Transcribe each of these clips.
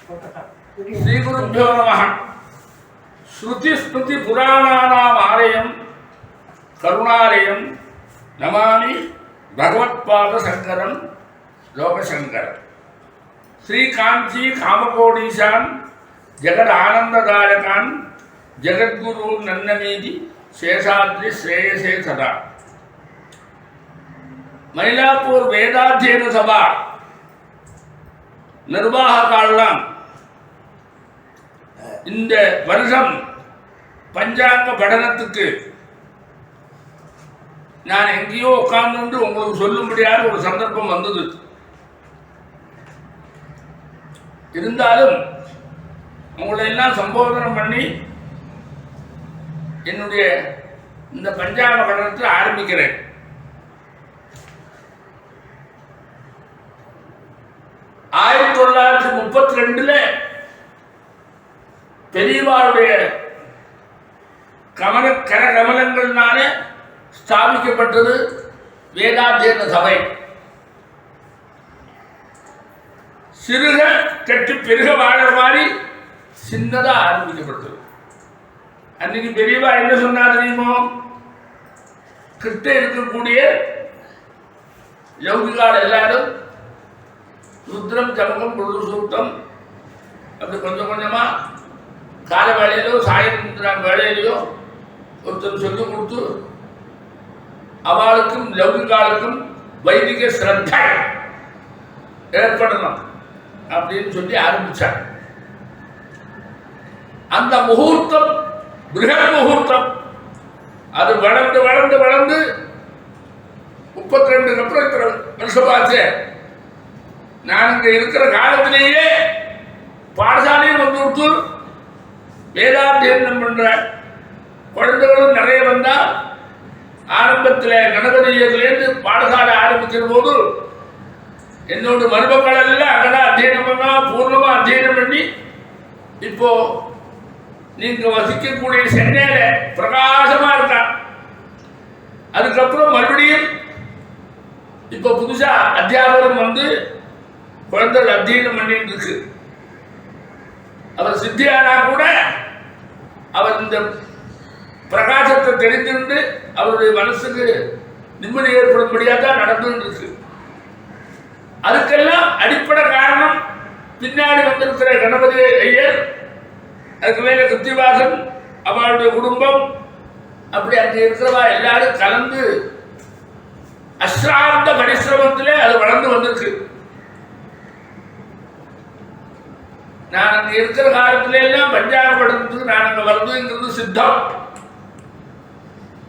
श्रीगुरुभ्यो नमः। श्रुति स्मृति पुराणानाम् आलयं करुणालयं नमामि भगवत्पाद शंकरं लोकशंकर। श्री कांची कामकोडीशान जगद आनंददायकान जगद्गुरु नन्नमीति शेषाद्रि श्रेयसे सदा। मईलापूर वेदाध्ययन सभा நிர்வாகக்காரலாம் இந்த வருஷம் பஞ்சாங்க படனத்துக்கு நான் எங்கேயோ உட்கார்ந்து உங்களுக்கு சொல்லும்படியான ஒரு சந்தர்ப்பம் வந்தது. இருந்தாலும் உங்களை எல்லாம் சம்போதனம் பண்ணி என்னுடைய இந்த பஞ்சாங்க படனத்தை ஆரம்பிக்கிறேன். ஆயிரத்தி 1932 பெரியவாருடைய கரகமலங்களினாலே ஸ்தாபிக்கப்பட்டது வேதாத்தியன சபை. சிறுக கட்டி பெருக வாழற மாதிரி சின்னதா ஆரம்பிக்கப்பட்டது. அன்னைக்கு பெரியவா என்ன சொன்னா தெரியுமோ, கிட்ட இருக்கக்கூடிய யோகிகால் எல்லாரும் ருத்ரம் ஜபகம் பொருள் சூட்டம் அப்படி கொஞ்சம் கொஞ்சமா கால வேலையிலோ சாயந்திரம் வேலையிலையோ ஒருத்தர் சொல்லி கொடுத்து அவளுக்கும் லௌகிகாலுக்கும் வைதிக ஸ்ரத்தை ஏற்படணும் அப்படின்னு சொல்லி ஆரம்பிச்சார். அந்த முகூர்த்தம் பிருகத் முகூர்த்தம் அது வளர்ந்து வளர்ந்து வளர்ந்து 32 அப்புறம் வருஷமாச்சு. நான் இங்க இருக்கிற காலத்திலேயே பாடசாலையில் வந்து விட்டு வேதாத்தியனம் பண்ற குழந்தைகளும் நிறைய வந்தா ஆரம்பத்தில் கணபதியிலேருந்து பாடசாலை ஆரம்பிக்கிற போது என்னோட மருமக்கள் எல்லாம் அங்கதான் அத்தியனம் பண்ணா பூர்ணமா அத்தியனம் பண்ணி இப்போ நீங்க வசிக்கக்கூடிய சென்னையில பிரகாசமா இருக்கா. அதுக்கப்புறம் மறுபடியும் இப்போ புதுசா அத்தியாபனம் வந்து குழந்தைகள் அத்தியனம் பண்ணிட்டு இருக்கு. அவர் சித்தியானா கூட அவர் இந்த பிரகாசத்தை தெரிந்திருந்து அவருடைய மனசுக்கு நிம்மதி ஏற்படும்படியாக தான் நடந்துட்டு இருக்கு. அதுக்கெல்லாம் அடிப்படை காரணம் பின்னாடி வந்திருக்கிற கணபதி ஐயர், அதுக்கு மேல கிருத்திவாசன், அவருடைய குடும்பம், அப்படி அங்கே இருக்கிறவா எல்லாரும் கலந்து அஸ்ராந்த பரிசிரமத்திலே அது வளர்ந்து வந்திருக்கு. நான் அங்க இருக்கிற காலத்தில எல்லாம் பஞ்சாங்க படத்துக்கு நான் அங்க வருதுங்கிறது சித்தம்.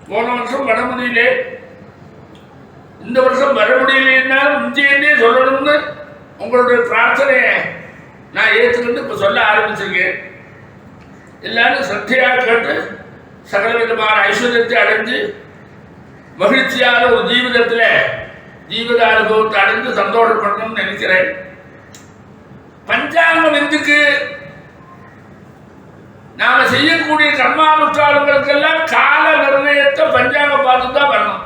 போன வருஷம் வர முடியல, இந்த வருஷம் வர முடியலன்னாலும் முந்தையே சொல்லணும்னு உங்களுடைய பிரார்த்தனையை நான் ஏற்றுக்கிட்டு இப்ப சொல்ல ஆரம்பிச்சிருக்கேன். எல்லாரும் சத்தியா கேட்டு சகல விதமான ஐஸ்வர்யத்தை அடைஞ்சு மகிழ்ச்சியான ஒரு ஜீவித அனுபவத்தை அடைந்து சந்தோஷப்படணும்னு நினைக்கிறேன். பஞ்சாங்கம் எதுக்கு? நாம செய்யக்கூடிய கர்மானுஷ்டானங்களுக்கெல்லாம் கால நிர்ணயத்தை பஞ்சாங்கம் பார்த்து தான் வரணும்.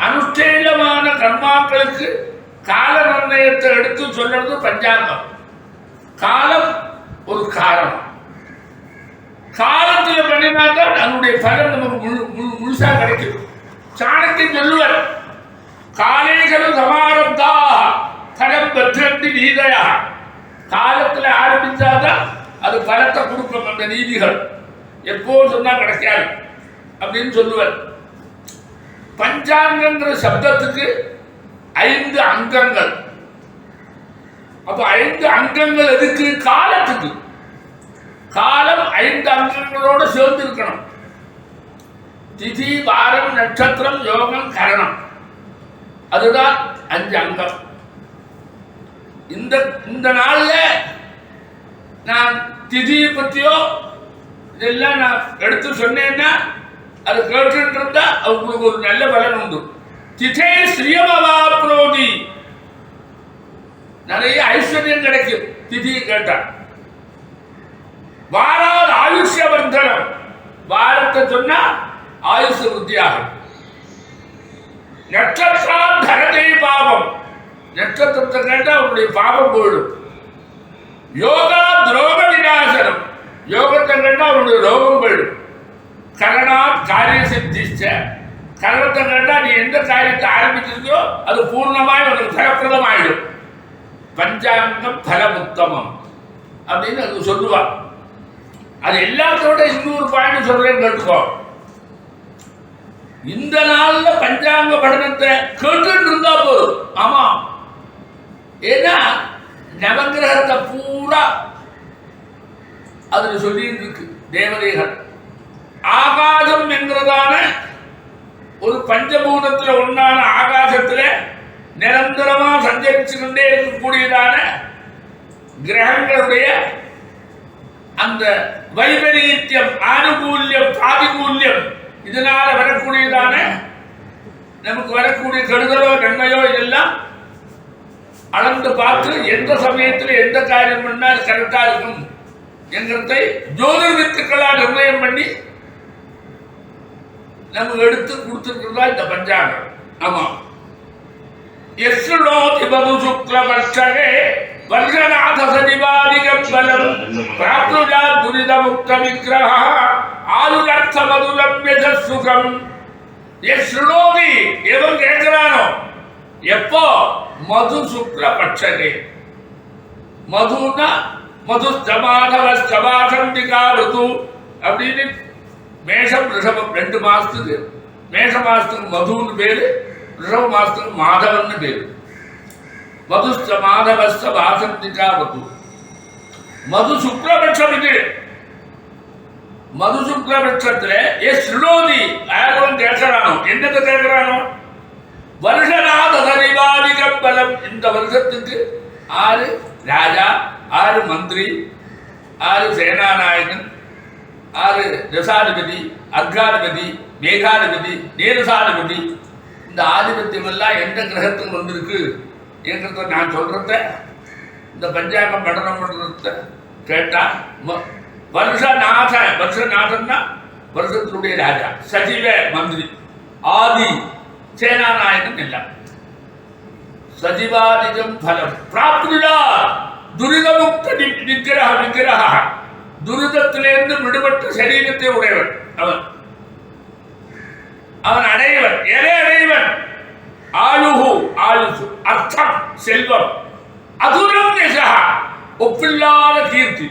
அனுஷ்டேயமான கர்மாக்களுக்கு கால நிர்ணயத்தை எடுத்து சொல்றது பஞ்சாங்கம். காலம் ஒரு காரணம், காலத்தில் பண்ணினாதான் அதனுடைய பலன் நமக்கு முழுசா கிடைக்கும். சாணக்கியன் சொல்லுவார், காலேகளும் சமாரப்தா கலம் பற்றி நீதையா. காலத்தில் ஆரம்பிச்சாதான் அது பலத்தை கொடுக்கும். அந்த நீதிகள் எப்போ சொன்னா கிடைக்காது அப்படின்னு சொல்லுவார். பஞ்சாங்கங்கிற சப்தத்துக்கு 5 அங்கங்கள். அப்ப 5 அங்கங்கள் எதுக்கு? காலத்துக்கு. காலம் 5 அங்கங்களோட சேர்ந்து இருக்கணும். திதி, வாரம், நட்சத்திரம், யோகம், கரணம், அதுதான் 5 அங்கம். இந்த நாள்ல நான் திதியை பத்தியோ இதெல்லாம் நான் எடுத்து சொன்னேன்னா அது கேட்டு இருந்தா அவங்களுக்கு ஒரு நல்ல பலன் உண்டு. திதே ஸ்ரீயமவாப்னோதி, நிறைய ஐஸ்வர்யம் கிடைக்கும் திதி கேட்டா. வாரால் ஆயுஷ்ய வர்தனம், வாரத்தை சொன்னா ஆயுஷ் விருத்தியாகும். நட்சத்திரம் தரதே பாவம், நட்சத்திரத்தை கேட்டால் அவருடைய பாவம் போயிடும். யோகா துரோக விநாசனம். யோகத்தை கண்டா அவனுடைய ரோகம் போயிடும். கரணா காரிய சித்திச்ச. கரணத்தை கண்டா நீ எந்த காரியத்தை ஆரம்பிச்சிருக்கோ அது பூர்ணமாய் உனக்கு பலப்பிரதமாயிடும். பஞ்சாங்கம் பலமுத்தமம் அப்படின்னு அது சொல்லுவா. அது எல்லாத்தோட இன்னொரு பாயிண்ட் சொல்றேன்னு கேட்டுக்கோ. இந்த நாள்ல பஞ்சாங்க படினத்தை கேட்டு இருந்தா போதும். ஆமா, ஏன்னா நவகிரகத்தை பூரா அதுல சொல்லி இருக்கு தேவதைகள். ஆகாசம் என்கிறதான ஒரு பஞ்சபூதத்துல ஒன்றான ஆகாசத்துல நிரந்தரமா சஞ்சரிச்சு கொண்டே இருக்கக்கூடியதான கிரகங்களுடைய அந்த வைபரீத்தியம், ஆனுகூல்யம், ஆதிகூல்யம், இதனால வரக்கூடியதான நமக்கு வரக்கூடிய கெடுதலோ நன்மையோ இதெல்லாம் அளந்து பார்த்து எந்த சமயத்தில் எந்த காரியம் பண்ணால் கரெக்டா இருக்கும் என்கிறதை ஜோதிர் வித்துக்களால் நிர்ணயம் பண்ணி நமக்கு எடுத்து கொடுத்துருக்கிறதா இந்த பஞ்சாங்கம். ஆமா, எஸ்லோதி மது சுக்ல வர்ஷகே வர்ஷநாத சதிவாதிகம் பலம் பிராப்னுஜா துரித முக்த விக்கிரஹ ஆயுரர்த்த மதுலம்யஜ சுகம். எஸ்லோதி எவன் கேட்கிறானோ எப்போ மது சுக்ல பட்சகே. மதுனா மது சமாதவ சபாசந்திகா ருது அப்படின்னு மேஷம் ரிஷபம் 2 மாசத்துக்கு மேஷ மாசத்துக்கு மதுன்னு பேரு, ரிஷப மாசத்துக்கு மாதவன்னு பேரு. மதுஸ்த மாதவஸ்த வாசந்திகா வது. மது சுக்லபட்சம் இது. மது சுக்லபட்சத்துல ஸ்ருணோதி யாரும் கேட்கிறானோ என்னத்தை கேட்கிறானோ வருஷநாத சரிவாதிகம் பலம். இந்த வருஷத்துக்கு 6 ராஜா, 6 மந்திரி, 6 சேனாநாயகன், 6 தசாதிபதி, அர்காதிபதி, மேகாதிபதி, நேரசாதிபதி, இந்த ஆதிபத்தியம் எல்லாம் எந்த கிரகத்துக்கு வந்திருக்கு என்கிறத நான் சொல்றத இந்த பஞ்சாங்கம் படனம் பண்றத கேட்டா வருஷநாத. வருஷநாதன்னா வருஷத்தினுடைய ராஜா, சஜீவ மந்திரி, ஆதி சேனாநாயகன் எல்லாம். சஜிவாதிகம் பலம் பிராப்னுஜா துரிதமுக்த விக்கிரஹ. விக்கிரஹ துரிதத்திலிருந்து விடுபட்ட சரீரத்தை உடையவன் அவன். அவன் அடையவன். எதை அடையவன்? ஆயுஹு ஆயுசு, அர்த்தம் செல்வம், அதுரம் யசஹ ஒப்பில்லாத கீர்த்தி,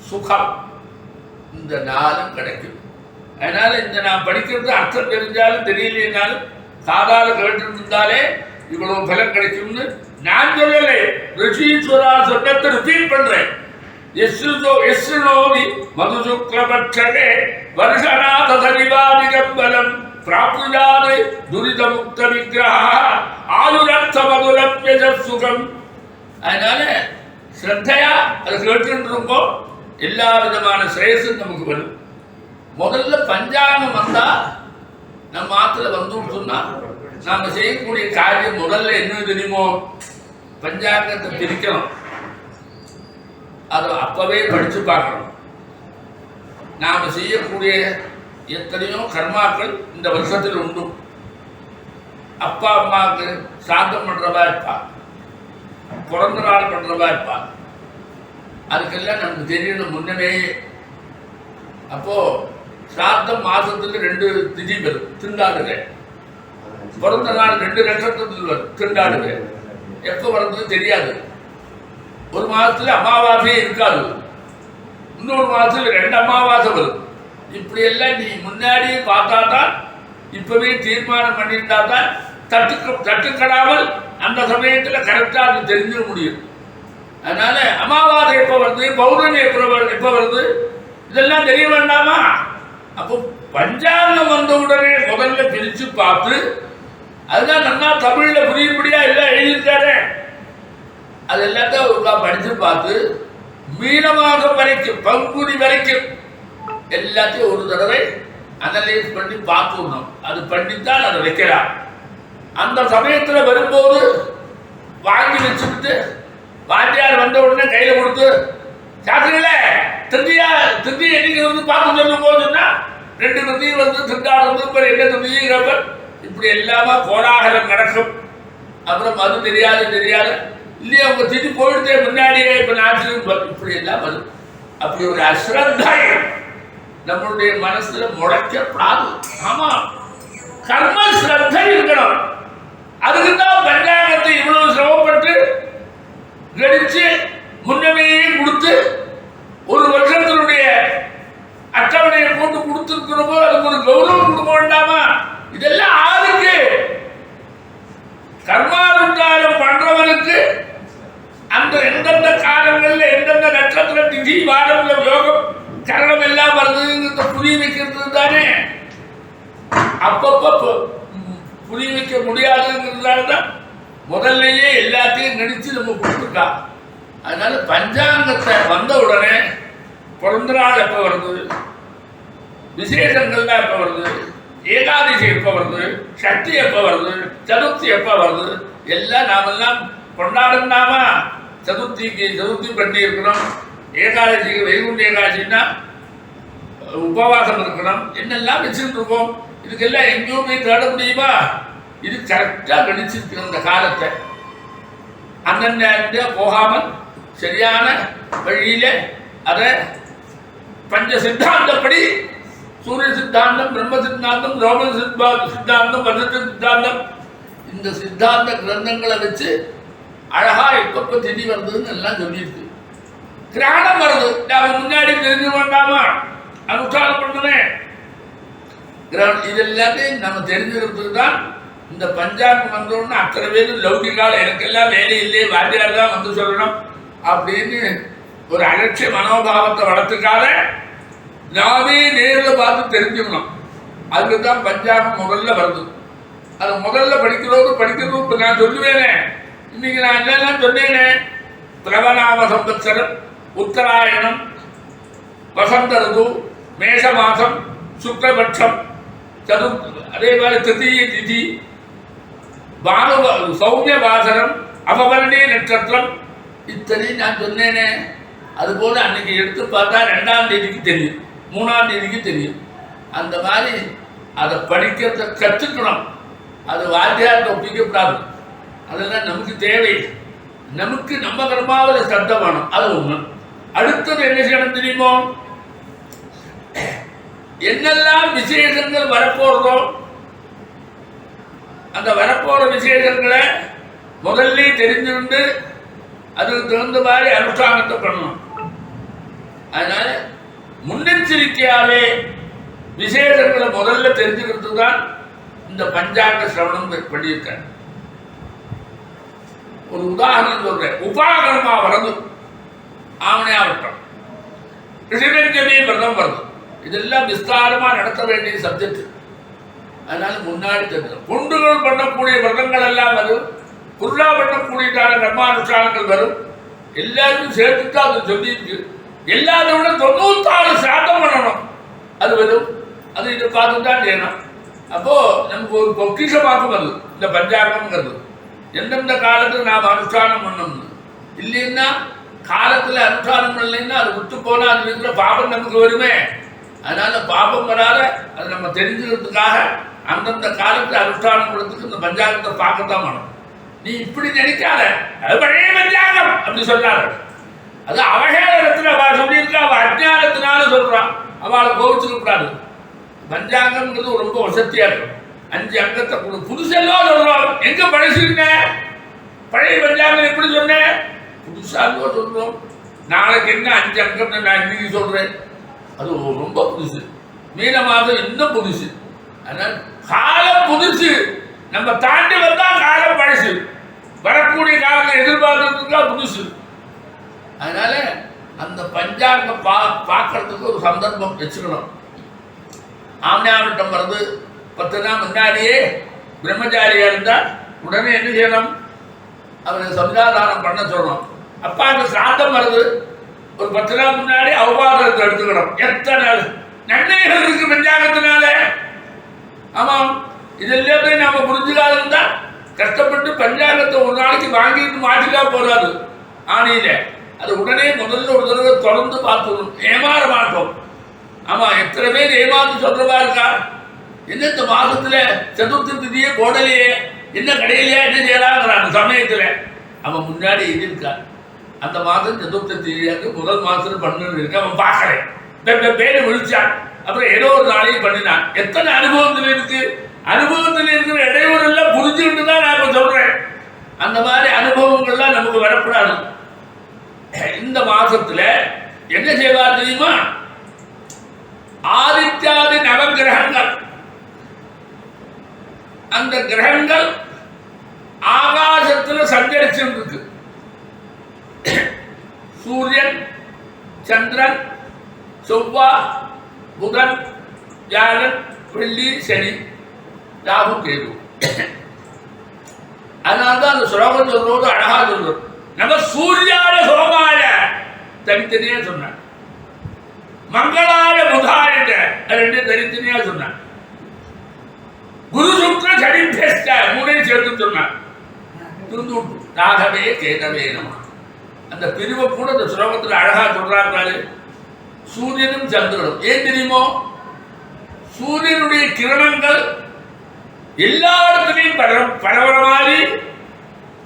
சுகம், இந்த 4 கிடைக்கும். அதனால இந்த நான் படிக்கிறது அர்த்தம் தெரிஞ்சாலும் தெரியலைனாலும் சாதாரண கேட்டு இருந்தாலே இவ்வளவு பலம் கிடைக்கும்னு நான் சொல்லலை. ரிஷீஸ்வரா சொன்னத்தை ரிப்பீட் பண்றேன். எஸ்ருணோதி மது சுக்லபட்சகே வருஷநாத சரிவாதிகம் பலம் பிராப்னுஜாத் துரித முக்த விக்கிரஹ ஆயுரர்த்த மதுலம்யஜ சுகம். அதனால ஸ்ரத்தையா அது கேட்டு இருக்கோம். எல்லா விதமான சிரேசும் நமக்கு வரும். முதல்ல பஞ்சாங்கம் வந்தா நம்ம ஆத்துல வந்து சொன்னா நாம செய்யக்கூடிய காரியம் முதல்ல என்ன தெரியுமோ, பஞ்சாங்கத்தை பிரிக்கணும். அதை அப்பவே படிச்சு பார்க்கணும். நாம செய்யக்கூடிய எத்தனையோ கர்மாக்கள் இந்த வருஷத்தில் உண்டு. அப்பா அம்மாவுக்கு சாந்தம் பண்றதா இருப்பா, பிறந்த நாள் பண்றதா இருப்பா. அதுக்கெல்லாம் நமக்கு தெரியணும் முன்னமே. அப்போ சாந்தம் மாசத்துல 2 திதி வரும், திண்டாடுங்க. பிறந்த நாள் 2 நட்சத்திரத்தில் வரும், திண்டாடுங்க. எப்போ வர்றது தெரியாது. ஒரு மாதத்துல அமாவாசையே இருக்காது, இன்னொரு மாதத்துல 2 அமாவாசை வரும். இப்படி எல்லாம் நீ முன்னாடியே பார்த்தா தான், இப்பவே தீர்மானம் பண்ணியிருந்தா தான் தட்டுக்கடாமல் அந்த சமயத்தில் கரெக்டா அது தெரிஞ்சுக்க முடியும். அதனால அமாவாசை எப்போ வருது, பௌர்ணமி எப்போ வருது, இதெல்லாம் தெரிய வேண்டாமா? அப்போ பஞ்சாங்கம் வந்த உடனே முதல்ல பிரிச்சு பார்த்து, அதுதான் நல்லா தமிழ்ல புரியும்படியா எல்லாம் எழுதியிருக்காரு. அது எல்லாத்தையும் ஒருக்கா படிச்சு பார்த்து மீன மாதம் வரைக்கும் பங்குனி வரைக்கும் எல்லாத்தையும் ஒரு தடவை அனலைஸ் பண்ணி பார்த்துடணும். அது பண்ணித்தான் அதை வைக்கலாம். அந்த சமயத்தில் வரும்போது வாங்கி வச்சுக்கிட்டு வாத்தியார் வந்த உடனே கையில கொடுத்து சாத்திரங்களே திருத்தி என்னைக்கு வந்து பார்த்து சொல்லும் போதுன்னா 2 திருத்தியும் வந்து திருத்தாடு வந்து இப்போ என்ன திருத்தியும் இப்படி எல்லாமே கோலாகலம் நடக்கும். அப்புறம் அது தெரியாது இல்லையா, உங்க திதி போயிடுதே முன்னாடியே. இப்போ நான் ஞாயிற்று இப்படி எல்லாம் வரும். அப்படி ஒரு அஸ்ரத்தை நம்மளுடைய மனசுல முளைக்கப்படாது. ஆமா, கர்ம ஸ்ரத்தை இருக்கணும். அதுக்குதான் பஞ்சாங்கத்தை இவ்வளவு சிரமப்பட்டு கணிச்சு முன்னமே கொடுத்து ஒரு வருஷத்தினுடைய அட்டவணையை போட்டு கொடுத்துருக்கிறோமோ அதுக்கு ஒரு கௌரவம் கொடுக்க வேண்டாமா? இதெல்லாம் ஆளுக்கு கர்மானுஷ்டானம் பண்றவனுக்கு அந்த எந்தெந்த காலங்கள்ல எந்தெந்த நட்சத்திர திதி வாரம் யோகம் கரணம் எல்லாம் வருதுங்கிறத புரிய வைக்கிறது தானே. அப்பப்போ புரிய வைக்க முடியாதுங்கிறதுனால தான் முதல்லயே எல்லாத்தையும் நினைச்சு நம்ம கொடுத்துருக்கோம். அதனால பஞ்சாங்கத்தை வந்த உடனே பிறந்த நாள் எப்போ வருது, விசேஷங்கள்லாம் எப்போ வருது, ஏகாதசி எப்போ வருது, சக்தி எப்போ வருது, சதுர்த்தி எப்போ வருது, எல்லாம் நாமெல்லாம் கொண்டாடுனாமா. சதுர்த்தி பண்ணி இருக்கணும், ஏகாதசிக்கு வைகுண்ட ஏகாதசின்னா உபவாசம் இருக்கணும், என்னெல்லாம் வச்சுட்டு இருக்கோம். இதுக்கெல்லாம் எங்கேயும் போய் தேட முடியுமா? இது கரெக்டாக கணிச்சிருக்கு அந்த காலத்தை. அந்தந்த போகாமல் சரியான வழியில அதை பஞ்ச சித்தாந்தப்படி சூரிய சித்தாந்தம், பிரம்ம சித்தாந்தம், ரோம சித்தாந்தம், வர்ண சித்தாந்தம், இந்த சித்தாந்த கிரந்தங்களை வச்சு அழகா எப்பப்ப திதி வருதுன்னு எல்லாம் சொல்லியிருக்கு. கிராணம் வருது, நாம முன்னாடி தெரிஞ்சு வேண்டாமா? அனுஷ்டானம் பண்ணுவேன். இது எல்லாத்தையும் நம்ம தெரிஞ்சிருக்கிறது தான். இந்த பஞ்சாங்கம் வந்தோம்னா அத்தனை பேர் லௌகிகால எனக்கெல்லாம் வேலை இல்லையே, வாத்தியார் தான் வந்து சொல்லணும் அப்படின்னு ஒரு அலட்சிய மனோபாவத்தை வளர்த்துக்காத நாமே நேரில் பார்த்து தெரிஞ்சுக்கணும். அதுக்கு தான் பஞ்சாங்கம் முதல்ல வருது. அது முதல்ல படிக்கிறது இப்போ நான் சொல்லுவேனே, இன்னைக்கு நான் என்னெல்லாம் சொன்னேனே, பிளவநாம சம்பத்சரம், உத்தராயணம், வசந்த ருது, மேஷ மாசம், சுக்லபட்சம், அதே மாதிரி திருத்தீய திதி, சௌமிய வாசனம், அபவரணி நட்சத்திரம், இத்தனையும் நான் சொன்னேனே. அதுபோல அன்னைக்கு எடுத்து பார்த்தா 2ஆம் தேதிக்கு தெரியும், 3ஆம் தேதிக்கு தெரியும். அந்த மாதிரி அதை படிக்கிறத கற்றுக்கணும். அது வாத்தியார்ட்ட ஒப்பிக்கப்படாது. அதெல்லாம் நமக்கு தேவை. நமக்கு நம்ம கர்மாவில் சத்தம் வேணும், அது ஒண்ணு. அடுத்தது என்ன செய்யணும் தெரியுமோ? என்னெல்லாம் விசேஷங்கள் வரப்போறதோ அந்த வரப்போற விசேஷங்களை முதல்ல தெரிஞ்சுண்டு அதுக்கு தகுந்த மாதிரி அனுஷ்டானத்தை பண்ணணும். அதனால முன்னெச்சரிக்கையாவே விசேஷங்களை முதல்ல தெரிஞ்சுக்கிறது தான் இந்த பஞ்சாங்க சிரவணம் பண்ணியிருக்காங்க. ஒரு உதாரணம் சொல்றேன். உபாகரமா வருது, ஆவணையாவட்டம், ரிஷிபஞ்சமி விரதம் வருது. இதெல்லாம் விஸ்தாரமா நடத்த வேண்டிய சப்ஜெக்ட். அதனால முன்னாடி தெரியும். பொண்டுகள் பண்ணக்கூடிய விரதங்கள் எல்லாம் வரும், குருளா பண்ணக்கூடியதான கர்மானுஷ்டானங்கள் வரும். எல்லாருக்கும் சேர்த்துட்டு அது சொல்லியிருக்கு. எல்லாரும் விட 96% பண்ணணும், அது வரும். அது இதை பார்த்து தான் செய்யணும். அப்போ நமக்கு ஒரு பொக்கிஷமாக்கும் அது இந்த பஞ்சாங்கம்ங்கிறது. எந்தெந்த காலத்துக்கு நாம் அனுஷ்டானம் பண்ணணும். இல்லைன்னா காலத்தில் அனுஷ்டானம் பண்ணலைன்னா அது விட்டு போனால் அது இருக்கிற பாபம் நமக்கு வருமே. அதனால பாபம் வராத அதை நம்ம தெரிஞ்சுக்கிறதுக்காக அந்தந்த காலத்தில் அனுஷ்டானம் கொடுத்துக்கு இந்த பஞ்சாங்கத்தை பார்க்கத்தான் வேணும். நீ இப்படி நினைக்காத, அது பழைய பஞ்சாங்கம் அப்படி சொல்லாத. அது அவகேளனத்தில் அவள் சொல்லியிருக்கா, அவள் அஜ்ஞானத்தினால சொல்றான். அவளை கோவிச்சுக்க கூடாது. பஞ்சாங்கம்ங்கிறது ரொம்ப வசதியா இருக்கும். 5 அங்கத்தை புதுசெல்லாம் சொல்றோம். எங்க பழசுங்க பழைய பஞ்சாங்கம் எப்படி சொன்னேன்? புதுசாக சொல்றோம். நாளைக்கு என்ன 5 அங்கம் நான் இன்னைக்கு சொல்றேன். அது ரொம்ப புதுசு. மீன மாதம் இன்னும் புதுசு. அதனால காலம் புதுசு. நம்ம தாண்டி வந்தா காலம் பழசு. வரக்கூடிய காலத்தை எதிர்பார்க்கறதுக்கு புதுசு. அதனால அந்த பஞ்சாங்கம் பார்க்கறதுக்கு ஒரு சந்தர்ப்பம் வச்சுக்கணும். ஆம்னாவிட்டம் வருது 10 நாள் முன்னாடியே பிரம்மச்சாரியா இருந்தா உடனே என்ன செய்யணும்? அவனுக்கு சம்சாதானம் பண்ண சொல்லணும். அப்பாவுக்கு சாந்தம் வருது, ஒரு 10 நாள் முன்னாடி அவபாதத்தை எடுத்துக்கணும். எத்தனை நன்மைகள் இருக்கு பஞ்சாங்கத்தினால. ஆமாம், இதெல்லாம் போய் நாம புரிஞ்சுக்காது இருந்தா கஷ்டப்பட்டு பஞ்சாங்கத்தை ஒரு நாளைக்கு வாங்கிட்டு மாட்டிக்கா போறாது ஆணையில. அது உடனே முதல்ல ஒரு தடவை தொடர்ந்து பார்த்துக்கணும். ஏமாற மாட்டோம். ஆமா, எத்தனை பேர் ஏமாந்து சொல்றதா இருக்கா? என்ன இந்த மாசத்துல சதுர்த்தி திதியே போடலையே, என்ன கடையிலையா, என்ன செய்யலாங்கிறான் சமயத்துல. அவன் முன்னாடி இது இருக்கா, அந்த மாதம் சதுர்த்த திதியாக முதல் மாதத்துல பண்ணு இருக்கு. அவன் பார்க்கல, பேரை விழிச்சான். அப்புறம் ஏதோ ஒரு நாளையும் பண்ணினான். எத்தனை அனுபவத்தில் இருக்கு, அனுபவத்தில் இருக்கிற இடையூறு எல்லாம் புரிஞ்சுக்கிட்டு தான் நான் இப்ப சொல்றேன். அந்த மாதிரி அனுபவங்கள்லாம் நமக்கு வரப்படாது. இந்த மாசத்துல என்ன செய்வார் தெரியுமா? ஆதித்யாதி நவகிரகங்கள், அந்த கிரகங்கள் ஆகாசத்துல சஞ்சரிச்சு இருக்கு. சூரியன், சந்திரன், செவ்வாய், புதன், வியாழன், வெள்ளி, சனி, ராகு, கேது. அதனால்தான் அந்த ஸ்லோகம் சொல்றது அழகா சொல்றது. நம்ம சூர்யால சோமாய தனித்தனியா சொன்ன, மங்களாய புதாய ரெண்டு தனித்தனியா சொன்ன, குரு சுக்ர சனி மூணையும் சேர்த்து சொன்னார். ராகவே கேதவே நம. அந்த பிரிவை கூட அந்த ஸ்லோகத்தில் அழகா சொல்றாரு. சூரியனும் சந்திரனும் ஏன் தெரியுமோ? சூரியனுடைய கிரணங்கள் எல்லா இடத்துலையும் பரவற மாதிரி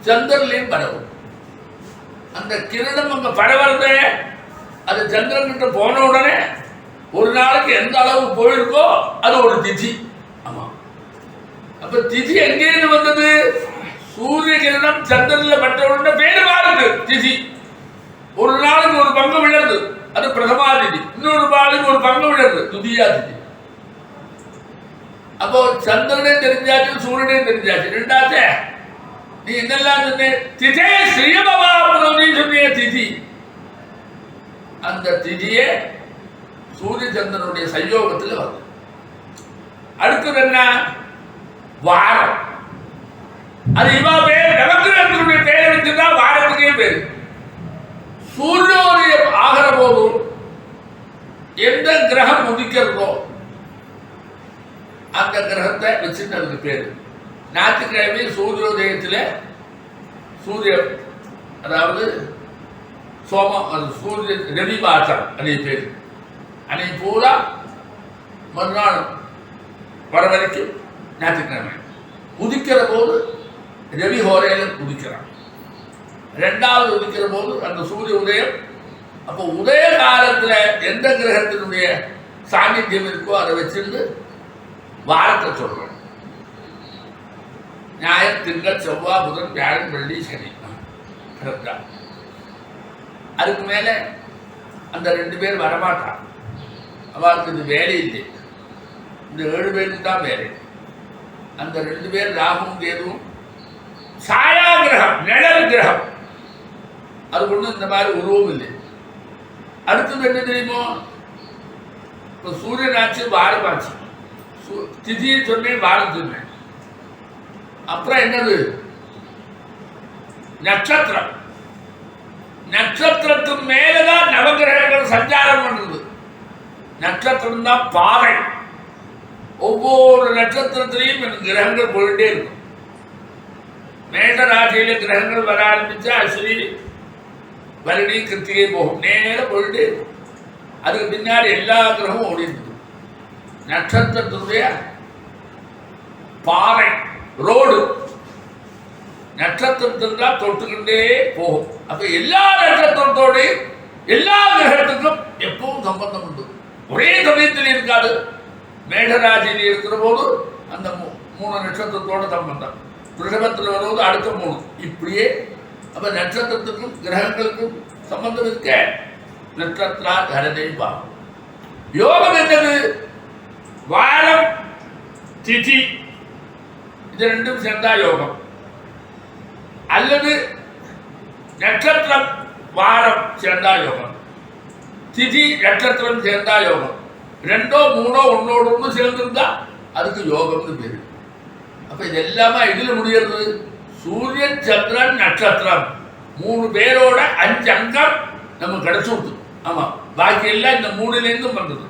சந்திரன்லையும் பரவும். அந்த கிரணம் அங்க பரவறத அது சந்திரன் கிட்ட போன உடனே ஒரு நாளைக்கு எந்த அளவு போயிருக்கோ அது ஒரு திதி. ஆமா, அப்ப திதி எங்கேருந்து வந்தது? சூரிய கிரணம் சந்திரன்ல பட்ட உடனே பேரு மாறுது திதி. ஒரு நாளுக்கு ஒரு பங்கு விழுது, அது பிரதமா திதி. இன்னொரு நாளுக்கு ஒரு பங்கு விழுது, துதியா திதி. அப்போ சந்திரனே தெரிஞ்சாச்சு, சூரியனே தெரிஞ்சாச்சு, ரெண்டாச்சே. நீ என்னெல்லாம் சொன்ன? திதே ஸ்ரீயபவா நீ சொன்னிய திதி. அந்த திதியே சூரிய சந்திரனுடைய சயோகத்தில் வருது. அடுத்தது என்ன? வாரம். அது இவா பேர் நவக்கிரகத்தினுடைய பேரை வச்சுதான் வாரத்துக்கே பேரு. சூரியோதயம் ஆகிற போது எந்த கிரகம் உதிக்கிறதோ அந்த கிரகத்தை வச்சுட்டு அதுக்கு பேரு. ஞாயிற்றுக்கிழமை சூரியோதயத்தில் சூரியன், அதாவது சோமம், அது சூரிய ரவி வாசம் அதே பேர். அன்னைக்கு பூரா மறுநாள் வர வரைக்கும் ஞாயிற்றுக்கிழமை உதிக்கிற போது ரவி ஹோரையில உதிக்கிறான். ரெண்டாவது உதிக்கிற போது அந்த சூரிய உதயம். அப்போ உதய காலத்துல எந்த கிரகத்தினுடைய சாநித்தியம் இருக்கோ அதை வச்சிருந்து வாரத்தை சொல்றோம். ஞாயிறு, திங்கள், செவ்வாய், புதன், வியாழன், வெள்ளி, சனி. அதுக்கு மேல அந்த ரெண்டு பேர் வரமாட்டான். அவருக்கு இது வேலை இல்லை. இந்த 7 பேருக்கு தான் வேலை. அந்த 2 பேர் ராகுவும் கேதுவும் சாயா கிரகம், நிழல் கிரகம். அது ஒன்றும் இந்த மாதிரி உருவம் இல்லை. அடுத்தது என்ன தெரியுமோ? இப்போ சூரியன் ஆச்சு, வாரம் ஆச்சு. திதியை சொன்னேன், வாரம் சொன்னேன். அப்புறம் என்னது? நட்சத்திரம். நட்சத்திரத்துக்கு மேலதான் நவகிரகங்கள் சஞ்சாரம் பண்ணுது. நட்சத்திரம் தான் பாதை. ஒவ்வொரு நட்சத்திரத்திலையும் கிரகங்கள் போயிட்டே இருக்கும். மேஷ ராசியில கிரகங்கள் வர ஆரம்பிச்சா அஸ்வினி, பரணி, கிருத்திகை போகும், நேர போயிட்டே இருக்கும். அதுக்கு பின்னாடி எல்லா கிரகமும் ஓடிட்டு. நட்சத்திரத்தினுடைய பாறை, ரோடு நட்சத்திரத்தில் தான் தொட்டுக்கிட்டே போகும். அப்ப எல்லா நட்சத்திரத்தோடையும் எல்லா கிரகத்துக்கும் எப்பவும் சம்பந்தம் உண்டு. ஒரே சமயத்தில் இருக்காது. மேடராசியில் இருக்கிற போது அந்த 3 நட்சத்திரத்தோட சம்பந்தம், ரிஷபத்தில் வருவது அடுத்த 3, இப்படியே. அப்ப நட்சத்திரத்துக்கும் கிரகங்களுக்கும் சம்பந்தம் இருக்க. நட்சத்திரா கரதை பாவம். யோகம் என்னது? வாரம், திதி, இது ரெண்டும் சேர்ந்தா யோகம். அல்லது நட்சத்திரம் வாரம் சேர்ந்தா யோகம், திதி நட்சத்திரம் சேர்ந்தா யோகம். 2ஓ 3ஓ ஒன்னோடு ஒன்று சேர்ந்திருந்தா அதுக்கு யோகம்னு பேரு. அப்ப இது எல்லாமே இதுல முடியறது. சூரியன், சந்திரன், நட்சத்திரம் 3 பேரோட 5 அங்கம் நமக்கு கிடைச்சுடுது. ஆமா, பாக்கி எல்லாம் இந்த 3லேருந்து வந்தது.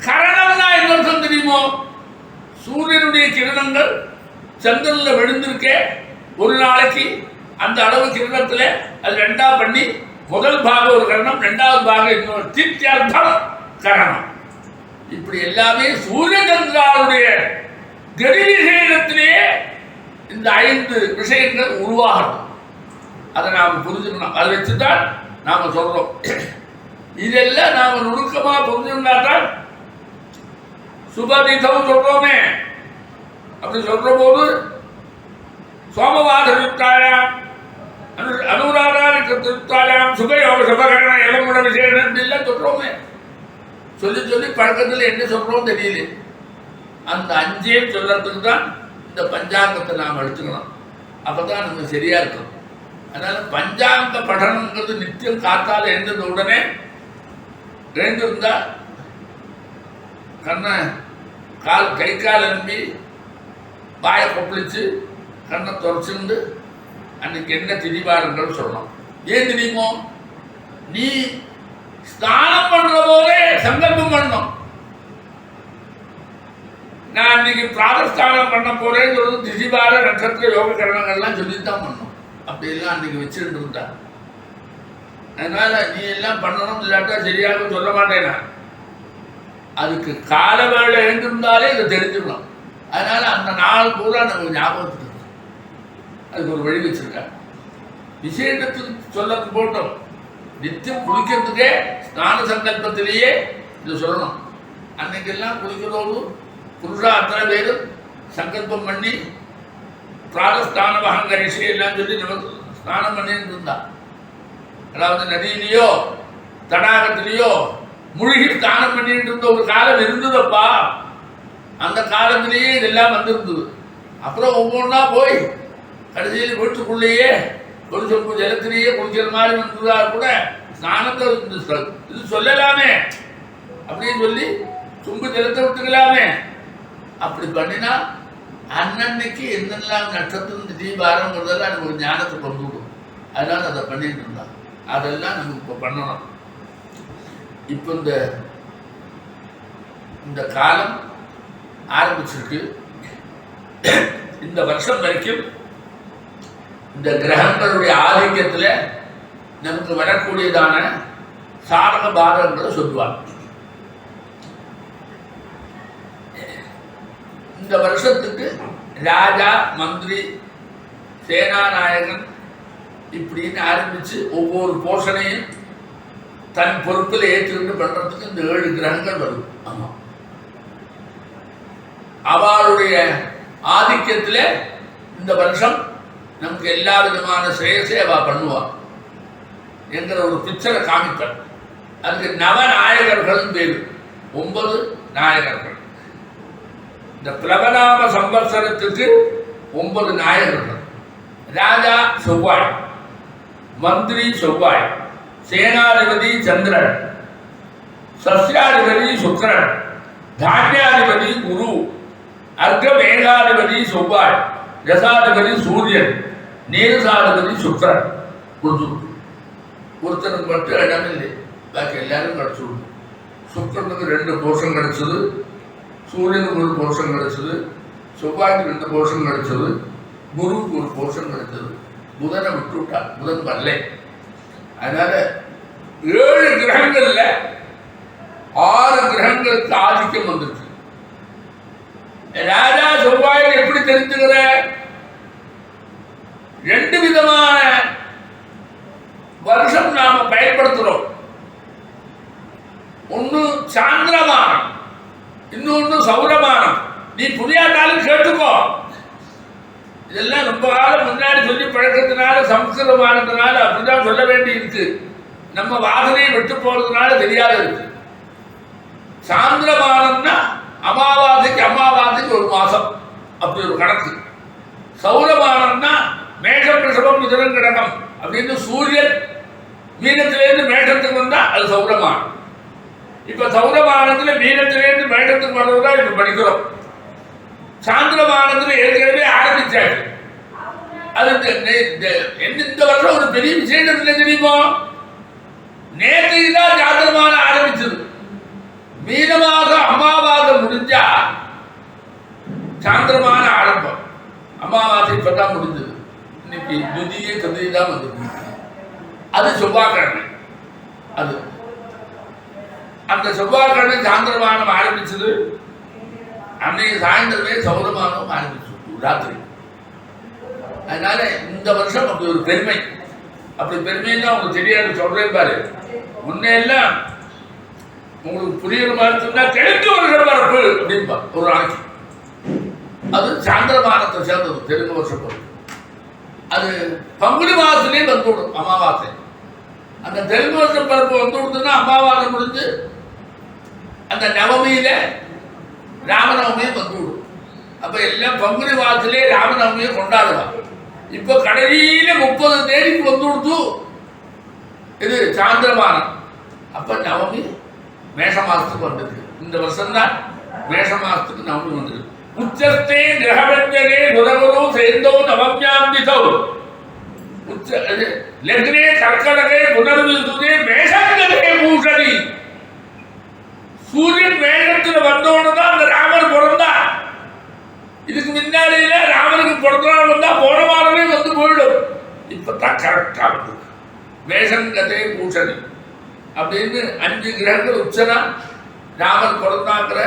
கரணம்னா என்ன அர்த்தம் தெரியுமோ? சூரியனுடைய கிரணங்கள் சந்திரன்ல விழுந்திருக்கே ஒரு நாளைக்கு அந்த அளவு கிரணத்துல அது 2ஆ பண்ணி முதல் பாகம் ஒரு கரணம், 2வது பாகம் இன்னொரு தித்தியர்த்தம் கரணம். இப்படி எல்லாமே சூரிய சந்திராவுடைய கதி விஷயத்திலேயே இந்த 5 விஷயங்கள் உருவாகும். அதை நாம் புரிஞ்சுக்கணும். அதை வச்சுதான் நாம் சொல்றோம். இதெல்லாம் நாம் நுணுக்கமாக புரிஞ்சுக்கிட்டாதான் சுபதிதம் சொல்றோமே. அப்படி சொல்ற போது சோமவாத யுக்தாயாம் அனுராதாம் சுபயோக சுபகரண இளமுட விசேஷம் எல்லாம் சொல்றோமே. சொல்லி சொல்லி பழக்கத்தில் என்ன சொல்றோம் தெரியல. அந்த அஞ்சையும் சொல்றதுக்கு தான் இந்த பஞ்சாங்கத்தை நாம் எடுத்துக்கணும். அப்பதான் நமக்கு சரியா இருக்கும். அதனால பஞ்சாங்க படனங்கிறது நித்தியம் காத்தால எழுந்தது உடனே எழுந்திருந்தா கண்ணை கை கால் எழும்பி வாயை கொப்பளிச்சு கண்ணை துறைச்சிருந்து அன்னைக்கு என்ன திதிவாரங்கள் சொல்லணும். ஏன் தெரியுமோ? நீ ஸ்நானம் பண்ற போதே சங்கல்பம் பண்ணணும். நான் இன்னைக்கு பிராதஸ்தானம் பண்ண போறேன்னு சொல்றது திதிவார நட்சத்திர யோக கரணங்கள்லாம் சொல்லித்தான் பண்ணணும். அப்படியெல்லாம் அன்னைக்கு வச்சுட்டு இருந்தா. அதனால நீ எல்லாம் பண்ணணும், இல்லாட்டா சரியாக சொல்ல மாட்டேனா. அதுக்கு கால வேலை எழுந்திருந்தாலே இதை தெரிஞ்சுக்கணும். அதனால அந்த நாள் பூரா நமக்கு ஞாபகத்துக்கு அதுக்கு ஒரு வழி வச்சிருக்காங்க. விசேஷத்துக்கு சொல்லத்து போட்டோம். நித்தியம் குளிக்கிறதுக்கே ஸ்நான சங்கல்பத்திலேயே இது சொல்லணும். அன்னைக்கெல்லாம் குளிக்கிறதோடு புருஷா அத்தனை பேரும் சங்கல்பம் பண்ணி பிராதஸ்தான மகங்கரிஷி எல்லாம் சொல்லி நமக்கு ஸ்நானம் பண்ணிட்டு இருந்தா. அதாவது நதியிலையோ தடாகத்திலேயோ மூழ்கி ஸ்நானம் பண்ணிட்டு இருந்த ஒரு காலம் இருந்ததப்பா. அந்த காலத்திலேயே இதெல்லாம் வந்திருந்தது. அப்புறம் ஒவ்வொன்றா போய் கடைசியில் வீட்டுக்குள்ளேயே ஒரு சொப்பு ஜலத்திலேயே குளிக்கிற மாதிரி வந்ததா கூட ஸ்நானத்தை இது சொல்லலாமே அப்படின்னு சொல்லி சொம்பு ஜலத்தை விட்டுக்கலாமே. அப்படி பண்ணினா அன்னன்னைக்கு என்னெல்லாம் நட்சத்திரம் தீபாரங்கிறதெல்லாம் எனக்கு ஒரு ஞானத்தை கொண்டு விடும். அதனால அதை பண்ணிட்டு இருந்தான். அதெல்லாம் நமக்கு இப்போ பண்ணணும். இப்போ இந்த காலம் ஆரம்பிச்சிருக்கு. இந்த வருஷம் வரைக்கும் இந்த கிரகங்களுடைய ஆதிக்கத்தில் நமக்கு வரக்கூடியதான சாதக பாதங்களை சொல்லுவாங்க. இந்த வருஷத்துக்கு ராஜா, மந்திரி, சேனாநாயகன் இப்படின்னு ஆரம்பிச்சு ஒவ்வொரு போஷனையும் தன் பொறுப்பில் ஏற்றுக்கிட்டு பண்றதுக்கு இந்த 7 கிரகங்கள் வரும். ஆமா, அவளுடைய ஆதிக்கத்தில் இந்த வருஷம் நமக்கு எல்லா விதமான ஸ்ரேயசை அவ பண்ணுவாள் என்கிற ஒரு பிக்சரை காமிப்பார். அதுக்கு நவநாயகர்கள் பேரு. 9 நாயகர்கள். இந்த பிளவநாம சம்பத்சரத்துக்கு 9 நாயகர்கள். ராஜா செவ்வாய், மந்திரி செவ்வாய், சேனாதிபதி சந்திரன், சஸ்யாதிபதி சுக்கிரன், தானியாதிபதி குரு, அர்க்கமேகாதிபதி செவ்வாய், ரசாதிபதி சூரியன், நீரசாதிபதி சுக்கிரன். ஒருத்தனுக்கு மட்டும் இடமில்லை, பாக்கி எல்லாரும் கிடைச்சது. சுக்கிரனுக்கு 2 போர்ஷன் கிடைச்சது, சூரியனுக்கு 1 போர்ஷன் கிடைச்சது, செவ்வாய்க்கு 2 போர்ஷன் கிடைச்சது, குருவுக்கு 1 போர்ஷன் கிடைச்சது. புதனை விட்டு விட்டார், புதன் வரல. அதனால 7 கிரகங்கள்ல 6 கிரகங்களுக்கு ஆதிக்கம் வந்துருக்கு. ராஜா செவ்வாயை எப்படி தெரிஞ்சுக்கிற? 2 விதமான வருஷம் நாம பயன்படுத்துறோம். ஒன்னு சாந்திரமானம், இன்னொன்னு சௌரமானம். நீ புரியாட்டாலும் கேட்டுக்கோ. இதெல்லாம் ரொம்ப காலம் முன்னாடி சொல்லி பழக்கத்தினால சம்ஸ்கிருதமானதுனால அப்படிதான் சொல்ல வேண்டி இருக்கு. நம்ம வாசனையை விட்டு போறதுனால தெரியாத இருக்கு. சாந்திரமானம்னா அமாவாசைக்கு 1 மாசம், அப்படி ஒரு கணக்கு. சௌரமானம்னா மேகம் ரிஷபம் மிதுனம் கடகம் அப்படின்னு சூரியன் மீனத்திலேருந்து மேகத்துக்கு வந்தா அது சௌரமானம். இப்ப சௌரமானத்துல மீனத்திலேருந்து மேகத்துக்கு வர்றதுதான் இப்ப படிக்கிறோம். சாந்திரமானத்துல ஏற்கனவே ஆரம்பிச்சாச்சு. அது இந்த வருஷம் ஒரு பெரிய விஷயம் இல்லை தெரியுமோ? நேற்றைக்கு தான் சாந்திரமானம் ஆரம்பிச்சது. மீனமாசம் அமாவாசை முடிஞ்சா சாந்திரமான ஆரம்பம். அமாவாசை இப்பதான் முடிஞ்சது. இன்னைக்கு துதியை கதிரி தான் வந்தது. அது செவ்வாய்க்கிழமை. அது அந்த செவ்வாய்க்கிழமை சாந்திரமானம் ஆரம்பிச்சது. அன்னைக்கு சாயந்தரமே சௌரமானம் ஆரம்பிச்சு ராத்திரி. அதனால இந்த வருஷம் அப்படி ஒரு பெருமை. அப்படி பெருமைன்னா உங்களுக்கு தெரியாது சொல்றேன் பாரு. முன்னே எல்லாம் உங்களுக்கு புரியுற மாதிரி சொன்னா தெலுங்கு வருஷ பரப்பு அப்படின்பா ஒரு நாளைக்கு. அது சாந்திரமானத்தை சேர்ந்தது தெலுங்கு வருஷ பரப்பு. அது பங்குனி மாசத்துலேயே வந்துவிடும் அமாவாசை. அந்த தெலுங்கு வருஷ பரப்பு வந்து விடுதுன்னா அமாவாசை முடிஞ்சு அந்த நவமியில ராமநவமியை வந்துவிடும். அப்ப எல்லாம் பங்குனி மாசத்திலே ராமநவமியை கொண்டாடுவாங்க. இப்ப கடைசியில 30 தேதிக்கு வந்து கொடுத்து இது சாந்திரமானம். அப்ப நவமி மேஷ மாசத்துக்கு வந்திருக்கு. இந்த வருஷம் தான் மேஷ மாசத்துக்கு நவமி வந்திருக்கு. உச்சஸ்தே கிரகவஞ்சரே குதகுரு சேந்தோ நவம்யாம் திசௌ உச்ச லக்னே கர்க்கடகே புனர்விசுதே மேஷங்கதே பூஷணி. சூரியன் மேகத்துல வந்தோன்னு தான் அந்த ராமர் பிறந்தார். இதுக்கு முன்னாடியில ராமனுக்கு பிறந்தநாள் வந்தா போன வாரமே வந்து போயிடும். இப்பதான் கரெக்டா வந்து மேஷங்கதே பூஷணி அப்படின்னு 5 கிரகங்கள் உச்சனா ராமன் பிறந்தாங்கிற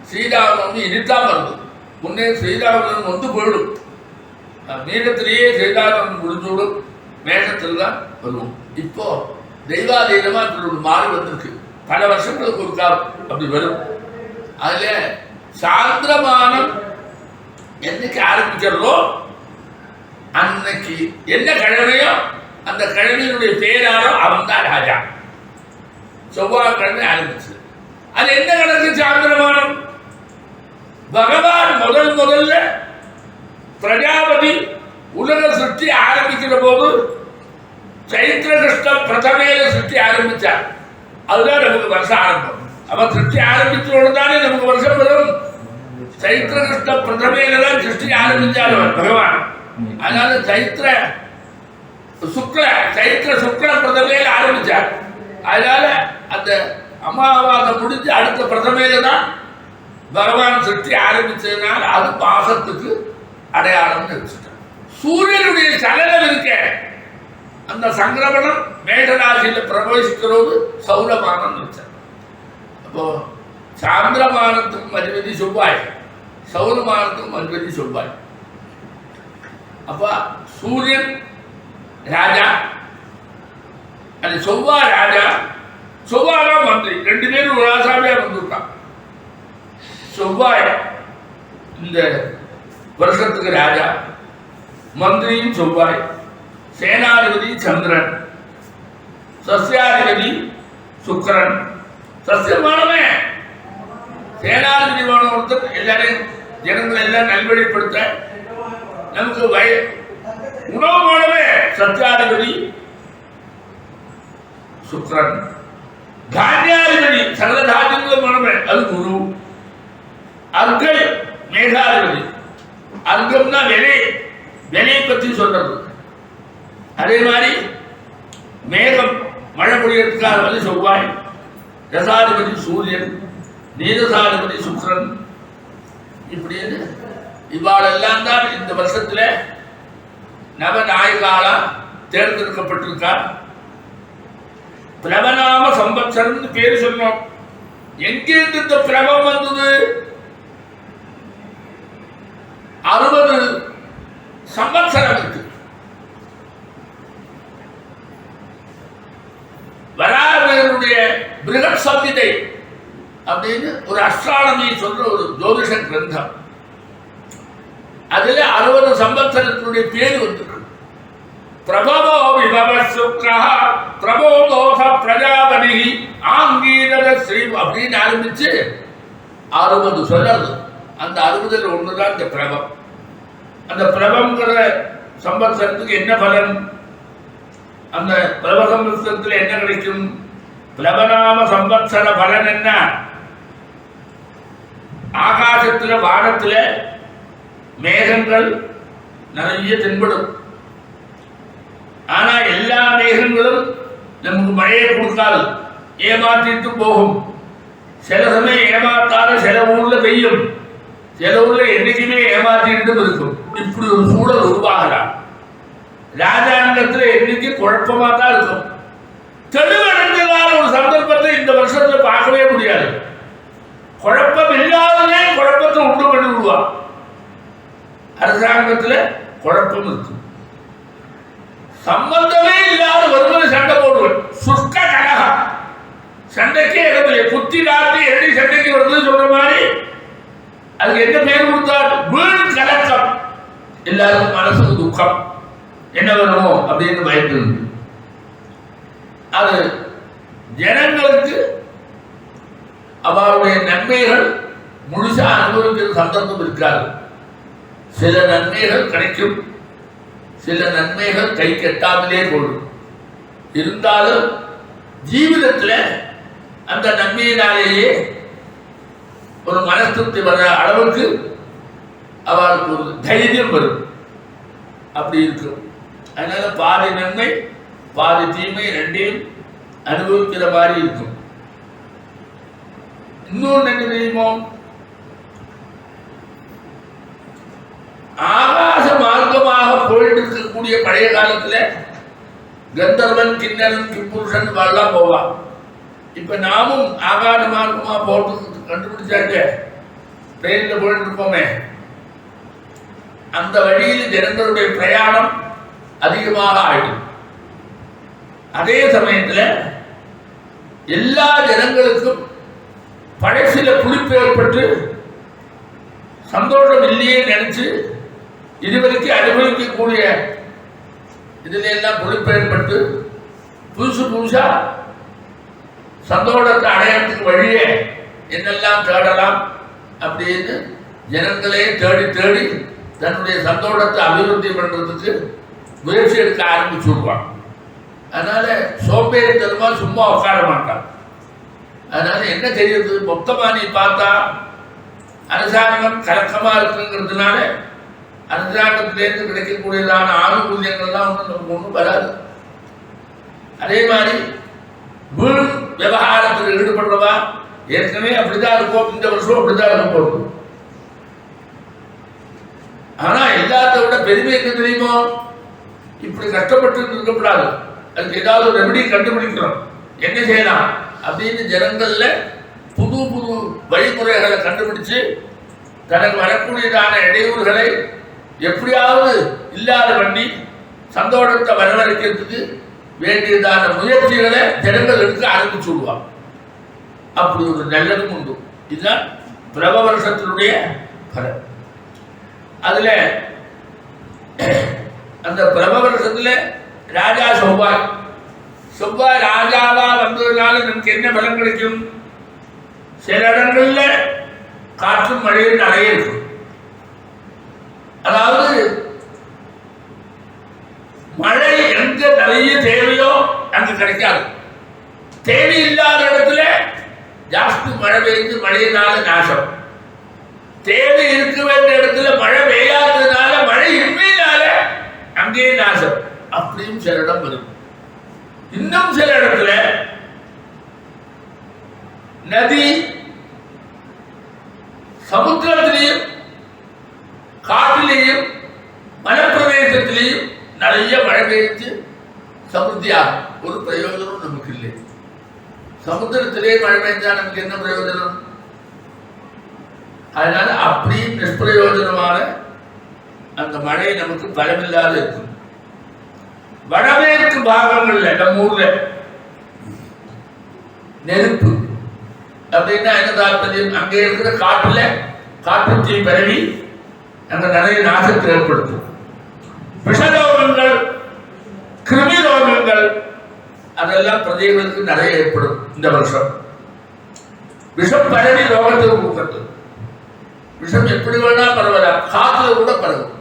ஸ்ரீராமநவமி இனித்தான் வருது. முன்னே ஸ்ரீராமன் வந்து போயிடும். மீனத்திலேயே ஸ்ரீராமன் முடிஞ்சுவிடும். மேஷத்துல தான் வருவோம். இப்போ தெய்வாதீனமா இப்படி மாறி வந்திருக்கு. பல வருஷங்களுக்கு ஒரு காலம் அப்படி வரும். அதுல சாந்திரமானம் என்னைக்கு ஆரம்பிக்கிறதோ அன்னைக்கு என்ன கிழமையோ அந்த கிழமையினுடைய பேராரோ அவன் தான் ராஜா. செவ்வாய்க்கிழமை ஆரம்பிச்சது. அது என்ன கணக்கு சாந்திரமானம்? பகவான் முதல்ல பிரஜாபதி உலக சிருஷ்டி ஆரம்பிக்கிற போது சைத்திர கிருஷ்ண பிரதமையில சிருஷ்டி ஆரம்பிச்சார். அதுதான் நமக்கு வருஷம் ஆரம்பம். அவன் சிருஷ்டி ஆரம்பிச்சோடு தானே நமக்கு வருஷம் வரும். சைத்திர கிருஷ்ண பிரதமையில தான் சிருஷ்டி ஆரம்பிச்சார் பகவான். அதனால சைத்திர சுக்ல பிரதமையில ஆரம்பிச்சார். அதனால அந்த அமாவாசை முடிஞ்சு அடுத்த பிரதமையில தான் பகவான் சிருஷ்டி ஆரம்பிச்சதுனால அது பாசத்துக்கு அடையாளம் வச்சுட்டார். சூரியனுடைய சலனம் இருக்க அந்த சங்கிரமணம் மேகராசியில பிரவேசிக்கிறது சௌரமானம் வச்சார். அப்போ சாந்திரமானத்துக்கும் அதிபதி செவ்வாய், சௌரமானத்துக்கும் அதிபதி செவ்வாய். அப்ப சூரியன் ராஜா, அது செவ்வாய் ராஜா, செவ்வாய் மந்திரி. 2 பேரும் ஒரு ராசாவியா வந்திருக்கான். செவ்வாய் இந்த வருஷத்துக்கு ராஜா, மந்திரியும் செவ்வாய், சேனாதிபதி சந்திரன், சஸ்யாதிபதி சுக்கிரன். சஸ்யமானவே சேனாதிபதி வேணும் ஒருத்தர் எல்லாரையும் ஜனங்களை எல்லாம் நல்வழிப்படுத்த. நமக்கு உணவு வேணுமே சத்யாதிபதி சுக்கிரன். தானியாதிபதி சகல தானியங்களும் வேணுமே அது குரு. அர்க்கை மேகாதிபதி. அர்க்கம்னா விலையை பற்றி சொல்றது. அதே மாதிரி மேகம் மழை பொழியறதுக்காக வந்து செவ்வாய், ரசாதிபதி சூரியன், நீரசாதிபதி சுக்கிரன். இப்படின்னு இவாளெல்லாம் தான் இந்த வருஷத்துல நவநாயகாலா தேர்ந்தெடுக்கப்பட்டிருக்கார். பிளவநாம சம்பத்சரன் பேரு சொன்னோம். எங்கிருந்து இந்த பிளவம் வந்தது? 60 சம்பத்சரம் இருக்கு. வராகனுடைய பிருகத் சம்ஹிதை அப்படின்னு ஒரு அஸ்ட்ரானமி சொல்ற ஒரு ஜோதிஷ கிரந்தம். அதுல 60 சம்பத்சரத்தினுடைய பேரு வந்திருக்கு. பிரபவோ விபவ சுக்ரா பிரபோதோச பிரஜாபதி ஆங்கீரத ஸ்ரீ அப்படின்னு ஆரம்பிச்சு 60 சொல்றது. அந்த 60ல் ஒண்ணுதான் இந்த பிரபம். அந்த பிரபம்ங்கிற சம்பத்சரத்துக்கு என்ன பலன்? அந்த பிரப சம்பத்சரத்தில் என்ன கிடைக்கும்? பிளவநாம சம்பத்சர பலன் என்ன? ஆகாசத்துல வானத்துல மேகங்கள் நிறைய தென்படும். ஆனா எல்லா மேகங்களும் நமக்கு மழையை கொடுக்காது, ஏமாற்றிட்டு போகும். சில சமயம் ஏமாத்தாத சில ஊர்ல பெய்யும், சில ஊர்ல என்னைக்குமே ஏமாற்றிட்டு இருக்கும். இப்படி ஒரு சூழல் உருவாகலாம். ராஜாங்கத்துல என்னைக்கு குழப்பமா தான் இருக்கும். தெளிவடைந்ததான ஒரு சந்தர்ப்பத்தை இந்த வருஷத்துல பார்க்கவே முடியாது. குழப்பம் இல்லாததே குழப்பத்தை உண்டு பண்ணி விடுவான். அரசாங்கத்துல குழப்பம் இருக்கும். சம்பந்தமே இல்லாத ஒருவரை சண்டை போடுவன் சுஷ்க கலகம். சண்டைக்கே இடமில்லை. குத்தி நாட்டி எப்படி சண்டைக்கு வருது சொல்ற மாதிரி அதுக்கு என்ன பேர் கொடுத்தார்? வீண் கலக்கம். எல்லாருக்கும் மனசுக்கு துக்கம், என்ன வேணுமோ அப்படின்னு பயந்து அது ஜனங்களுக்கு அவருடைய நன்மைகள் முழுசா அனுபவிக்கிற சந்தர்ப்பம் இருக்காது. சில நன்மைகள் கிடைக்கும், சில நன்மைகள் கை கெட்டாமலே போடும். இருந்தாலும் ஜீவிதத்தில் அந்த நன்மையினாலேயே ஒரு மனஸ்திருப்தி வர அளவுக்கு அவளுக்கு ஒரு தைரியம் வரும். அப்படி இருக்கும். அதனால பாதி நன்மை பாதி தீமை ரெண்டையும் அனுபவிக்கிற மாதிரி இருக்கும். இன்னொன்று என்ன தெரியுமோ? ஆகாச மார்க்கமாக போயிட்டு இருக்கக்கூடிய பழைய காலத்துல கந்தர்வன் கிண்ணரன் கிப்புருஷன் வரலாம் போவான். இப்ப நாமும் ஆகாத மார்க்கமா போறதுக்கு கண்டுபிடிச்சாக்க ட்ரெயின்ல போயிட்டு இருப்போமே, அந்த வழியில் ஜனங்களுடைய பிரயாணம் அதிகமாக ஆயிடும். அதே சமயத்தில் எல்லா ஜனங்களுக்கும் பழசில புளிப்பு ஏற்பட்டு சந்தோஷம் இல்லையே நினைச்சு இதுவரைக்கும் அனுபவிக்கக்கூடிய இதுல எல்லாம் புளிப்பு ஏற்பட்டு புதுசா சந்தோஷத்தை அடையறதுக்கு வழியே என்னெல்லாம் தேடலாம் அப்படின்னு ஜனங்களே தேடி தேடி தன்னுடைய சந்தோஷத்தை அபிவிருத்தி பண்றதுக்கு முயற்சி எடுக்க ஆரம்பிச்சுடுவான். அதனால சோம்பேறித்தனமா சும்மா உட்கார மாட்டான். அதனால என்ன தெரியுது? மொத்தமா நீ பார்த்தா அரசாங்கம் கலக்கமா இருக்குங்கிறதுனால அரசாங்கத்திலேருந்து கிடைக்கக்கூடியதான ஆணுகூல்யங்கள்லாம் நமக்கு ஒன்றும் வராது. அதே மாதிரி வீண் விவகாரத்தில் ஈடுபடுறவா ஏற்கனவே அப்படிதான் இருக்கும், இந்த வருஷம் அப்படிதான் இருக்க போகுது. ஆனா எல்லாத்த விட பெருமை என்ன தெரியுமோ? இப்படி கஷ்டப்பட்டு இருக்கக்கூடாது, அதுக்கு ஏதாவது ஒரு ரெமெடி கண்டுபிடிக்கிறோம், என்ன செய்யலாம் அப்படின்னு ஜனங்கள்ல புது புது வழிமுறைகளை கண்டுபிடிச்சு தனக்கு வரக்கூடியதான இடையூறுகளை எப்படியாவது இல்லாத பண்ணி சந்தோஷத்தை வரவழைக்கிறதுக்கு வேண்டியதான முயற்சிகளை ஜனங்கள் எடுக்க ஆரம்பிச்சு விடுவாங்க. அப்படி ஒரு நல்லதும் உண்டு. இதுதான் பிரப வருஷத்தினுடைய பலன். அதுல அந்த பிரப வருஷத்துல ராஜா செவ்வாய் ராஜாவா வந்ததுனால நமக்கு என்ன பலன் கிடைக்கும்? சில இடங்கள்ல காற்றும் மழையும் நிறைய இருக்கும். அதாவது மழை எங்க நிறைய தேவையோ அங்க கிடைக்காது. தேவையில்லாத இடத்துல ஜாஸ்தி மழை பெய்து மழையினால நாசம். தேவை இருக்க வேண்டிய இடத்துல மழை பெய்யாததுனால மழை இன்மையினால அங்கேயே நாசம். அப்படியும் சில இடம் வரும். இன்னும் சில இடத்துல நதி சமுத்திரத்திலையும் காட்டிலையும் மலைப்பிரதேசத்திலையும் நிறைய மழை பெய்து சமுத்தியாகும். ஒரு பிரயோஜனம் நமக்கு இல்லை. சமுத்திரத்திலே மழை பெய்ஞ்சா நமக்கு என்ன பிரயோஜனம்? அதனால அப்படியும் நிஷ்பிரயோஜனமான அந்த மழை நமக்கு பலமில்லாத இருக்கும். வடமேற்கு பாகங்கள்ல நம்ம ஊர்ல நெருப்பு அப்படின்னா என்ன தாற்பயம்? அங்கே இருக்கிற காட்டுல காட்டுத்தீ பரவி அங்க நிறைய நாசத்தை ஏற்படுத்தும். விஷரோகங்கள், கிருமி ரோகங்கள் அதெல்லாம் பிரஜைகளுக்கு நிறைய ஏற்படும். இந்த வருஷம் விஷம் பரவி ரோகத்துக்கு கூப்பிட்டு விஷம் எப்படி வேணா பரவலாம், காத்துல கூட பரவும்.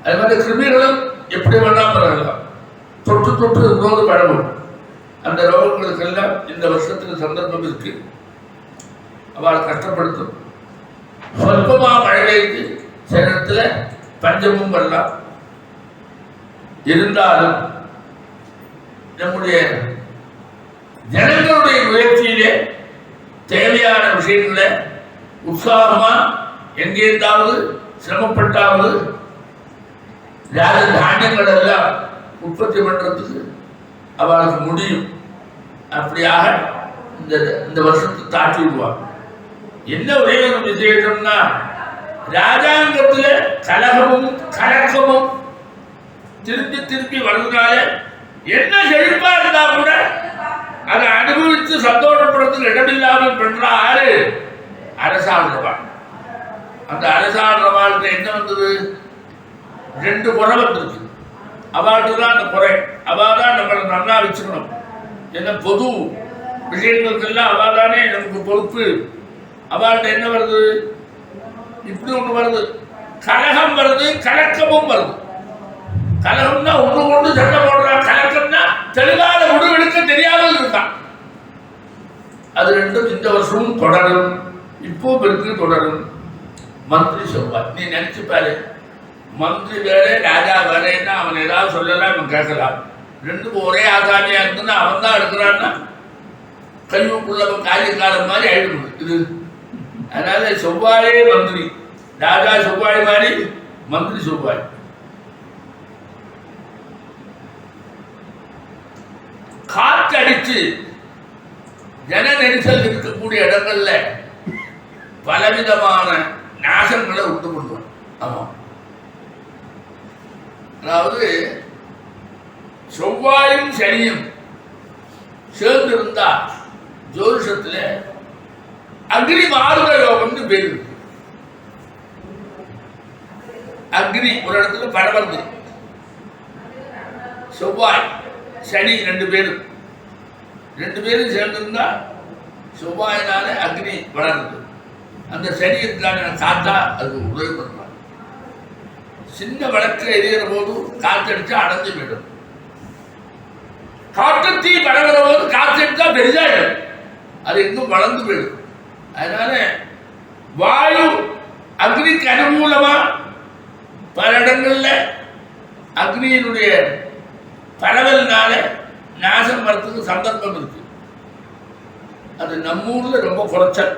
அது மாதிரி கிருமிகளும் எப்படி வேணா பரவலாம், தொற்று தொற்று போது பரவும். அந்த ரோகங்களுக்கெல்லாம் இந்த வருஷத்துக்கு சந்தர்ப்பம் இருக்கு. அவளை கஷ்டப்படுத்தும். சொற்பமா மழை பெய்து சில இடத்துல பஞ்சமும் வரலாம். இருந்தாலும் நம்முடைய ஜனங்களுடைய முயற்சியிலே தேவையான விஷயங்களை உற்சாகமா எங்கேயாவது சிரமப்பட்டாவது தானியங்கள் எல்லாம் உற்பத்தி பண்றதுக்கு அவளுக்கு முடியும். அப்படியாக இந்த வருஷத்தை தாட்டி விடுவாங்க. என்ன ஒரே ஒரு விசேஷம்னா ராஜாங்கத்துல கலகமும் கலக்கமும் திருப்பி திருப்பி வர்றதுனால என்ன செழிப்பா இருந்தா கூட அதை அனுபவித்து சந்தோஷப்படுறதுக்கு இடமில்லாமல் பண்ற ஆறு அரசாடுறவாள். அந்த அரசாடுறவாளுக்கு என்ன வந்தது? 2 குறை வந்திருக்கு. அவாட்டு தான் அந்த குறை. அவள் தான் நம்மளை நல்லா வச்சுக்கணும். என்ன பொது விஷயங்களுக்கெல்லாம் அவள் தானே நமக்கு பொறுப்பு. அவள்கிட்ட என்ன வருது? இப்படி ஒன்று வருது, கலகம் வருது, கலக்கமும் வருது. கலகம்னா ஒன்று கொண்டு சண்டை போடுறான், கலக்கம்னா தெளிவாத முடிவெடுக்க தெரியாமல் இருக்கான். அது ரெண்டும் இந்த வருஷமும் தொடரும். இப்போ இருக்கு, தொடரும். மந்திரி சொல்வார். நீ நினைச்சு பாரு, மந்திரி வேற ராஜா வேறேன்னா அவன் ஏதாவது சொல்லலாம், அவன் கேட்கலாம். ரெண்டுக்கும் ஒரே ஆசாமியா இருந்துன்னா அவன் தான் எடுக்கிறான்னா கல்விக்குள்ளவன் காலம் மாதிரி ஆயிடுது இது. அதனால செவ்வாயே மந்திரி. ராஜா செவ்வாய் மாதிரி, மந்திரி செவ்வாய். காற்று அடிச்சு ஜன நெரிசல் இருக்கக்கூடிய இடங்கள்ல பலவிதமான நாசங்களை உண்டு பண்ணுவான். ஆமா, அதாவது செவ்வாயும் சனியும் சேர்ந்து இருந்தா ஜோதிஷத்துல அக்னி மாறுத யோகம்னு பேரு. அக்னி ஒரு இடத்துல பரவது, செவ்வாய் சனி 2 பேரும் சேர்ந்திருந்தா செவ்வாயினால அக்னி வளருது. அந்த சனி இருக்கான காத்தா அதுக்கு உதவி பண்ணுவாங்க. சின்ன விளக்கு எரிகிற போது காற்றடிச்சா அடைஞ்சு போயிடும். காற்று தீ பரவுற போது காற்றடிச்சா பெரிதாயிடும், அது இன்னும் வளர்ந்து போயிடும். அதனால வாயு அக்னிக்கு அனுகூலமா பல இடங்கள்ல அக்னியினுடைய பரவல்னால நாசம் வரத்துக்கு சந்தர்ப்பம் இருக்கு. அது நம்ம ஊர்ல ரொம்ப குறைச்சல்,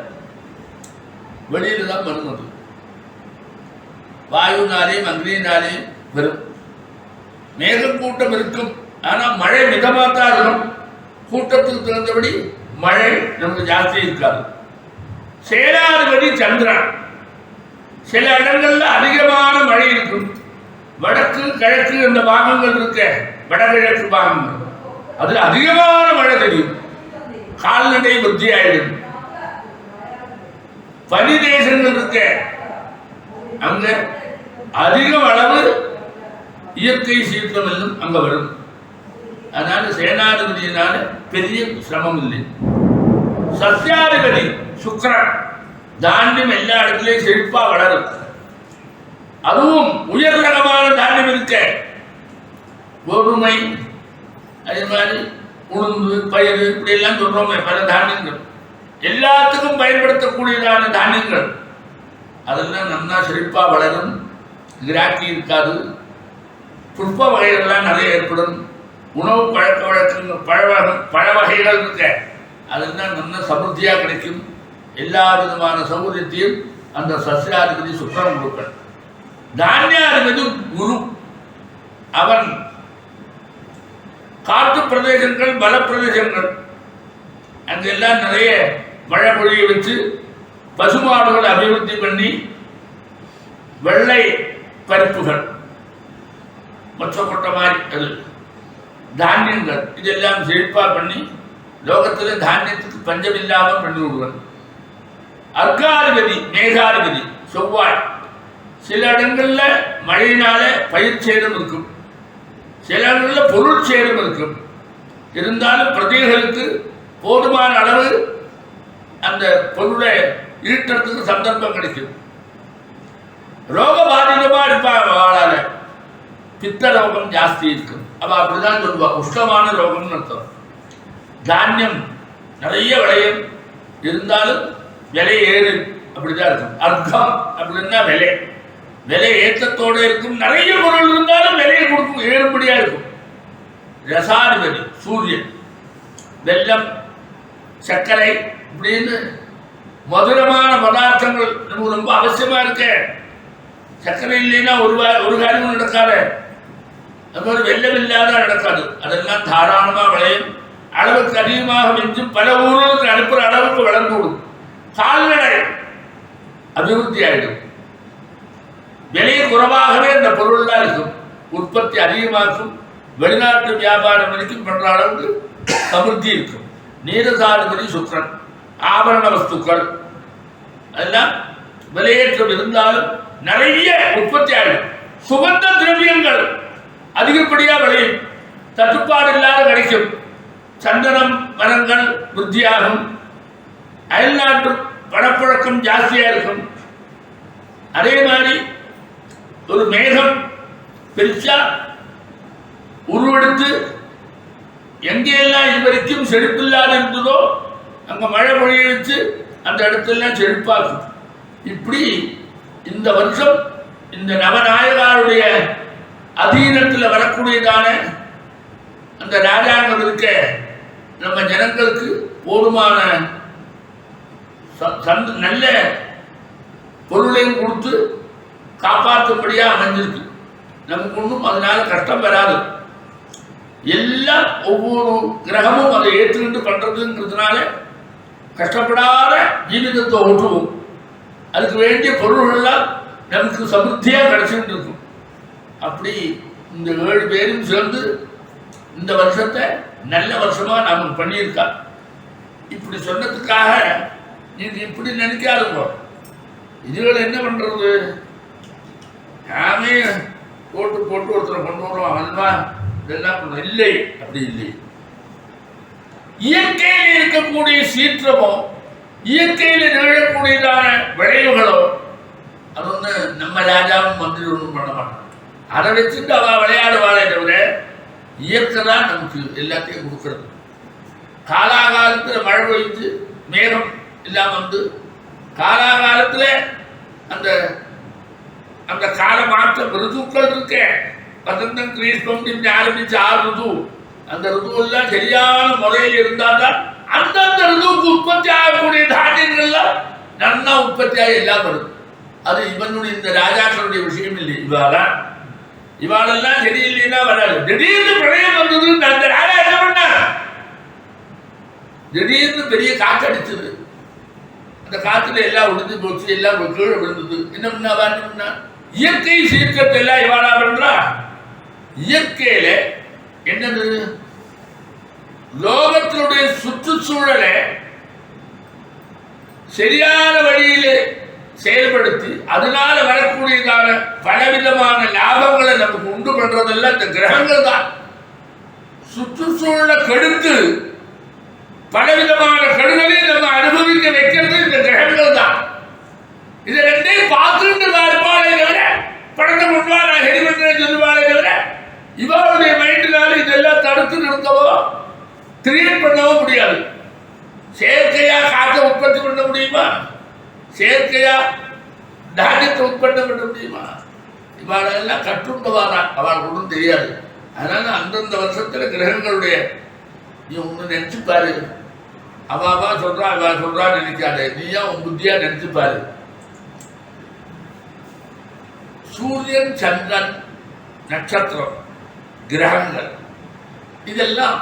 வெளியில தான் வருவது. வாயுனாலேயும் அக்னியினாலேயும் வரும். மேகக்கூட்டம் இருக்கும், ஆனா மழை மிதமாக தான் இருக்கும். கூட்டத்துக்கு தகுந்தபடி மழை நமக்கு ஜாஸ்தி இருக்காது. சேனாதிபதி சந்திரன். சில இடங்கள்ல அதிகமான மழை இருக்கும். வடக்கு கிழக்கு இந்த பாகங்கள் இருக்க, வடகிழக்கு பாகங்கள், அதுல அதிகமான மழை தெரியும். கால்நடை விருத்தி ஆயிடும். பனி தேசங்கள் இருக்க, அங்க அதிக அளவு இயற்கை சீற்றம் எல்லாம் அங்க வரும். அதனால சேனாதிபதியினால பெரிய சிரமம் இல்லை. சஸ்யாதிபதி சுக்கிரன். தானியம் எல்லா இடத்துலையும் செழிப்பா வளரும். அதுவும் உயர் ரகமான தானியம் இருக்க, கோதுமை, அதே மாதிரி உளுந்து, பயிர், இப்படி எல்லாம் சொல்றோமே பல தானியங்கள், எல்லாத்துக்கும் பயன்படுத்தக்கூடியதான தானியங்கள் அதெல்லாம் நல்லா செழிப்பா வளரும். கிராக்கி இருக்காது. புஷ்ப வகைகள்லாம் நிறைய ஏற்படும். உணவு பழக்க வழக்கங்கள், பழ வகைகள் இருக்க, அதெல்லாம் நல்லா சமൃத்தியா கிடைக்கும். எல்லா விதமான சௌகரியத்தையும் அந்த சஸ்யாதிபதி சுக்கிரன் கொடுப்பார். தானியாதிபதி குரு. அவன் காட்டு பிரதேசங்கள், பல பிரதேசங்கள், அங்கெல்லாம் நிறைய மழை பொழிய வச்சு பசுமாடுகளை அபிவிருத்தி பண்ணி வெள்ளை பருப்புகள், மொச்சக்கொட்டை மாதிரி அது தானியங்கள், இதெல்லாம் செழிப்பா பண்ணி லோகத்தில் தானியத்துக்கு பஞ்சம் இல்லாமல் பண்ணி விடுவான். அர்காதிபதி மேகாதிபதி செவ்வாய். சில இடங்கள்ல மழையினால பயிர் சேதம் இருக்கும், சில இடங்கள்ல பொருள் சேதம் இருக்கும். இருந்தாலும் பிரஜைகளுக்கு போதுமான அளவு அந்த பொருளை ஈட்டுறதுக்கு சந்தர்ப்பம் கிடைக்கும். ரோக பாதிதமா இருப்பாங்க. வாழால பித்த ரோகம் ஜாஸ்தி இருக்கும். அவ அப்படிதான் சொல்லுவா, உஷ்ணமான ரோகம்னு அர்த்தம். தானியம் நிறைய விளையும், இருந்தாலும் விலை ஏறு அப்படிதான் இருக்கும். அர்த்தம் அப்படின்னா விலை ஏற்றத்தோடு இருக்கும். நிறைய பொருள் இருந்தாலும் விலையை கொடுக்கும், ஏறுபடியா இருக்கும். ரசாதிபதி சூரியன். வெல்லம், சர்க்கரை இப்படின்னு மதுரமான பதார்த்தங்கள் நமக்கு ரொம்ப அவசியமா இருக்க. சர்க்கரை இல்லைன்னா ஒரு காரியமும் நடக்காது. அது மாதிரி வெல்லம் இல்லாத நடக்காது. அதெல்லாம் தாராளமா விளையும். அளவுக்கு அதிகமாக வெஞ்சு பல ஊர்களுக்கு அனுப்புற அளவுக்கு வளர்ந்து விடும். கால்நடை அபிவிருத்தி ஆயிடும். விலை குறைவாகவே அந்த பொருள்லாம் இருக்கும். உற்பத்தி அதிகமாக்கும், வெளிநாட்டு வியாபாரம் வரைக்கும் பண்ற அளவுக்கு சமிருத்தி இருக்கும். நீரசாதிபதி சுக்கிரன், ஆபரண வஸ்துக்கள் அதெல்லாம் விலையேற்றம் இருந்தாலும் நிறைய உற்பத்தி ஆகும். சுகந்த திரவியங்கள் அதிகப்படியா விளையும், தட்டுப்பாடு இல்லாத கிடைக்கும். சந்தனம் மரங்கள் விருத்தியாகும். அயல்நாட்டு பணப்புழக்கம் ஜாஸ்தியா இருக்கும். அதே மாதிரி ஒரு மேகம் பெருசா உருவெடுத்து எங்கெல்லாம் இதுவரைக்கும் செழிப்பில்லாத இருந்ததோ அங்க மழை பொழிய வச்சு அந்த இடத்தெல்லாம் செழிப்பாக்கும். இப்படி இந்த வருஷம் இந்த நவநாயகாருடைய அதீனத்தில் வரக்கூடியதான அந்த ராஜாங்கம் இருக்க நம்ம ஜனங்களுக்கு போதுமான நல்ல பொருளையும் கொடுத்து காப்பாற்றும்படியா அமைஞ்சிருக்கு. நமக்கு ஒன்றும் அதனால கஷ்டம் வராது. எல்லாம் ஒவ்வொரு கிரகமும் அதை ஏற்றுக்கிட்டு பண்றதுங்கிறதுனால கஷ்டப்படாத ஜீவிதத்தை ஓட்டுவோம். அதுக்கு வேண்டிய பொருள்கள்லாம் நமக்கு சமிருத்தியா கிடைச்சிட்டு இருக்கும். அப்படி இந்த 7 பேரும் சேர்ந்து இந்த வருஷத்தை நல்ல வருஷமா நாம பண்ணியிருக்கா. இப்படி சொன்னதுக்காக நீங்க இப்படி நினைக்காதுங்க. இதுகளை என்ன பண்றது, நாமே போட்டு போட்டு ஒருத்தரை கொண்டு வரோம், அவன்தான் இதெல்லாம் பண்ணும். இல்லை, அப்படி இல்லை. இயற்கையில் இருக்கக்கூடிய சீற்றமோ இயற்கையில் நிகழக்கூடியதான விளைவுகளோ அது வந்து நம்ம ராஜாவும் மந்திரி ஒன்றும் பண்ண மாட்டோம். அதை வச்சுட்டு அவ விளையாடுவாளே தவிர இயற்கை தான் நமக்கு எல்லாத்தையும் கொடுக்கறது. காலாகாலத்தில் மழை பெய்து மேகம் இல்லாமல் வந்து காலாகாலத்தில் அந்த அந்த கால மாற்றம் ருதுக்கள் இருக்க வசந்தம் கிரீஷ்மம் இப்படி ஆரம்பிச்சு 6 ருது, அந்த ருதுவெல்லாம் சரியான முறையில் இருந்தால் தான் அந்தந்த ருதுவுக்கு உற்பத்தி ஆகக்கூடிய தானியங்கள்லாம் நல்லா உற்பத்தியாக எல்லாம் வருது. அது இவனுடைய இந்த ராஜாக்களுடைய விஷயம் இல்லை. இவாளெல்லாம் சரியில்லைன்னா வராது. திடீர்னு பிரளயம் வந்தது, அந்த ராஜா என்ன பண்ணார், திடீர்னு பெரிய காற்று அடிச்சது. அந்த காத்துல எல்லாம் ஒடிஞ்சு போச்சு, எல்லாம் கீழே விழுந்தது. என்ன பண்ணா இயற்கை சீர்கத்தை எல்லாம் இவாளா பண்றா. இயற்கையில என்னது, லோகத்தினுடைய சுற்றுச்சூழலை சரியான வழியிலே செயல்படுத்தி அதனால வரக்கூடியதான பலவிதமான லாபங்களை நமக்கு உண்டு பண்றதெல்லாம் இந்த கிரகங்கள் தான். சுற்றுச்சூழலை கெடுத்து பலவிதமான கெடுதலையும் நம்ம அனுபவிக்க வைக்கிறது இந்த கிரகங்கள் தான். இதை ரெண்டையும் பார்த்துட்டு இருப்பாளே தவிர படத்தை கொண்டு நான் ஹெலிமெண்ட் சொல்லுவாளே தவிர இவருடைய மைண்டினால இதெல்லாம் தடுத்து நிறுத்தவோ கிரியேட் பண்ணவோ முடியாது. செயற்கையா காற்றை உற்பத்தி பண்ண முடியுமா, செயற்கையா தானியத்தை உற்பத்தி பண்ண முடியுமா? இவாளெல்லாம் கற்றுண்டவாரா, அவளுக்கு ஒன்றும் தெரியாது. அதனால அந்தந்த வருஷத்துல கிரகங்களுடைய நீ ஒன்று நினைச்சுப்பாரு. அவா சொல்றா அவ சொல்றா நினைக்காது, நீயா உன் புத்தியா நினைச்சுப்பாரு. சூரியன் சந்திரன் நட்சத்திரம் கிரகங்கள் இதெல்லாம்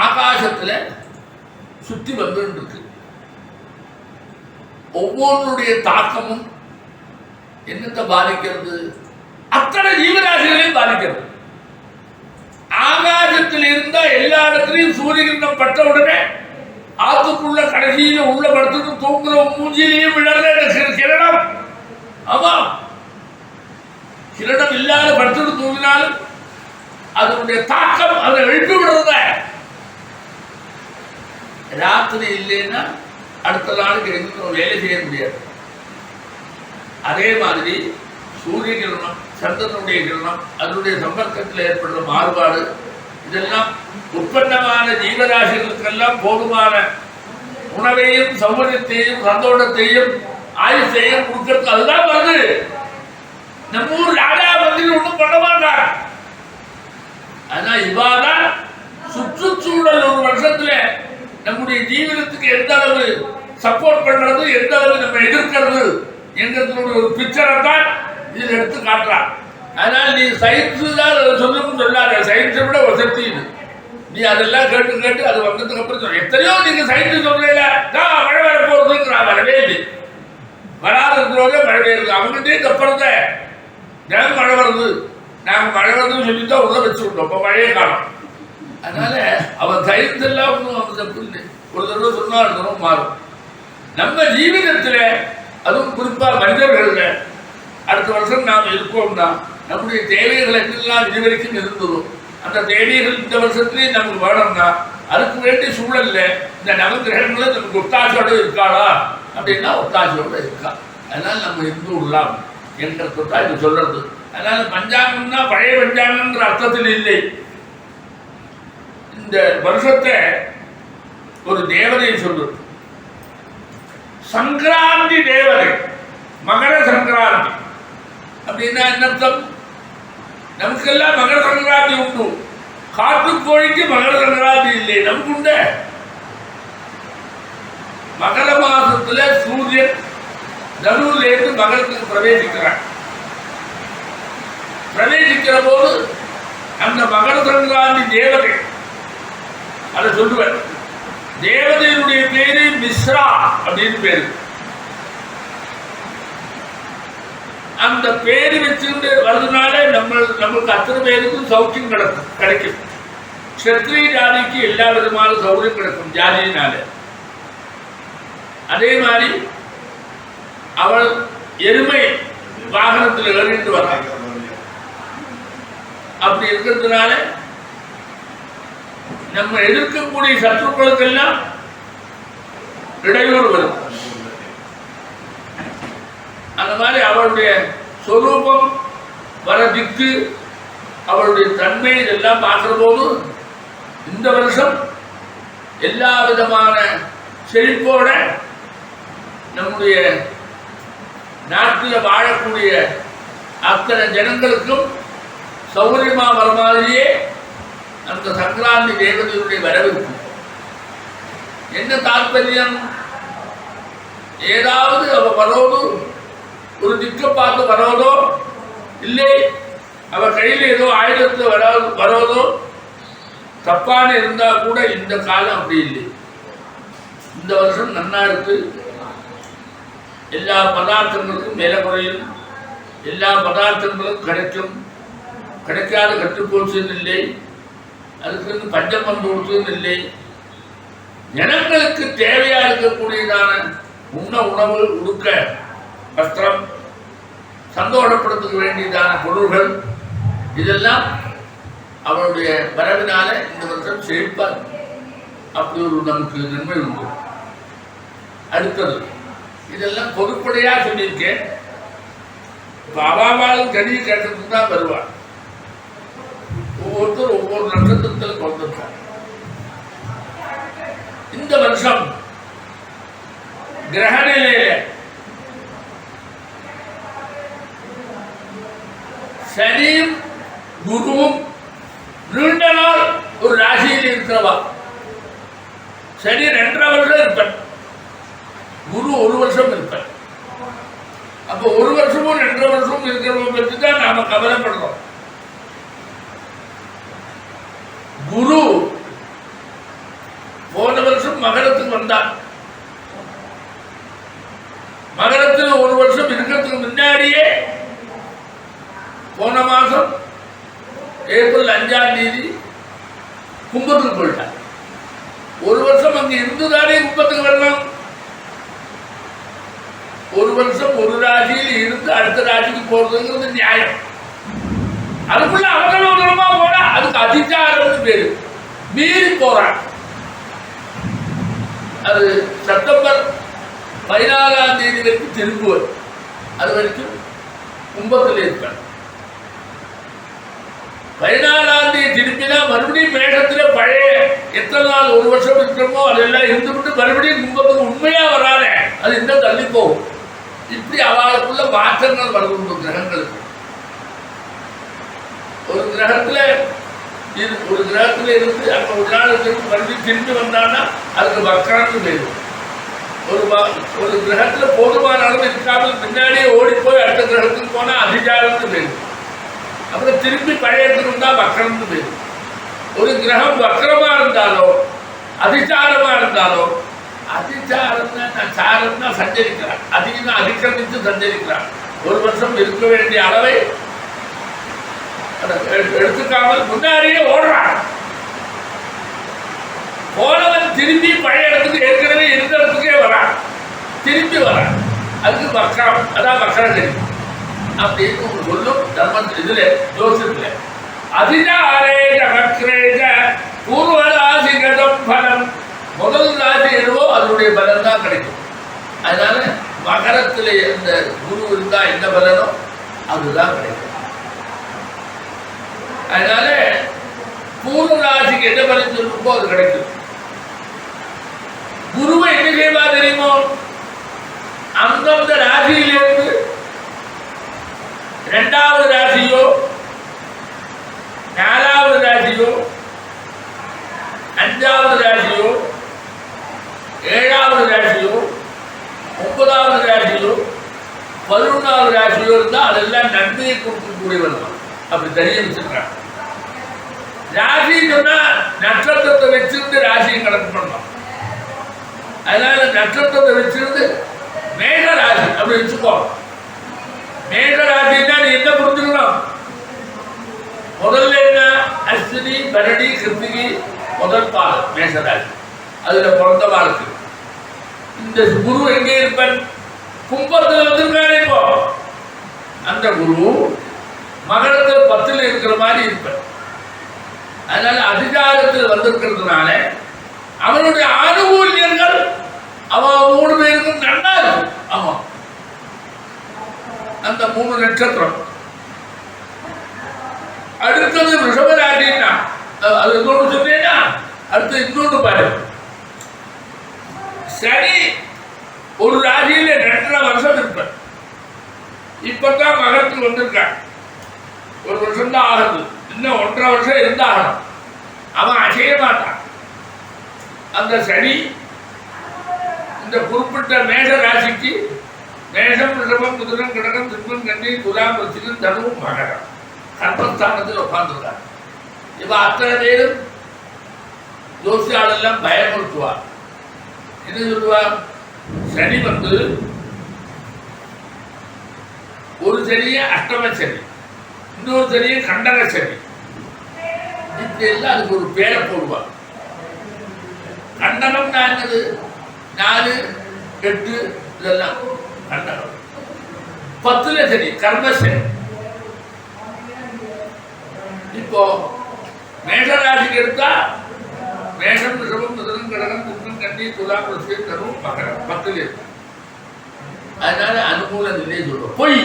ஆகாசத்துல சுத்தி வந்து இருக்கு. ஒவ்வொன்றுடைய தாக்கமும் என்னத்தை பாதிக்கிறது, அத்தனை ஜீவராசிகளையும் பாதிக்கிறது. ஆகாசத்தில் இருந்தா எல்லா இடத்துலையும் சூரியகிரணம் பட்ட உடனே ஆத்துக்குள்ள கடைசியில உள்ள படுத்துட்டு தூங்குற மூஞ்சிலையும் விழற கிரணம். ஆமா, கிரணம் இல்லாத படுத்துட்டு தூங்கினாலும் அதனுடைய தாக்கம் அதை எழுப்பி விடுறத. ராத்திரி இல்லைன்னா அடுத்த நாளுக்கு எங்க வேலை செய்ய முடியாது. அதே மாதிரி சூரிய கிரணம் சந்திரனுடைய கிரணம் அதனுடைய சம்பர்க்கத்தில் ஏற்படுற மாறுபாடு இதெல்லாம் உற்பத்தமான ஜீவராசிகளுக்கெல்லாம் போதுமான உணவையும் சௌகரியத்தையும் சந்தோஷத்தையும் ஆயுஷையும் கொடுக்கறது. அதுதான் வருது. நம்ம ஊர் ராஜா மந்திரி ஒன்றும் பண்ண மாட்டாங்க. ஆனா இவாதான் சுற்றுச்சூழல் ஒரு வருஷத்துல நம்முடைய ஜீவனத்துக்கு எந்த அளவு சப்போர்ட் பண்றது, எந்த அளவு நம்ம எதிர்க்கிறது என்கிறதுடைய ஒரு பிக்சரை தான் இதில் எடுத்து காட்டுறான். அதனால நீ சயின்ஸ் தான் சொல்லணும்னு சொல்லாத, சயின்ஸை விட ஒரு சக்தி இது. நீ அதெல்லாம் கேட்டு கேட்டு அது வந்ததுக்கு அப்புறம் சொல்ல. எத்தனையோ நீங்க சயின்ஸ் சொல்றீங்களா, மழை வர போறதுங்கிறா, வரவே இல்லை. வராது இருக்கிறவங்க மழை பெய்யுது. அவங்ககிட்டே தப்புறத தினம் மழை வருது, நாங்கள் மழை வந்து சொல்லித்தான் உள்ள வச்சு விட்டோம். இப்போ மழையே காணும். அதனால அவன் தைரியத்தெல்லாம் ஒன்றும் அவன் தப்பு இல்லை. ஒரு தடவை சொன்னால் தடவை மாறும். நம்ம ஜீவிதத்தில் அதுவும் குறிப்பாக மனிதர்கள் அடுத்த வருஷம் நாம் இருக்கோம்னா நம்முடைய தேவைகள் என்னெல்லாம் இதுவரைக்கும் இருந்ததோ அந்த தேவைகள் இந்த வருஷத்துலேயும் நமக்கு வேணும்னா அதுக்கு வேண்டிய சூழல்ல இந்த நவகிரகங்களை நமக்கு ஒத்தாசோடு இருக்காளா அப்படின்னா ஒத்தாசோடு இருக்கா. அதனால நம்ம இருந்து விடலாம் என்றதான் இது சொல்றது. அதனால பஞ்சாங்கம்னா பழைய பஞ்சாங்கம்ன்ற அர்த்தத்தில் இல்லை. இந்த வருஷத்தை ஒரு தேவதை சொல்றது. சங்கராந்தி தேவதை, மகர சங்கராந்தி அப்படின்னா என்ன அர்த்தம்? நமக்கெல்லாம் மகர சங்கராந்தி உண்டு. காட்டுக்கோழிக்கு மகர சங்கராந்தி இல்லை, நமக்கு உண்டு. மகர மாசத்துல சூரியன் தனுவிலிருந்து மகரத்துக்கு பிரவேசிக்கிறான். பிரவேசிக்கிற போது அந்த மகர சங்கராந்தி தேவதை அதை சொல்லுவார். தேவதையினுடைய பேரு மிஸ்ரா அப்படின்னு பேரு. அந்த பேரு வச்சுட்டு வர்றதுனால நம்மளுக்கு அத்தனை பேருக்கும் சௌக்கியம் கிடைக்கும். சத்திரிய ஜாதிக்கு எல்லா விதமான சௌகரியம் கிடைக்கும் ஜாதியினால. அதே மாதிரி அவள் எருமை வாகனத்தில் ஏறிட்டு வர்றாங்க. அப்படி இருக்கிறதுனால நம்ம எதிர்க்கக்கூடிய சத்துருக்களுக்கெல்லாம் இடையூறு வரும். அந்த மாதிரி அவளுடைய சொரூபம் வர திக்கு அவளுடைய தன்மை இதெல்லாம் பார்க்கிற போது இந்த வருஷம் எல்லா விதமான செழிப்போட நம்முடைய நாட்டில் வாழக்கூடிய அத்தனை ஜனங்களுக்கும் சௌகரியமா வர மாதிரியே அந்த சங்கராந்தி தேவதையுடைய வரவிருக்கும். என்ன தாற்பயம்? ஏதாவது அவ வரோதோ ஒரு திக்கை பார்த்து வரோதோ இல்லை அவ கையில் ஏதோ ஆயுதத்தில் வரோதோ தப்பான இருந்தா கூட இந்த காலம் அப்படி இல்லை. இந்த வருஷம் நன்னா இருக்கு. எல்லா பதார்த்தங்களுக்கும் மேல குறையும். எல்லா பதார்த்தங்களும் கிடைக்கும். கிடைக்காத கட்டுப்போச்சுன்னு இல்லை. அதுக்கு பஞ்சம் வந்து இல்லை. ஜனங்களுக்கு தேவையா இருக்கக்கூடியதான உணவு, உடுக்க, வஸ்திரம், சந்தோஷப்படுத்த வேண்டியதான பொருள்கள் இதெல்லாம் அவருடைய வரவினால இந்த வருஷம் செழிப்பார். அப்படி ஒரு நமக்கு நன்மை உண்டு. அடுத்தது இதெல்லாம் பொதுப்படையா சொல்லியிருக்கேன். அவாவாலும் கனி கேட்டதுக்கு தான் வருவார். ஒவ்வொருத்தரும் ஒவ்வொரு நட்சத்திரத்தில் கொண்டிருக்கார். இந்த வருஷம் கிரக நிலையில சனியும் குருவும் நீண்ட நாள் ஒரு ராசியில் இருக்கிறவா. சனி 2.5 வருஷம் இருப்பார். குரு 1 வருஷம் இருப்பார். அப்போ 1 வருஷமும் 2.5 வருஷமும் இருக்கிறவங்க பற்றி தான் நாம கவலைப்படுறோம். குரு போன வருஷம் மகரத்துக்கு வந்தார். மகரத்தில் 1 வருஷம் இருக்கிறதுக்கு முன்னாடியே போன மாசம் ஏப்ரல் 5ஆம் தேதி கும்பத்துக்கு போயிட்டார். 1 வருஷம் அங்க இருந்துதானே கும்பத்துக்கு வரணும். 1 வருஷம் ஒரு ராசியில் இருந்து அடுத்த ராசிக்கு போறதுங்கிறது நியாயம். அதுக்குள்ள அவசரமா போனா அதுக்கு அதிகாரம் பேரு. மீறி போறான். அது செப்டம்பர் 14ஆம் தேதி வரைக்கும் திரும்புவது. அது வரைக்கும் கும்பத்தில் இருப்பார். 14ஆம் தேதி திரும்பினா மறுபடியும் மேகத்தில் பழைய எத்தனை நாள் 1 வருஷம் இருக்கிறோமோ அதெல்லாம் இருந்துவிட்டு மறுபடியும் கும்பத்துக்கு உண்மையா வராத அது இன்னும் தள்ளி போகும். இப்படி அவளுக்குள்ள மாற்றங்கள் வருது கிரகங்களுக்கு. ஒரு கிரகத்துல இருந்து அங்க ஒரு நாள் மறுபடியும் திரும்பி வந்தான்னா அதுக்கு வக்கரம்னு பேரும். ஒரு கிரகத்துல போதுமான அளவு இருக்காமல் முன்னாடியே ஓடி போய் அடுத்த கிரகத்துக்கு போனா அதிகாரம்னு பேரும். அப்புறம் திரும்பி பழைய இருந்தா வக்கரம்னு பேரும். ஒரு கிரகம் வக்கரமா இருந்தாலோ அதிசாரமா இருந்தாலோ, அதிசாரம்னா சஞ்சரிக்கிறான், அதிகமாக அதிகரித்து சஞ்சரிக்கிறான். 1 வருஷம் இருக்க வேண்டிய அளவை எடுத்துக்காமல் முன்னாடியே ஓடுறான். போனவன் திரும்பி பழைய இடத்துக்கு ஏற்கனவே இருந்த இடத்துக்கே வரான், திரும்பி வரான். அதுக்கு வக்கரம், அதான் வக்கரகதி அப்படின்னு சொல்லும் தர்மத்தில். இதுல ஜோசியத்துல அதிகாரேஜ வக்ரேஜ பூர்வ ராசிகதம் பலம். முதல் ராசி எதுவோ அதனுடைய பலன் தான் கிடைக்கும். அதனால மகரத்தில் இருந்த குரு இருந்தா என்ன பலனோ அதுதான் கிடைக்கும். அதனால பூர்வ ராசிக்கு என்ன பலன் சொல்லுமோ அது கிடைக்கும். குருவை என்ன செய்வா தெரியுமோ, அந்தந்த ராசியிலிருந்து இரண்டாவது ராசியோ நாலாவது ராசியோ அஞ்சாவது ராசியோ ஏழாவது ராசியோ ஒன்பதாவது ராசியோ 11வது ராசியோ இருந்தால் அதெல்லாம் நன்மையை கொடுக்கக்கூடியவர் தான். அப்படி தெரிய வச்சிருக்காங்க. ராசின்னு சொன்னா நட்சத்திரத்தை வச்சிருந்து ராசியை கணக்கு பண்ணலாம். அதனால நட்சத்திரத்தை வச்சிருந்து மேக ராசி அப்படி வச்சுக்கோ. மேக ராசின்னா நீ என்ன புரிஞ்சுக்கணும், முதல்ல என்ன அஸ்வினி பரணி கிருத்திகை முதல் பால் மேஷராசி, அதுல பிறந்த வாழ்க்கை. இந்த குரு எங்கே இருப்பன், கும்பத்தில் வந்திருக்காரு. இப்போ அந்த குரு மகரத்தில் 10ல் இருக்கிற மாதிரி இருப்பன். அதனால அதிகாரத்தில் வந்திருக்கிறதுனால அவனுடைய ஆனுகூல்யங்கள் அவன் 3 பேருக்கும் நன்னா இருக்கும். ஆமா, அந்த 3 நட்சத்திரம். அடுத்தது ரிஷபராசின்னா அது இன்னொன்று சொன்னேன்னா அடுத்து இன்னொன்று பாரு. சனி ஒரு ராசியில 2.5 வருஷம் இருப்பார். இப்பதான் மகரத்துக்கு வந்திருக்கான். 1 வருஷம் தான் ஆகுது, இன்னும் 1.5 வருஷம் இருந்தாகணும். அவன் அசைய மாட்டான். அந்த சனி இந்த குறிப்பிட்ட மேஷ ராசிக்கு மேஷம் ரிஷபம் மிதுனம் கடகம் சிம்மம் கன்னி துலாம் விருச்சிகம் தனுவும் மகரம் கர்மஸ்தானத்தில் உட்கார்ந்துருக்காங்க. இப்ப அத்தனை பேரும் ஜோசியாளெல்லாம் பயமுறுத்துவார். என்ன சொல்லுவார், சனி வந்து ஒரு சனிய அஷ்டம சனி, இன்னொரு சனிய கண்டக சனி. எல்லாம் அதுக்கு ஒரு பேரை போடுவார். கண்டனம் என்னது, 4, 8 இதெல்லாம் கண்டனம். 10ல சனி கர்மசனி. இப்போ மேஷராசிக்கு எடுத்தா மேஷம் ரிஷபம் மிதுனம் கடகம் சிம்மம் கன்னி துலாம் விருச்சிகம் தனுவும் மகரம் 10ல் இருக்கு. அதனால அனுகூலம் இல்லையே சொல்றோம், பொய்.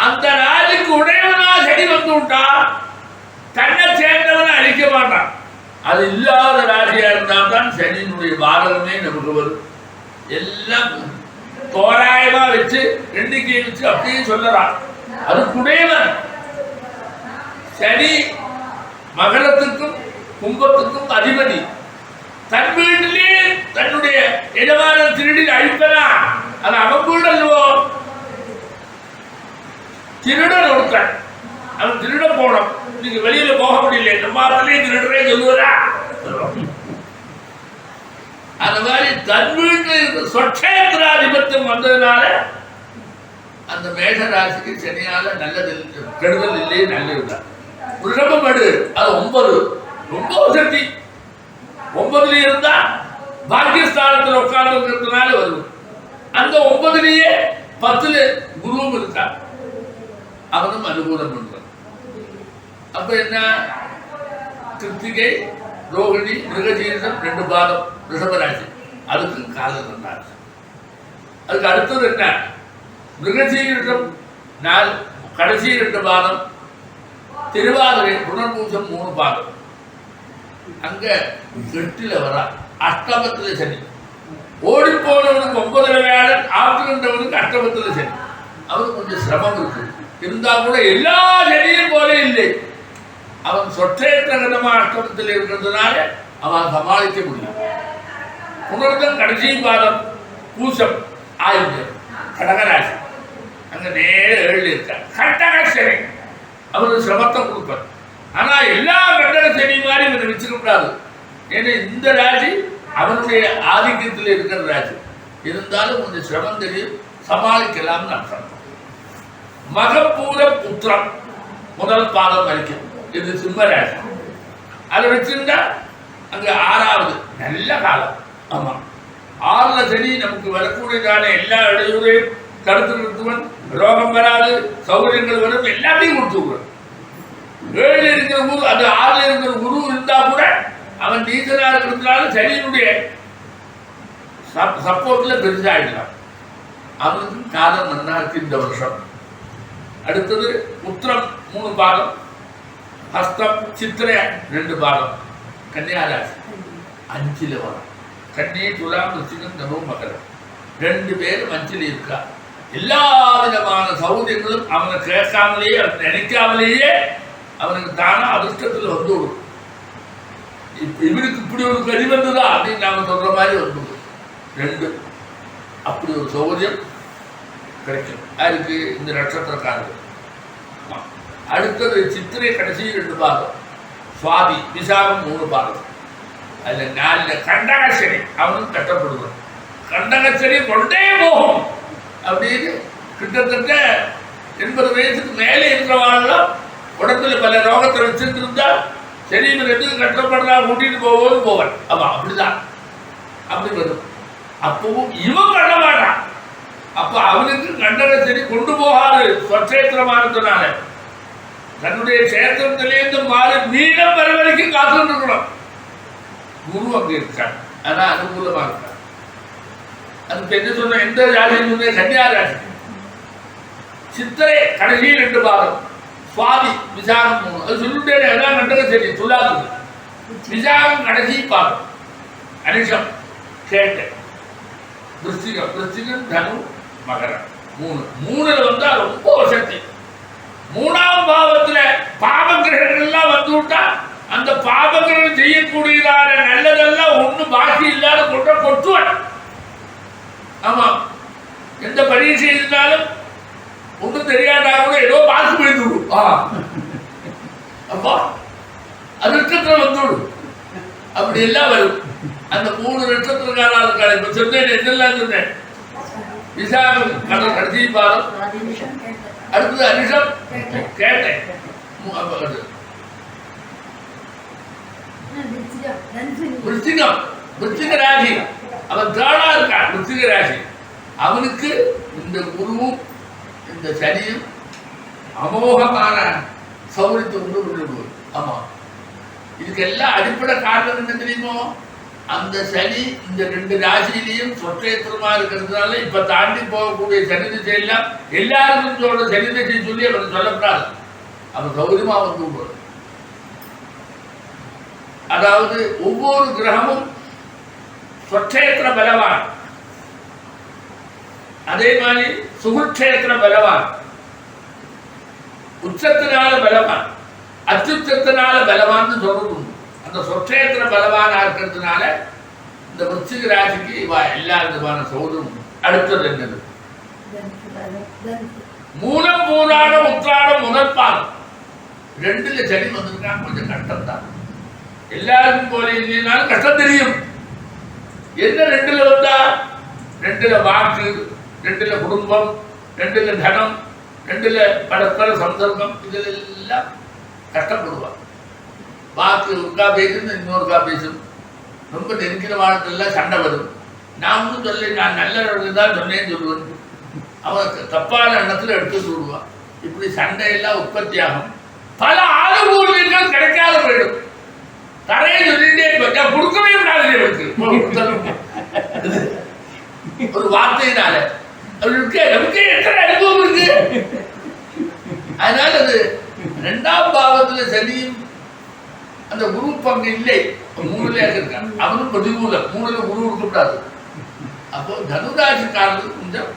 அந்த ராஜுக்கு உடையவனா சனி வந்து விட்டா தன்னை சேர்ந்தவனை அழிக்க மாட்டான். அது இல்லாத ராசியா இருந்தால்தான் சனியினுடைய பாரதமே நமக்கு வரும். எல்லாம் தோராயமா வச்சு எண்ணிக்கை வச்சு அப்படியே சொல்லலாம். அதுக்குடையவன் சனி மகரத்துக்கும் கும்பத்துக்கும் அதிபதி. தன் வீட்டிலே தன்னுடைய எஜமான திருடி அழிப்பனா, அது அவன் வீடு அல்லவோ. திருடன் ஒருத்தன், அவன் திருட போனோம். நீங்க வெளியில போக முடியல, நம்ம ஆத்திலே திருடுறே சொல்லுவதா. அந்த மாதிரி தன் வீட்டில் சொற்கேந்திராதிபத்தியம் வந்ததுனால அந்த மேஷ ராசிக்கு சனியால நல்லது கெடுதல் இல்லையே, நல்லதுதான். ரிஷபம் எடு, அது 9 ரொம்ப சக்தி. 9ல இருந்தா பாக்கியஸ்தானத்தில் உட்கார்ந்து இருக்கிறதுனால வரும். அந்த 9லயே 10ல குருவும் இருக்கா, அவனும் அனுகூலம் பண்றான். அப்ப என்ன, கிருத்திகை ரோகிணி மிருகஜீரிடம் 2 பாதம் ரிஷபராசி, அதுக்கு காலம் நன்னாச்சு. அதுக்கு அடுத்தது என்ன, மிருகஜீரிடம் 4 கடைசி 2 பாதம், திருவாதிரை புனர்பூசம் 3 பாதம். அங்க 8ல வரா, அஷ்டமத்தில் சனி. ஓடி போனவனுக்கு 9ல வேளன், ஆற்றுகின்றவனுக்கு அஷ்டமத்தில் சனி. அவனுக்கு கொஞ்சம் சிரமம் இருக்கு. இருந்தா கூட எல்லா சனியும் போல இல்லை. அவன் சொற்றேற்றகதமா அஷ்டமத்தில் இருக்கிறதுனால அவன் சமாளிக்க முடியும். புனர்தம் கடைசி பாதம் பூசம் ஆயுதம் கடகராசி, அங்க நேர 7ல் இருக்கார். கண்டக சனி அவனுக்கு சிரமத்தை கொடுப்பார். ஆனா எல்லா கண்டக சனி மாதிரி இவனை வச்சுக்க கூடாது. ஏன்னா இந்த ராசி அவனுடைய ஆதிக்கத்தில் இருக்கிற ராசி. இருந்தாலும் கொஞ்சம் சிரமம் தெரியும், சமாளிக்கலாம்னு அர்த்தம். மகப்பூர புத்திரம் முதல் பாதம் வரைக்கும் இது சிம்மராசி. அதை வச்சிருந்தா அங்க 6வது நல்ல காலம். ஆமா, 6ல சனி நமக்கு வரக்கூடியதான எல்லா இடையூறையும் தடுத்து நிறுத்துவன், ரோகம் வராது, சௌகரியங்கள் வரும், எல்லாத்தையும் கொடுத்துருவான். 7ல இருக்கிற குரு, அது 6ல இருக்கிற குரு இருந்தா கூட அவன் நீசனா இருக்கிறதுனால சனியினுடைய சப்போர்ட்ல பெருசாயிடலாம். அவனுக்கு காலம் நன்னா இருக்கு இந்த வருஷம். அடுத்தது உத்திரம் 3 பாதம், ஹஸ்தம் சித்திரை 2 பாதம், கன்னியாராசி 5ல வரும். கன்னி துலாம் விருச்சிகம் தனுர் மகரம் 2 பேரும் 5ல இருக்கா. எல்லா விதமான சௌகரியங்களும் அவனை கேட்காமலேயே நினைக்காமலேயே அவனுக்கு தானா அதிர்ஷ்டத்தில் வந்துவிடும். இவனுக்கு இப்படி ஒரு கதி வந்ததா அப்படின்னு நாம சொல்ற மாதிரி வந்துவிடும். 2 அப்படி ஒரு சௌகரியம் கிடைக்கும். அதுக்கு இந்த நட்சத்திரக்காரர்கள். அடுத்தது சித்திரை கடைசி 2 பாகம், சுவாதி விசாகம் 3 பாகம். அதுல 4ல கண்டகச்சனி அவனும் கட்டப்படுவான். கண்டகச்சனி கொண்டே போகும் அப்படின்னு கிட்டத்தட்ட 80 வயசுக்கு மேலே இருக்கிறவாள்லாம் உடம்புல பல ரோகத்தை வச்சுட்டு இருந்தா சரீரம் எதுக்கு கட்டப்படுறா கூட்டிட்டு போவோது போவன். ஆமா, அப்படிதான் அப்படி வரும். அப்பவும் இவன் பண்ண மாட்டான். அப்ப அவனுக்கு கண்டகச்சனி கொண்டு போகாது. சொற்சேத்திரமானதுனால தன்னுடைய சேத்திரத்திலேருந்து மாறி மீனம் வர வரைக்கும் காத்துட்டு இருக்கணும். குரு அங்க இருக்கான், ஆனா அனுகூலமா இருக்கான். அதுக்கு என்ன சொன்ன, எந்த ராசி சொன்ன, கன்னியாராசி. சித்திரை கடைசி 2 பாகம், சுவாதி விசாகம் 3. அது சொல்லிட்டே எல்லாம் கண்டகச்சனி துலாத்து. விசாகம் கடைசி பாகம், அனிஷம் கேட்டை, விருச்சிகம் தனு மகரம் 3ல வந்தா ரொம்ப வசதி. 3ஆம் பாவத்துல பாவகிரகங்கள் எல்லாம் வந்து விட்டா அந்த பாவகிரகம் செய்யக்கூடியதான நல்லதெல்லாம் ஒண்ணு பாக்கி இல்லாத கொட்டுவன். ஆமா, எந்த பரீட்சை இருந்தாலும் ஒன்றும் தெரியாதா கூட ஏதோ பார்த்து போயிட்டு விடும். அப்பா அதிர்ஷ்டத்துல வந்துவிடும். அப்படி எல்லாம் வரும். அந்த 3 நட்சத்திரக்காரா இருக்காரு. இப்ப சொன்னேன், என்னெல்லாம் சொன்னேன், விசாகம் கடல் கடைசி பாதம், அடுத்தது அனிஷம் கேட்டை, விருச்சிகம் விருச்சிக ராசி. அவன் தேடா இருக்கான் விருச்சிக ராசி. அவனுக்கு இந்த குருவும் இந்த சனியும் அமோகமான சௌகரியத்தை கொண்டு விடுவது. ஆமா, இதுக்கெல்லாம் அடிப்படை காரணம் என்ன தெரியுமோ, அந்த சனி இந்த 2 ராசியிலையும் சொற்றேத்திரமா இருக்கிறதுனால இப்ப தாண்டி போகக்கூடிய சனி திசை எல்லாம் எல்லாருக்கும் சொல்ற சனி திசை சொல்லி அவன் சொல்லப்படாது. அவன் சௌகரியமா வந்து அதாவது ஒவ்வொரு கிரகமும் சொற்றேத்திர பலவான், அதே மாதிரி சுகுட்சேத்திர பலவான், உச்சத்தினால பலவான், அச்சுச்சத்தினால பலவான்னு சொல்றது. அந்த சொற்றேத்திர பலவானா இருக்கிறதுனால இந்த விருச்சிக ராசிக்கு எல்லா விதமான சௌதம். அடுத்தது என்னது, மூலம் பூராடம் உத்திராடம் முதல் பாதம் 2ல சனி வந்திருக்கான். கொஞ்சம் கஷ்டம் தான், எல்லாருக்கும் போல இல்லைனாலும் கஷ்டம் தெரியும். என்ன 2ல வந்தா, 2ல வாக்கு, 2ல குடும்பம், 2ல தனம், 2ல பரஸ்பர சந்தர்ப்பம், இதெல்லாம் கஷ்டப்படுவான். வாக்கு ஒருக்கா பேசும், இன்னொருக்கா பேசும். ரொம்ப நெருங்கின வாழ்க்கையெல்லாம் சண்டை வரும். நான் ஒன்றும் சொல்ல, நான் நல்ல தான் சொன்னேன்னு சொல்லுவேன். அவன் தப்பான எண்ணத்துல எடுத்து விடுவான். இப்படி சண்டையெல்லாம் உற்பத்தி ஆகும். பல ஆளுநர்கள் கிடைக்காத போயிடும். தரையை சொல்லிட்டே கொடுக்கவே கூடாது. ஒரு வார்த்தையினால அவருக்கு எத்தனை அனுபவம் இருக்கு. அதனால அது 2ஆம் பாவத்துல சனியும் அந்த குரு பங்கு இல்லை. 3ல இருக்கான். அவனும் பிரதிகூலம். 3ல குரு இருக்கக்கூடாது. அப்போ தனுராசிக்காரர்கள் கொஞ்சம்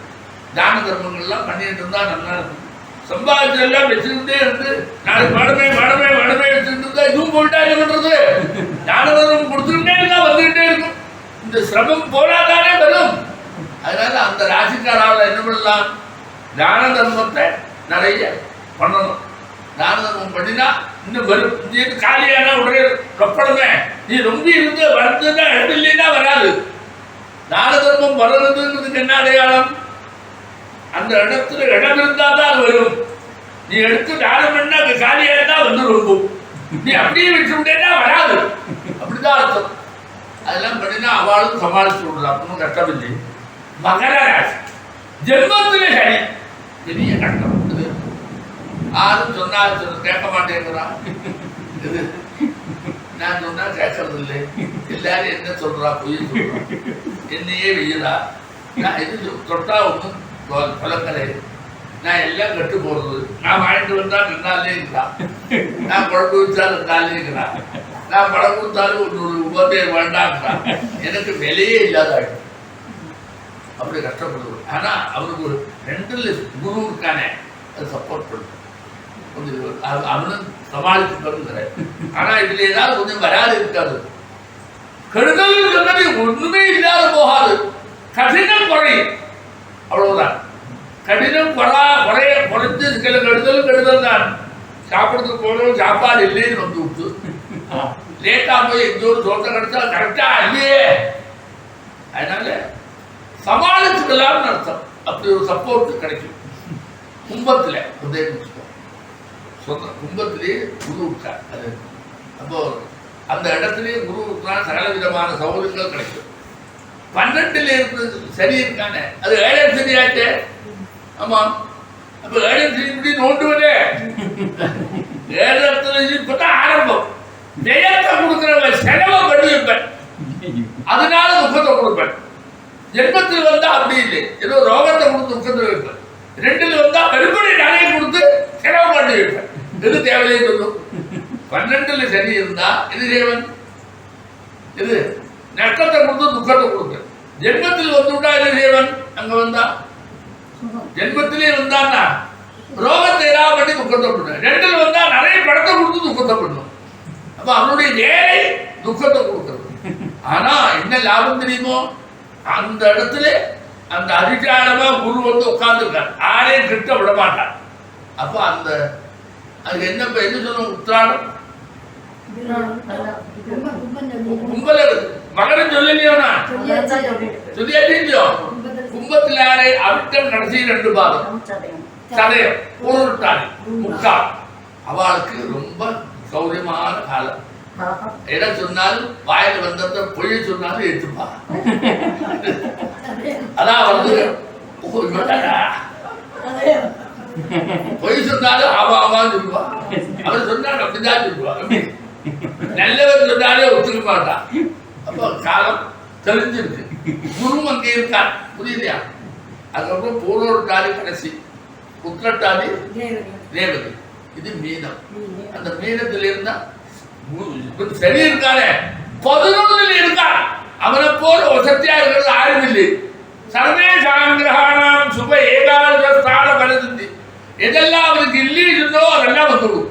தான தர்மங்கள்லாம் பண்ணிட்டு இருந்தா நல்லா இருக்கும். சம்பாதிச்செல்லாம் வச்சுக்கிட்டே இருந்து நாளைக்கு மடமே வச்சுட்டு இருந்தா இதுவும் போயிட்டா என்ன பண்றது? தான தர்மம் கொடுத்துக்கிட்டே இருந்தா வந்துகிட்டே இருக்கும். இந்த சிரமம் போராதானே வரும். அதனால அந்த ராசிக்காரால் என்ன பண்ணலாம், தான தர்மத்தை நிறைய பண்ணணும். தான தர்மம் பண்ணினா இன்னும் வரும். காலியான உடனே ரொப்படமே நீ ரொம்ப இருந்து வருதுன்னா இடம் இல்லைன்னா வராது. தான தர்மம் வர்றதுங்கிறதுக்கு என்ன அடையாளம்? அந்த இடத்துல இடம் இருந்தால் தான் அது வரும். நீ எடுத்து தானம் பண்ணா அது காலியா இருந்தா வந்து ரொம்ப நீ அப்படியே விட்டுட்டேன்னா வராது. அப்படிதான் அர்த்தம். அதெல்லாம் பண்ணினா அவளும் சமாளிச்சு விடலாம், ஒன்றும் கஷ்டம் இல்லை. மகர ராசி ஜென்மத்திலே சனி பெரிய கஷ்டம். யாரும் சொன்னாலும் கேட்க மாட்டேங்கிறான். இது நான் சொன்னா கேட்கறது இல்லை. எல்லாரும் என்ன சொல்றா, பொய் சொல்றா, என்னையே வெயிலா, நான் இது தொட்டா ஒன்றும் பழக்கலை, நான் எல்லாம் கட்டு போடுறது, நான் வாங்கிட்டு வந்தா நின்னாலே இருக்கிறான், நான் குழம்பு வச்சாலும் இருந்தாலே இருக்கிறான், நான் படம் கொடுத்தாலும் ஒரு உபதேசம் வேண்டாங்கிறான், எனக்கு விலையே இல்லாத ஆகிடும். அப்படி கஷ்டப்படுது. ஆனா அவனுக்கு ஒரு 2 குரு இருக்கானே, அது சப்போர்ட் பண்ணும். கொஞ்சம் அவனும் சமாளித்து பண்ணுகிற. ஆனா இதுல ஏதாவது கொஞ்சம் வராது இருக்காது. கெடுதல் சொன்னது ஒண்ணுமே இல்லாத போகாது. கடினம் குறையும், அவ்வளவுதான். கடினம் குறைஞ்சு சில கெடுதல் தான். சாப்பிடுறதுக்கு போனோம், சாப்பாடு இல்லைன்னு வந்து விட்டு லேட்டா போய் எந்த ஒரு தோட்டம் கிடைச்சா கரெக்டா இல்லையே. அதனால சமாளிச்சுக்கலாம்னு அர்த்தம். அப்படி ஒரு சப்போர்ட் கிடைக்கும். கும்பத்துல உதயம் சொந்த கும்பத்திலேயே குரு இருக்கார். அது அப்போ அந்த இடத்துலயே குரு இருக்கான், சகல விதமான சௌகரியங்கள் கிடைக்கும். 12ல இருந்து சரி இருக்கானே, அது 7 சரியாச்சே. ஆமா, அப்ப 7 சரி இப்படி நோண்டுவதே 7 இப்பதான் ஆரம்பம். ஜெயத்தை கொடுக்கிறவன் செலவை பண்ணி வைப்பேன், அதனால துக்கத்தை கொடுப்பேன். ஜென்மத்தில் வந்தா அப்படி இல்லை, ஏதோ ரோகத்தை கொடுத்து துக்கத்தில் வைப்பேன். 2ல் வந்தா மறுபடி நிறைய கொடுத்து செலவு பண்ணி வைப்பேன். எது தேவையே சொல்லும். 12ல சரி இருந்தா இது தேவன், இது நஷ்டத்தை கொடுத்து துக்கத்தை கொடுப்பேன். ஜென்மத்தில் வந்துட்டா இது தேவன். அங்க வந்தா ஜென்மத்திலே வந்தான்னா ரோகத்தை ஏதாவது பண்ணி துக்கத்தை பண்ணும். 2ல் வந்தா நிறைய படத்தை கொடுத்து துக்கத்தை பண்ணும். அப்ப அவனுடைய வேலை துக்கத்தை கொடுக்கிறது. ஆனா என்ன லாபம் தெரியுமோ, அந்த இடத்துல அந்த அதிகாரமா குரு வந்து உட்கார்ந்துருக்கார், யாரையும் கிட்ட விட மாட்டார். அப்ப அந்த அதுக்கு என்ன என்ன சொல்லுவோம், உத்திராடம் கும்பல மகரம் சொல்லலையோனா சொல்லியாச்சோ. கும்பத்தில் யாரை அவிட்டம் கடைசி 2 பாதம் சதயம் பூர்வட்டாளி முக்கால், அவளுக்கு ரொம்ப சௌரியமான காலம். எதை சொன்னாலும் வாயில வந்தத பொய்ய சொன்னாலும் எடுத்துப்பா. அதான் வந்து பொய் சொன்னாலும் ஆமான்னு சொல்லுவா. அவர் சொன்னாலும் அப்படிதான் சொல்லுவா. நல்லவர் சொன்னாலே ஒத்துக்க மாட்டான். அப்ப காலம் தெரிஞ்சிருக்கு. குரு அங்கே இருக்கார், புரியலையா? அதுக்கப்புறம் பூர்வட்டாளி கடைசி, உத்திரட்டாளி ரேவதி, இது மீனம். அந்த மீனத்தில் இருந்தா சரி இருக்கானே 11ல் இருக்கான். அவனை போல வசதியா இருக்கிறது யாரும் இல்லை. சர்வே சாங்கிரகானாம் சுப ஏகாதஸ்தான பலசிந்தி. எதெல்லாம் அவனுக்கு இல்லையே இருந்தோ அதெல்லாம் வந்துவிடும்.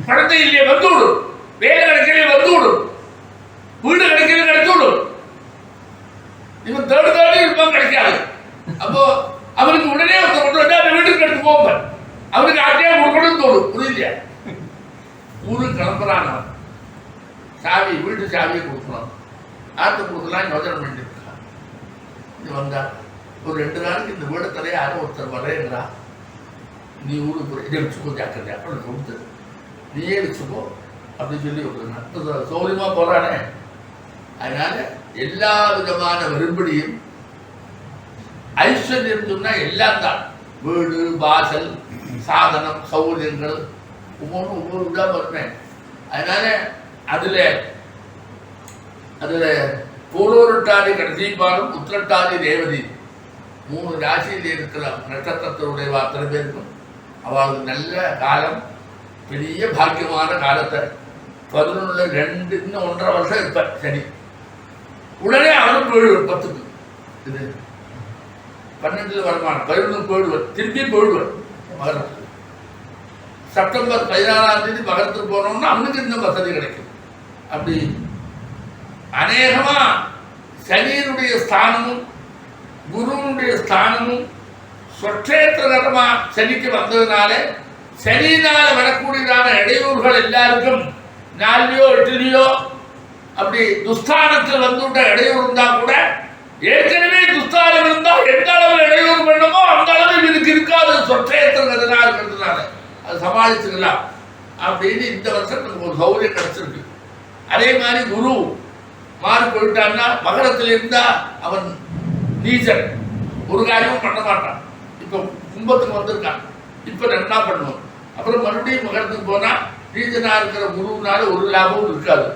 குழந்தை இல்லையே வந்துவிடும், வேலை கிடைக்கலையே வந்துவிடும், வீடு கிடைக்கல கிடைச்சுவிடும். இவன் தேடி இருப்பான், கிடைக்காது. அப்போ அவனுக்கு உடனே கொண்டு வந்தா அந்த வீட்டுக்கு எடுத்து போவான். அவனுக்கு ஆட்டையா கொடுக்கணும்னு தோணும், புரியலையா? ஊருக்கு கிளம்புறான், சாவி வீட்டு சாவியை கொடுக்கணும், ஆற்று கொடுக்கலாம் யோஜனை பண்ணிருக்கான். இது வந்தா ஒரு 2 நாளைக்கு இந்த வீடு தலையை யாரும் ஒருத்தர் வரேங்கிறா, நீ ஊருக்கு இதை வச்சுக்கோ, ஜாக்கிரதையா அவனுக்கு கொடுத்தது, நீயே வச்சுக்கோ அப்படின்னு சொல்லி விட்டுருங்க. சௌரியமா போறானே. அதனால எல்லா விதமான விரும்படியும் ஐஸ்வர்யம் சொன்னா எல்லாம் தான். வீடு வாசல் சாதனம் சௌகரியங்கள் ஒவ்வொரு இதா வருமே. அதனால அதுல பூர்வட்டாதி கடைசி பாகம் உத்திரட்டாதி ரேவதி 3 ராசியில் இருக்கிற நட்சத்திரத்தினுடைய அத்தனை பேருக்கும் அவளுக்கு நல்ல காலம், பெரிய பாக்கியமான காலத்தை 11ல் 2 இன்னும் 1.5 வருஷம் இருப்ப சரி. உடனே அவனும் போயிடுவார் 10க்கு. இது 12ல் வருமானம் 11 போயிடுவார், திரும்பி போயிடுவார் மகரத்துக்கு. செப்டம்பர் 16ஆம் தேதி மகரத்துக்கு போனோம்னா அவனுக்கு இன்னும் வசதி கிடைக்கும். அப்படி அநேகமா சனியினுடைய ஸ்தானமும் குருவனுடைய ஸ்தானமும் சொற்றேத்திரமா சனிக்கு வந்ததுனால சனியினால வரக்கூடியதான இடையூறுகள் எல்லாருக்கும் 4லையோ 8லையோ அப்படி துஸ்தானத்தில் வந்துவிட்ட இடையூறு இருந்தா கூட, ஏற்கனவே துஸ்தானம் இருந்தா எந்த அளவு இடையூறு பண்ணமோ அந்த அளவு இதுக்கு இருக்காது. சொற்றேத்திரத்தினால இருக்கிறதுனால அதை சமாளிச்சுக்கலாம் அப்படின்னு இந்த வருஷம் நமக்கு ஒரு சௌகரியம் கிடைச்சிருக்கு. அதே மாதிரி குரு மாறி போயிட்டான்னா மகரத்தில் இருந்தா அவன் நீச்சன், ஒரு காரியமும் பண்ண மாட்டான். இப்போ கும்பத்துக்கு வந்திருக்கான், இப்போ என்ன பண்ணுவோம். அப்புறம் மறுபடியும் மகரத்துக்கு போனா நீச்சனா இருக்கிற குருவினால ஒரு லாபமும் இருக்காது.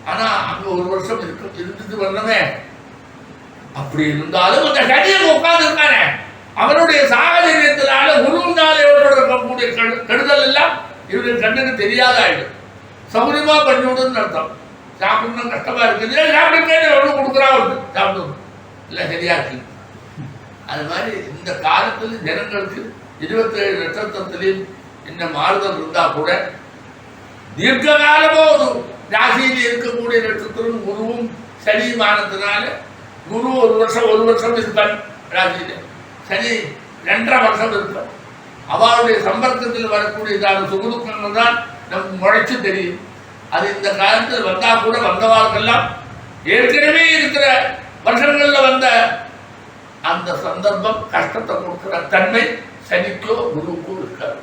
ஆனா அங்க ஒரு வருஷம் இருந்துட்டு வரணுமே. அப்படி இருந்தாலும் அந்த சனியை உட்கார்ந்து இருக்கானே, அவனுடைய சாகசரியத்தினால குருவினால ஏற்படக்கூடிய கெடுதல் எல்லாம் இவருக்கு கண்ணுக்கு தெரியாத ஆயிடும். சௌரியமா பண்ணிவிடுன்னு அர்த்தம். சாப்பிடணும் கஷ்டமா இருக்குது, சாப்பிடுங்க எவ்வளவு கொடுக்குறா சாப்பிடணும் இல்லை சரியா இருக்கு. அது மாதிரி இந்த காலத்துல ஜனங்களுக்கு 27 நட்சத்திரத்திலையும் இந்த மாறுதல் இருந்தா கூட தீர்க்க காலமோ ஒரு ராசியில் இருக்கக்கூடிய நட்சத்திரம் குருவும் சனியுமானதுனால குரு ஒரு வருஷம் இருப்பார் ராசியில, சனி 2.5 வருஷம் இருப்பார். அவளுடைய சம்பர்க்கத்தில் வரக்கூடியதான சுகுதுக்கங்கள் தான் நமக்கு முளைச்சு தெரியும். அது இந்த காலத்தில் வந்தா கூட வந்தவாளுக்கெல்லாம் ஏற்கனவே இருக்கிற வருஷங்கள்ல வந்த அந்த சந்தர்ப்பம் கஷ்டத்தை கொடுக்கிற தன்மை சனிக்கோ குருவுக்கோ இருக்காது.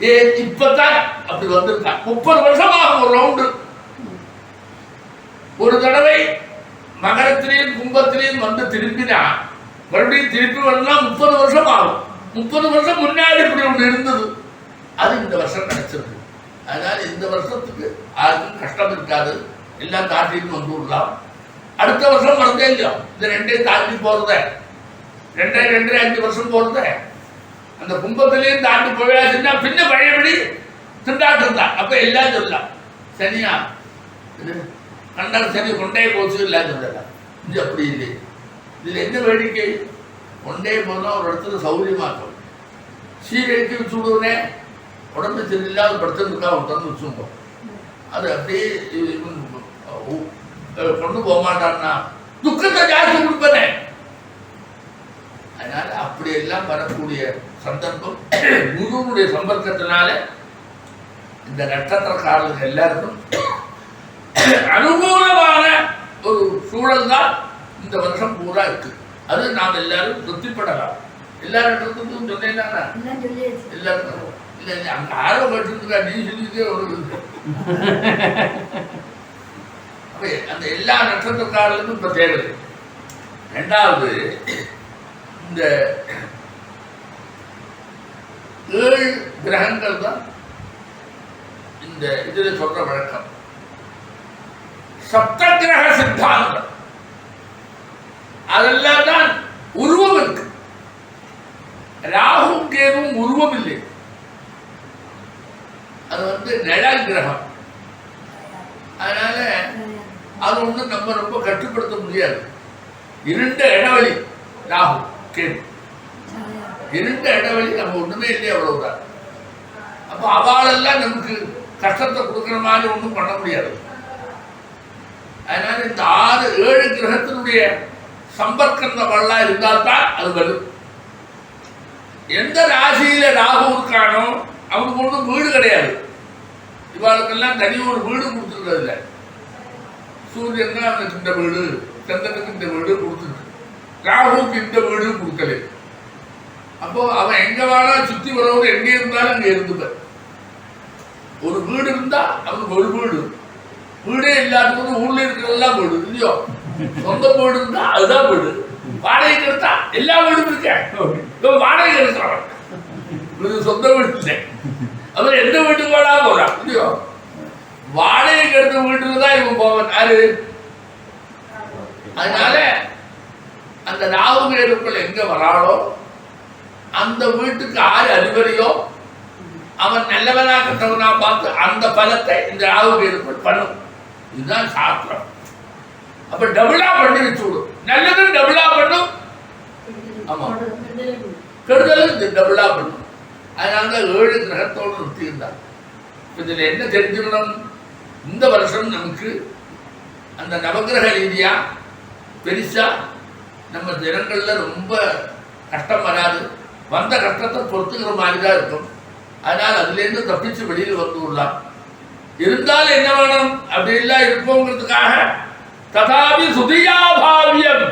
ஏன் இப்பதான் அப்படி வந்திருக்கா. 30 வருஷமாக ஒரு ரவுண்டு, ஒரு தடவை மகரத்திலையும் கும்பத்திலையும் வந்து திரும்பினா மறுபடியும் திருப்பி வரலாம் 30 வருஷம் ஆகும். 30 வருஷம் முன்னாடி இப்படி ஒன்று இருந்தது, அது இந்த வருஷம் கிடைச்சிருக்கு. அதனால இந்த வருஷத்துக்கு யாருக்கும் கஷ்டம் இருக்காது, எல்லாம் தாண்டின்னு வந்து விடலாம். அடுத்த வருஷம் வரதே இல்லையோ, இந்த 2 தாண்டி போறத 2.5 வருஷம் போறத அந்த கும்பத்திலையும் தாண்டி போயாச்சுன்னா பின்ன பழையபடி திண்டாட்டு இருந்தா. அப்ப எல்லாம் சொல்லலாம் சனியா கண்டல் சனி கொண்டே போச்சு எல்லாம் சொல்லலாம். இது அப்படி இல்லை. இதுல என்ன வேடிக்கை, கொண்டே போனா ஒரு இடத்துல சௌரியமாக்கும். சீரைக்கு வச்சு விடுவனே, உடம்பு சரியில்லாத படுத்திருக்கா உட்காந்து வச்சுங்க, அது அப்படியே கொண்டு போக மாட்டான்னா துக்கத்தை ஜாஸ்தி கொடுப்பனே. அதனால அப்படி எல்லாம் வரக்கூடிய சந்தர்ப்பம் குருவுடைய சம்பர்க்கத்தினால இந்த நட்சத்திரக்காரர்கள் எல்லாருக்கும் அனுகூலமான ஒரு சூழல் தான் இந்த வருஷம் பூரா இருக்கு. அது நாம் எல்லாரும் திருப்திப்படலாம். எல்லா நட்சத்திரத்துக்கும் சொன்னேன்னா எல்லாருக்கும் இல்லை இல்லை அங்க ஆர்வம் கட்டுருக்கா நீ சொல்லிட்டே ஒரு அந்த எல்லா நட்சத்திரக்காரர்களுக்கும் இப்ப தேவை. ரெண்டாவது, இந்த 7 கிரகங்கள் தான் இந்த இதுல சொல்ற வழக்கம். சப்த கிரக சித்தாந்தம் அதெல்லாம் தான் உருவம் இருக்கு. ராகு கேதுவும் உருவம் இல்லை, அது வந்து நிழல் கிரகம். அதனால அது ஒண்ணு நம்ம ரொம்ப கட்டுப்படுத்த முடியாது. இருண்ட இடைவெளி ராகு கேது, இருண்ட இடைவெளி நம்ம ஒண்ணுமே இல்லையே, அவ்வளவுதான். அப்ப அவாளெல்லாம் நமக்கு கஷ்டத்தை கொடுக்குற மாதிரி ஒன்றும் பண்ண முடியாது. அதனால இந்த 6-7 கிரகத்தினுடைய சம்பர்க்கங்கள்லாம் இருந்தால்தான் அது வரும். எந்த ராசியில ராகு இருக்கானோ அவனுக்கு ஒன்றும் வீடு கிடையாது. இவாளுக்கெல்லாம் தனி ஒரு வீடு கொடுத்துருக்கிறது இல்லை. சூரியன் தான் அவனுக்கு இந்த வீடு, சந்திரனுக்கு இந்த வீடு கொடுத்துருக்கு, ராகுவுக்கு இந்த வீடு கொடுக்கல. அப்போ அவன் எங்க வேணா சுத்தி வரவங்க எங்க இருந்தாலும் அங்க இருந்துப்பார். ஒரு வீடு இருந்தா அவனுக்கு ஒரு வீடு, வீடே இல்லாத ஊர்ல இருக்கிறதெல்லாம் வீடு இல்லையோ. சொந்த வீடு இருந்தா அதுதான் வீடு. வாடகைக்கு எடுத்தா எல்லா வீடும் இருக்கேன், வாடகை எடுக்கிறான், சொந்த வீடு இல்லை. அவர் எந்த வீட்டுக்கு வேணா போறான் இல்லையோ. வாடகைக்கு எடுத்த வீட்டுக்கு தான் இவன் போவன் யாரு. அதனால அந்த ராகு கேதுக்கள் எங்க வராளோ அந்த வீட்டுக்கு யாரு அதிபதியோ அவன் நல்லவனா கட்டவனா பார்த்து அந்த பலத்தை இந்த ராகு கேதுக்கள் பண்ணும். இதுதான் சாஸ்திரம். அப்ப டபுளா பண்ணி வச்சு விடும். நல்லதும் டபுளா பண்ணும், ஆமா, கெடுதலும் டபுளா பண்ணும். அதனால 7 கிரகத்தோடு நிறுத்தி இருந்தார். இதுல என்ன தெரிஞ்சுக்கணும், இந்த வருஷம் நமக்கு அந்த நவகிரக ரீதியா பெருசா நம்ம தினங்கள்ல ரொம்ப கஷ்டம் வராது. வந்த கஷ்டத்தை பொறுத்துக்கிற மாதிரி தான் இருக்கும். அதனால அதுல இருந்து தப்பிச்சு வெளியில் வந்து விடலாம். இருந்தாலும் என்ன வேணும் அப்படி எல்லாம் இருப்போங்கிறதுக்காக ததாபி சுதியாபாவியம்,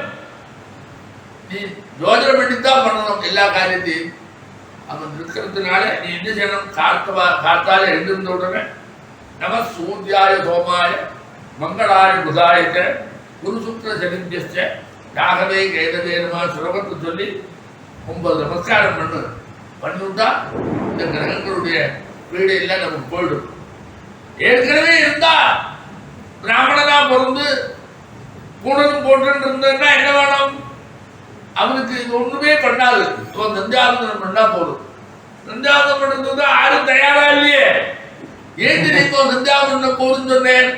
நீ யோஜனை பண்ணித்தான் பண்ணணும் எல்லா காரியத்தையும். அவன் இருக்கிறதுனால நீ என்ன செய்யணும்? காத்தால எழுந்திருந்த உடனே நம சூர்யாய சோமாய மங்களாய புதாயத்த குரு சுக்ர சனித்யஸ்ச யாகவே கைதவேனுமா சுலபத்தை சொல்லி 9 நமஸ்காரம் பண்ணிவிட்டா இந்த கிரகங்களுடைய வீடு எல்லாம் நமக்கு போயிடும். ஏற்கனவே இருந்தா பிராமணனா பிறந்து கூடலும் போட்டு இருந்ததுன்னா என்ன வேணும்? அவனுக்கு இது ஒண்ணுமே பண்ணாது. சந்தியாவந்தனம் பண்ணா போதும். சந்தியாவந்தனம் பண்ணுறது யாரும் தயாரா இல்லையே. ஏன் இப்போ சந்தியாவந்தனம் போதுன்னு சொன்னேன்?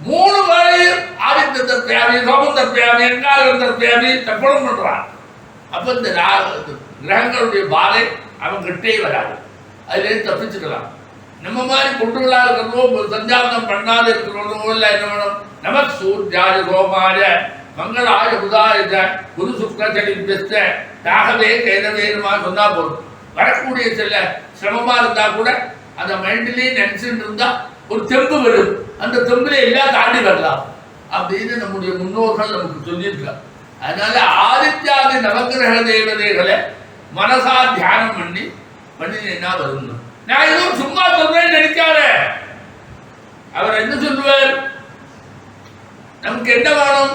3 வேளையும் ஆதித்ய தர்ப்பயாமி, சோமம் தர்ப்பயாமி, அங்காரகம் தர்ப்பயாமி தர்ப்பணம் பண்றான். அப்ப இந்த கிரகங்களுடைய பாதை அவன் கிட்டே வராது. அதுலேருந்து தப்பிச்சுக்கலாம். நம்ம மாதிரி குண்டுகளா இருக்கிறதோ சந்தியாவந்தனம் பண்ணாத இருக்கிறதோ இல்லை என்ன வேணும்? நமக்கு சூர்யாய சோமாய மங்களாய புதாய குரு சுக்ர சனித்யஸ்ச யாகவே கைதவேனுமா சொன்னா போதும். வரக்கூடிய சில சிரமமா இருந்தா கூட அந்த மைண்ட்லயே நினைச்சுட்டு இருந்தா ஒரு தெம்பு வரும். அந்த தெம்புல எல்லாம் தாண்டி வரலாம் அப்படின்னு நம்முடைய முன்னோர்கள் நமக்கு சொல்லியிருக்காங்க. அதனால ஆதித்யாதி நவகிரக தேவதைகளை மனசா தியானம் பண்ணினா வரும். நான் எதுவும் சும்மா சொல்றேன்னு நினைக்காத. அவர் என்ன சொல்லுவார்? நமக்கு என்ன வேணும்?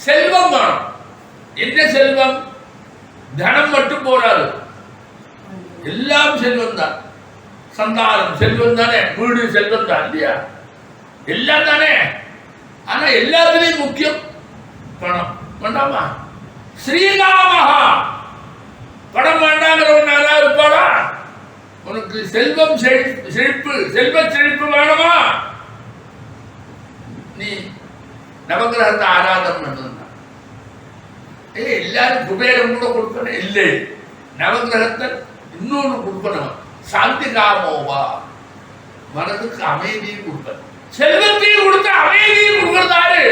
செல்வம் வேணும். என்ன செல்வம்? தனம் மட்டும் போராது, எல்லாம் செல்வம் தான். சந்தானம் செல்வம் தானே, வீடு செல்வம் தான் இல்லையா? எல்லாம் தானே. ஆனா எல்லாத்துலயும் முக்கியம் பணம். வேண்டாமா? ஸ்ரீராமஹா பணம் வேண்டாங்கிறவன் யாராவது இருப்பாளா? உனக்கு செல்வம் செழிப்பு, செல்வ செழிப்பு வேணுமா? நீ நவகிரகத்தை ஆராதனை பண்ணணும். எல்லாரும் குபேரம் கூட கொடுக்கணும் இல்லை. நவகிரகத்தை இன்னொன்று கொடுக்கணும். சாந்தி காமோவா, மனதுக்கு அமைதியும் கொடுக்கணும். செல்வத்தையும் கொடுத்தா அமைதியும் கொடுக்கறதாரு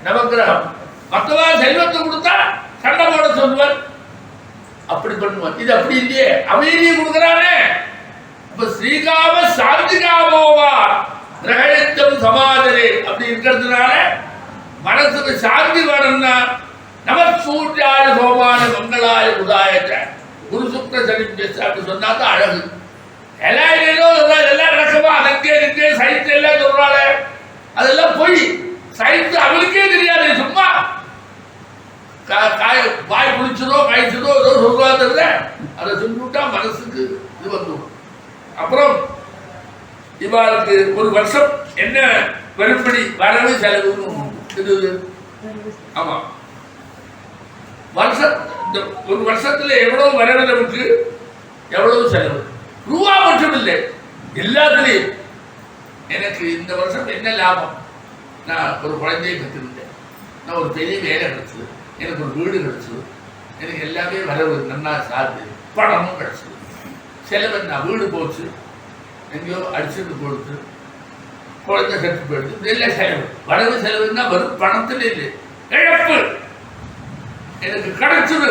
நவகிரகம். மற்றவா செல்வத்தை கொடுத்தா சண்டை போட சொல்லுவார், அப்படி பண்ணுவார். இது அப்படி இல்லையே, அமைதியும் கொடுக்கறானே. அப்ப ஸ்ரீகாம சாந்தி காமோவா கிரகணம் சமாதரே அப்படி இருக்கிறதுனால மனசுக்கு சாந்தி வேணும்னா நம சூர்யாய சோமான மங்களாய புதாயத்த குரு சுக்ர சனித்யஸ்ச அப்படி சொன்னா தான் அழகு. எல்லாம் நடக்குமா? அதற்கே இருக்கே சயின்ஸ் எல்லாம் சொல்றாளே, அதெல்லாம் போய் சயின்ஸ் அவனுக்கே தெரியாது. சும்மா வாய் குளிச்சதோ காய்ச்சதோ ஏதோ சொல்றாங்க. அதை சொல்லிவிட்டா மனசுக்கு இது வந்துடும். அப்புறம் இவாளுக்கு ஒரு வருஷம் என்ன வெறுப்படி வரவு செலவுன்னு இது. ஆமா, இந்த ஒரு வருஷத்துல எவ்வளவு வரவு நமக்கு, எவ்வளவு செலவு. ரூபா மட்டும் இல்லை, எல்லாத்துலேயும். எனக்கு இந்த வருஷம் என்ன லாபம்? நான் ஒரு குழந்தையை பெற்றிருந்தேன், நான் ஒரு பெரிய வேலை கிடைச்சது, எனக்கு ஒரு வீடு கிடைச்சது, எனக்கு எல்லாமே வரவு நல்லா சார்ந்து பணமும் கிடைச்சது. செலவு நான் வீடு போச்சு, எங்கேயோ அடிச்சுட்டு கொடுத்து குழந்தை கட்டு போயிடுது, இதெல்லாம் செலவு. வரவு செலவுன்னா வரும் பணத்தில் இல்லை, இழப்பு. எனக்கு கிடைச்சது,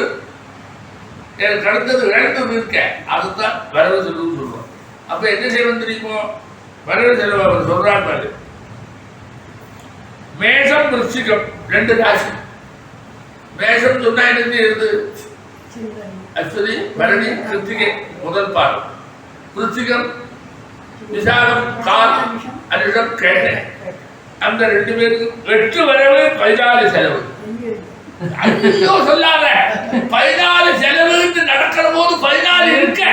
எனக்கு கிடைத்தது வேண்டது இருக்க, அதுதான் வரவு செலவுன்னு சொல்றோம். அப்ப என்ன செய்யணும் தெரியுமோ? வரவு செலவு அவர் சொல்றாரு. மேஷம் விருச்சிகம் 2 ராசி. மேஷம் சொன்னா என்ன இருந்து? அஸ்வினி பரணி கிருத்திகை முதல் பாதம், விருச்சிகம் விசாகம் காலம் அனிஷம் கேட்டை. அந்த 2 பேருக்கு 8 வரவு 14 செலவு. ஐயோ சொல்லாத, 14 செலவு நடக்கிற போது 14 இருக்க.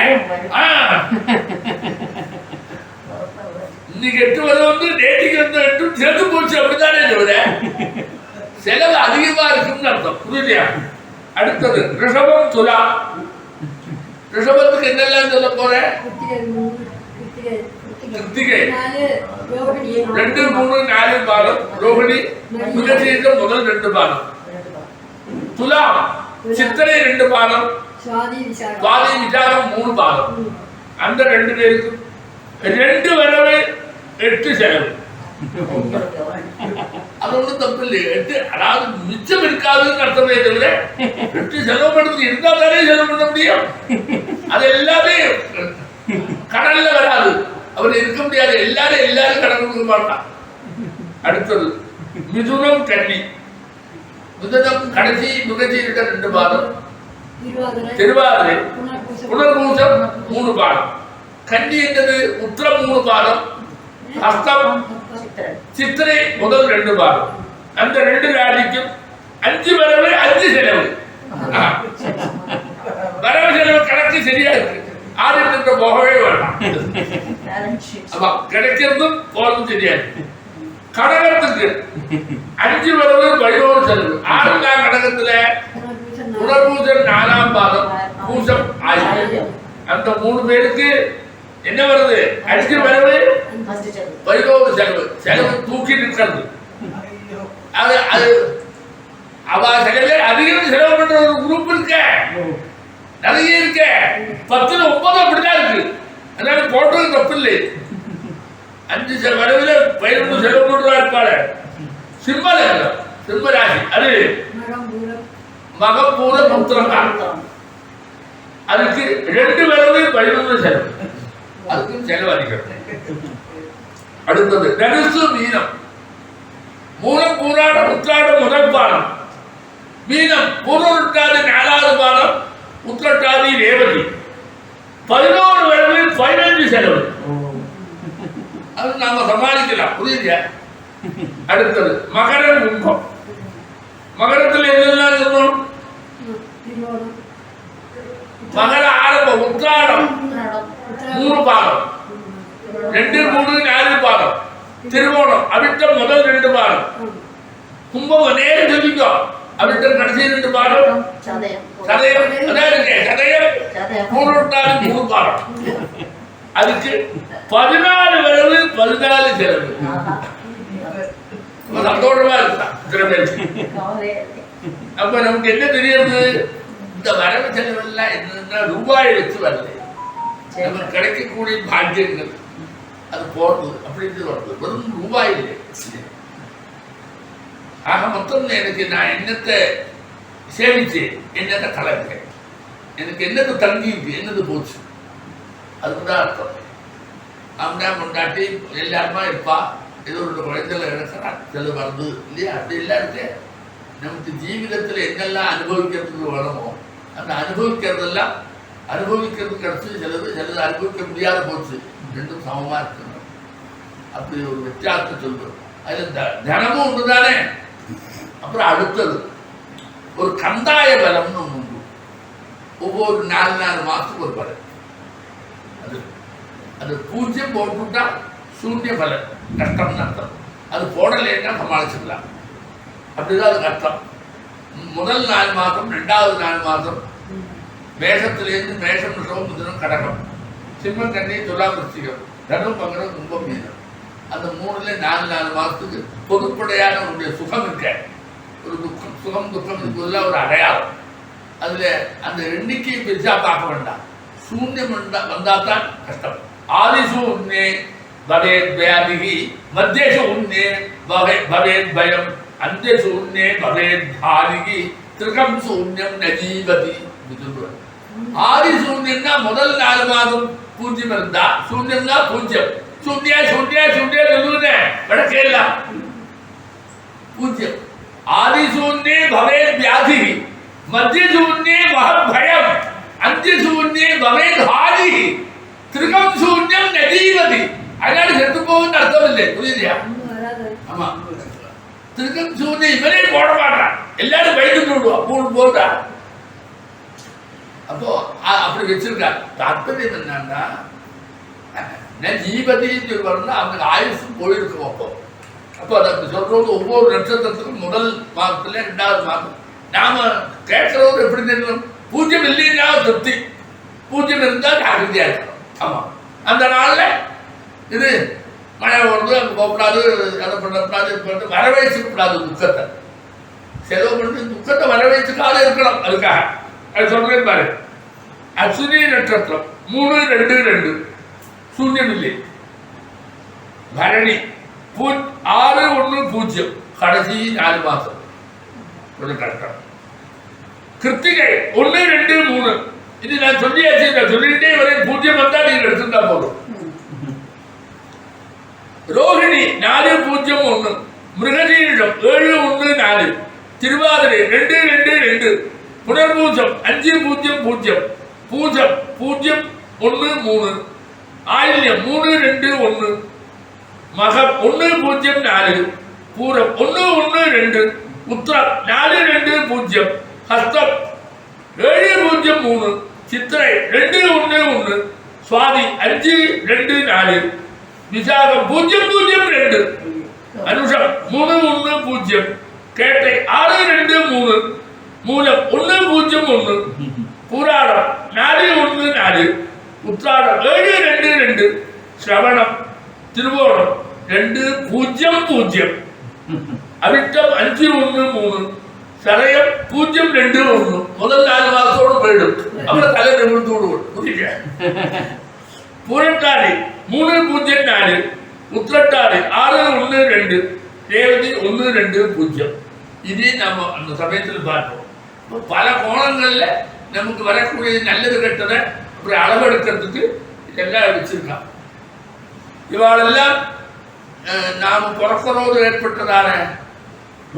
இன்னைக்கு 8 வரவு நேற்றுக்கு வந்து 8 சேர்ந்து போச்சு, அப்படித்தானே தவிர செலவு அதிகமா இருக்குன்னு அர்த்தம். புரியுதியா? அடுத்தது ரிஷபம் துலா. ரிஷபத்துக்கு என்னெல்லாம் சொல்ல போறேன்? கிருத்திகை 2, 3, 4 பாதம், ரோகிணி மிருகசீரிஷம் முதல் 2 பாதம், துலா சித்திரை 2 பாதம், சுவாதி விசாகம் 3 பாதம். அந்த 2 பேருக்கு 2 வரவு 8 செலவு. அது ஒன்றும் தப்பு இல்லை. 8 அதாவது மிச்சம் இருக்காதுன்னு அர்த்தமே தவிர 8 செலவு பண்ணுறது இருந்தா தானே செலவு பண்ண முடியும். அது எல்லாமே கடல்ல வராது, அவர் இருக்க முடியாது. எல்லாரும் கடன் கொடுக்க மாட்டான். அடுத்தது மிதுனம் கன்னி. மிதுனம் கடைசி மிருகசீரிஷம் 2 பாதம், திருவாதிரை புனர்பூசம் 3 பாதம், கன்னி என்னது உத்திரம் 3 பாதம், ஹஸ்தம் சித்திரை முதல் 2 பாதம். அந்த 2 ராசிக்கும் 5 வரவு 5 செலவு. வரவு செலவு கணக்கு சரியா இருக்கு. ஆதித்த போகவே வேண்டாம். கிடைக்கிறதும் போறதும் தெரியாது. கடகத்துக்கு 5 வரவு 11 செலவு. 6ஆம் கடகத்துல புனர்பூசம் 4ஆம் பாதம், பூசம் 1000. அந்த 3 பேருக்கு என்ன வருது? 5 வரவு 11 செலவு. செலவு தூக்கி நிற்கிறது. அது அது அவ செலவு அதிகம் செலவு பண்ற ஒரு குரூப் இருக்க, நிறைய இருக்க. 10ல 9 அப்படிதான் இருக்கு. அதனால போடுறது தப்பு இல்லை. 5 வரவுல 11 செலவு பண்றதா இருப்பாரு. சிம்ம ராசி அது மகப்பூர புத்திரகால். அதுக்கு 2 வரவு 11 செலவு. அதுக்கு செலவு அதிகம். அடுத்தது தனுசு மீனம். மூலம் பூராட உத்திராடம் முதல் பாதம், மீனம் பூர்வருட்டாதி 4வது பாதம், உத்திரட்டாதி ரேவதி. 11 வரவு 15 செலவு. அது நாம சமாளிக்கலாம். புரியுதா? அடுத்தது மகரம் கும்பம். மகரத்தில் என்னெல்லாம் சொல்லணும்? மகர ஆரம்பம் உத்திராடம் 3 பாதம், 2, 3, 4 பாதம், திருவோணம் அவிட்டம் முதல் 2 பாதம், கும்பம் நேரம் சொல்லிக்கோ, அவிட்டம் கடைசி 2 பாதம், சதயம் பூர்வட்டாதி 3 பாதம். அதுக்கு 14 வரவு 14 செலவு. சந்தோஷமா இருக்கா சில பேருக்கு. அப்ப நமக்கு என்ன தெரியுது? இந்த வரவு செலவெல்லாம் என்னன்னா ரூபாய் வச்சு வரல, நமக்கு கிடைக்கக்கூடிய பாக்கியங்கள் அது போறது அப்படின்னு வருது. வெறும் ரூபாய் இல்லை. ஆக மொத்தம் எனக்கு நான் என்னத்தை சேமிச்சேன், என்னத்தை கலந்தேன், எனக்கு என்னது தங்கி இருக்கு, என்னது போச்சு, அதுக்குதான் அர்த்தம். அவனா கொண்டாட்டி எல்லாருமா இருப்பா, ஏதோ ஒரு குழந்தைல இழக்கிறான், சில வருது இல்லையா? அப்படி எல்லாம் இருக்கு. நமக்கு ஜீவிதத்தில் என்னெல்லாம் அனுபவிக்கிறதுக்கு வேணுமோ அந்த அனுபவிக்கிறதெல்லாம் அனுபவிக்கிறது கிடைச்சி, சிலது அனுபவிக்க முடியாத போச்சு. 2ம் சமமா இருக்கணும். அப்படி ஒரு வித்தியாசத்தை சொல்றோம். அதுல தினமும் ஒன்றுதானே. அப்புறம் அடுத்தது ஒரு கந்தாய பலம்னு ஒன்று உண்டு. ஒவ்வொரு 4 மாசத்துக்கு ஒரு பலன். அது அது 0 போட்டுட்டா சூன்ய பலன், கஷ்டம்னு அர்த்தம். அது போடலைன்னா சமாளிச்சுக்கலாம். அப்படிதான் அது கஷ்டம். முதல் 4 மாதம், 2வது 4 மாதம் மேஷத்திலேருந்து மேஷம், ரிஷபம், மிதுனம், கடகம், சிம்மம், கன்னி, துலாம், விருச்சிகம், தனுசு, மகரம், கும்பம், மீனம். அந்த 3ல 4 மாதத்துக்கு பொதுப்படையான ஒரு சுகம் இருக்க, ஒரு துக்கம், சுகம் துக்கம் இதுக்குள்ள ஒரு அடையாளம். அதுல அந்த எண்ணிக்கையை பெருசா பார்க்க வேண்டாம். சூன்யம் வந்தாதான் கஷ்டம். ஆதிசு உன்னே பவேத் வியாதிகி, மத்தியசு உன்னே பவேத் பயம், அந்த சூன்யே பவேத் பாதிகி, திரிகம் சூன்யம் நஜீவதி. ஆதி சூன்யம்னா முதல் 4 மாதம் 0 இருந்தா, சூன்யம்னா 0. சூன்யா சொல்லுங்க வடக்கேலாம் 0. ஆதி சூன்யே பவேத் வியாதி, மத்திய சூன்யே மகத் பயம், அந்த சூன்யே பவேத் ஹாதி, திரிகம் சூன்யம் நஜீவதி. அதனால செத்து போகுன்னு அர்த்தம் இல்லை. புரியுதியா? ஆமா, திருக்கம் சூன்யம் இவரே போட மாட்டான், எல்லாரும் வைத்து விடுவா 3 போட்டா. அப்போ அப்படி வச்சிருக்காங்க. தாற்பயம் என்னன்னா ஜீவதின்னு வரணும்னா அவங்களுக்கு ஆயுசும் போயிருக்கும். அப்போ அதை அப்படி சொல்றது ஒவ்வொரு நட்சத்திரத்துக்கும் முதல் மாதத்துல 2வது மாதம் நாம கேட்கறவங்க எப்படி தெரியும்? 0 இல்லைன்னா திருப்தி, 0 இருந்தா ஜாகிரதையா இருக்கணும். ஆமா, அந்த நாள்ல இது மழை வருது, அங்கே போகக்கூடாது, அதை பண்ணக்கூடாது, இது பண்ணிட்டு வரவேற்கக்கூடாது. துக்கத்தை செலவு பண்ணிட்டு துக்கத்தை வரவேற்றுக்காத இருக்கணும். அதுக்காக அது சொல்றேன் பாரு. அஸ்வினி நட்சத்திரம் 3, 2, 2 சூன்யம் இல்லை. பரணி 6, 1, 0 கடைசி 4 மாசம் ஒரு கட்டம். கிருத்திகை 1, 2, 3 இது நான் சொல்லியாச்சு. நான் சொல்லிட்டே வரேன். 0 வந்தா நீங்க எடுத்துட்டா போதும். ரோஹிணி 4, 0, 1 மிருகசீரிடம் 7, 1, 4 திருவாதிரை 2, 2, 2 புனர்பூசம் 5, 0, 0 பூஜம் 0 1 3, ஆயில்யம் 3 2 1, மகம் 1 0 4, பூரம் 1 1 2, உத்திரம் 4 2 0, ஹஸ்தம் 7 0 3, சித்திரை 2 1 1, சுவாதி 5 2 4, விசாகம் 0 0 2, அனுஷம் 3 1 0, கேட்டை 6 2 3, மூலம் 1 0 1, பூராடம் 4 1 4, உத்திராடம் 7 2 2, சிரவணம் திருவோணம் 2 0 0, அவிட்டம் 5 1 3, சதயம் 0 2 1. முதல் 4 மாசத்தோடு போயிடும். அப்புறம் தலை நிமிர்ந்து விடுவோம். புரியுங்க? பூரட்டாதி 3 0 4, உத்திரட்டாதி 6 1 2, ரேவதி 1 2 0. இதே நம்ம அந்த சமயத்தில் பார்ப்போம். பல கோணங்கள்ல நமக்கு வரக்கூடிய நல்லது கெட்டதை அப்புறம் அளவெடுக்கிறதுக்கு இதெல்லாம் வச்சிருக்கான். இவாளெல்லாம் நாம் பிறக்கிறோடு ஏற்பட்டதான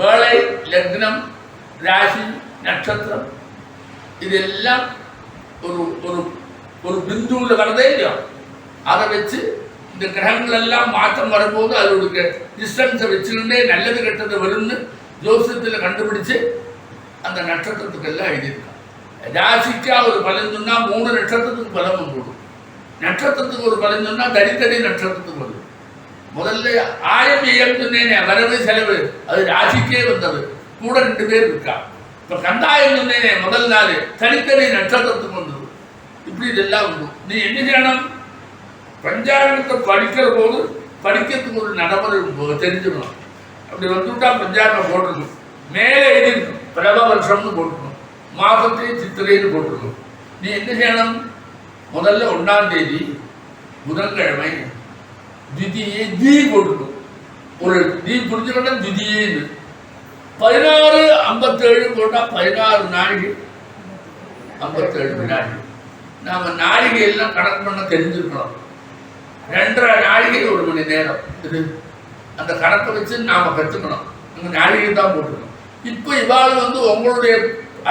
வேலை, லக்னம், ராசி, நட்சத்திரம் இதெல்லாம் ஒரு ஒரு ஒரு பிந்துவில் வரதே இல்லையோ, அதை வச்சு இந்த கிரகங்கள் எல்லாம் மாற்றம் வரும்போது அதோட டிஸ்டன்ஸை வச்சுக்கிட்டே நல்லது கெட்டதை வரும்னு ஜோசியத்தில் கண்டுபிடிச்சு அந்த நட்சத்திரத்துக்கு எல்லாம் எழுதியிருக்கான். ராசிக்கா ஒரு பலன் சொன்னால் 3 நட்சத்திரத்துக்கு பலன் வந்துடும். நட்சத்திரத்துக்கு ஒரு பலன் சொன்னால் தனித்தனி நட்சத்திரத்துக்கு வரும். முதல்ல ஆயம் ஏயம் சொன்னேனே, வரவு செலவு, அது ராசிக்கே வந்தது. கூட 2 பேர் இருக்கா. இப்போ கந்தாயம் சொன்னேனே, முதல் நாள் தனித்தனி நட்சத்திரத்துக்கு வந்தது. இப்படி இதெல்லாம் உண்டு. நீ என்ன செய்யணும்? பஞ்சாங்கத்தை படிக்கிற போது படிக்கிறதுக்கு ஒரு நடைமுறை தெரிஞ்சுக்கணும். அப்படி வந்துவிட்டா பஞ்சாங்கம் போட்டுருக்கணும். மேலே எழுதிருக்கணும், பிரப வருஷம்னு போட்டுக்கணும், மாதத்தையும் சித்திரைன்னு போட்டுருக்கணும். நீ என்ன செய்யணும்? முதல்ல 1ஆம் தேதி புதன்கிழமை திதியை தீ போட்டுக்கணும். ஒரு தீ புரிஞ்சுக்கணும், திதியேன்னு 16 57 போட்டால் 16 நாழிகை 57 வினாடி. நாம் நாழிகை எல்லாம் கணக்கு பண்ண தெரிஞ்சிருக்கணும். 2.5 நாழிகை 1 மணி நேரம். இது அந்த கணக்கை வச்சு நாம் கற்றுக்கணும். அந்த நாழிகை தான் போட்டுக்கணும். இப்போ இவாள் வந்து உங்களுடைய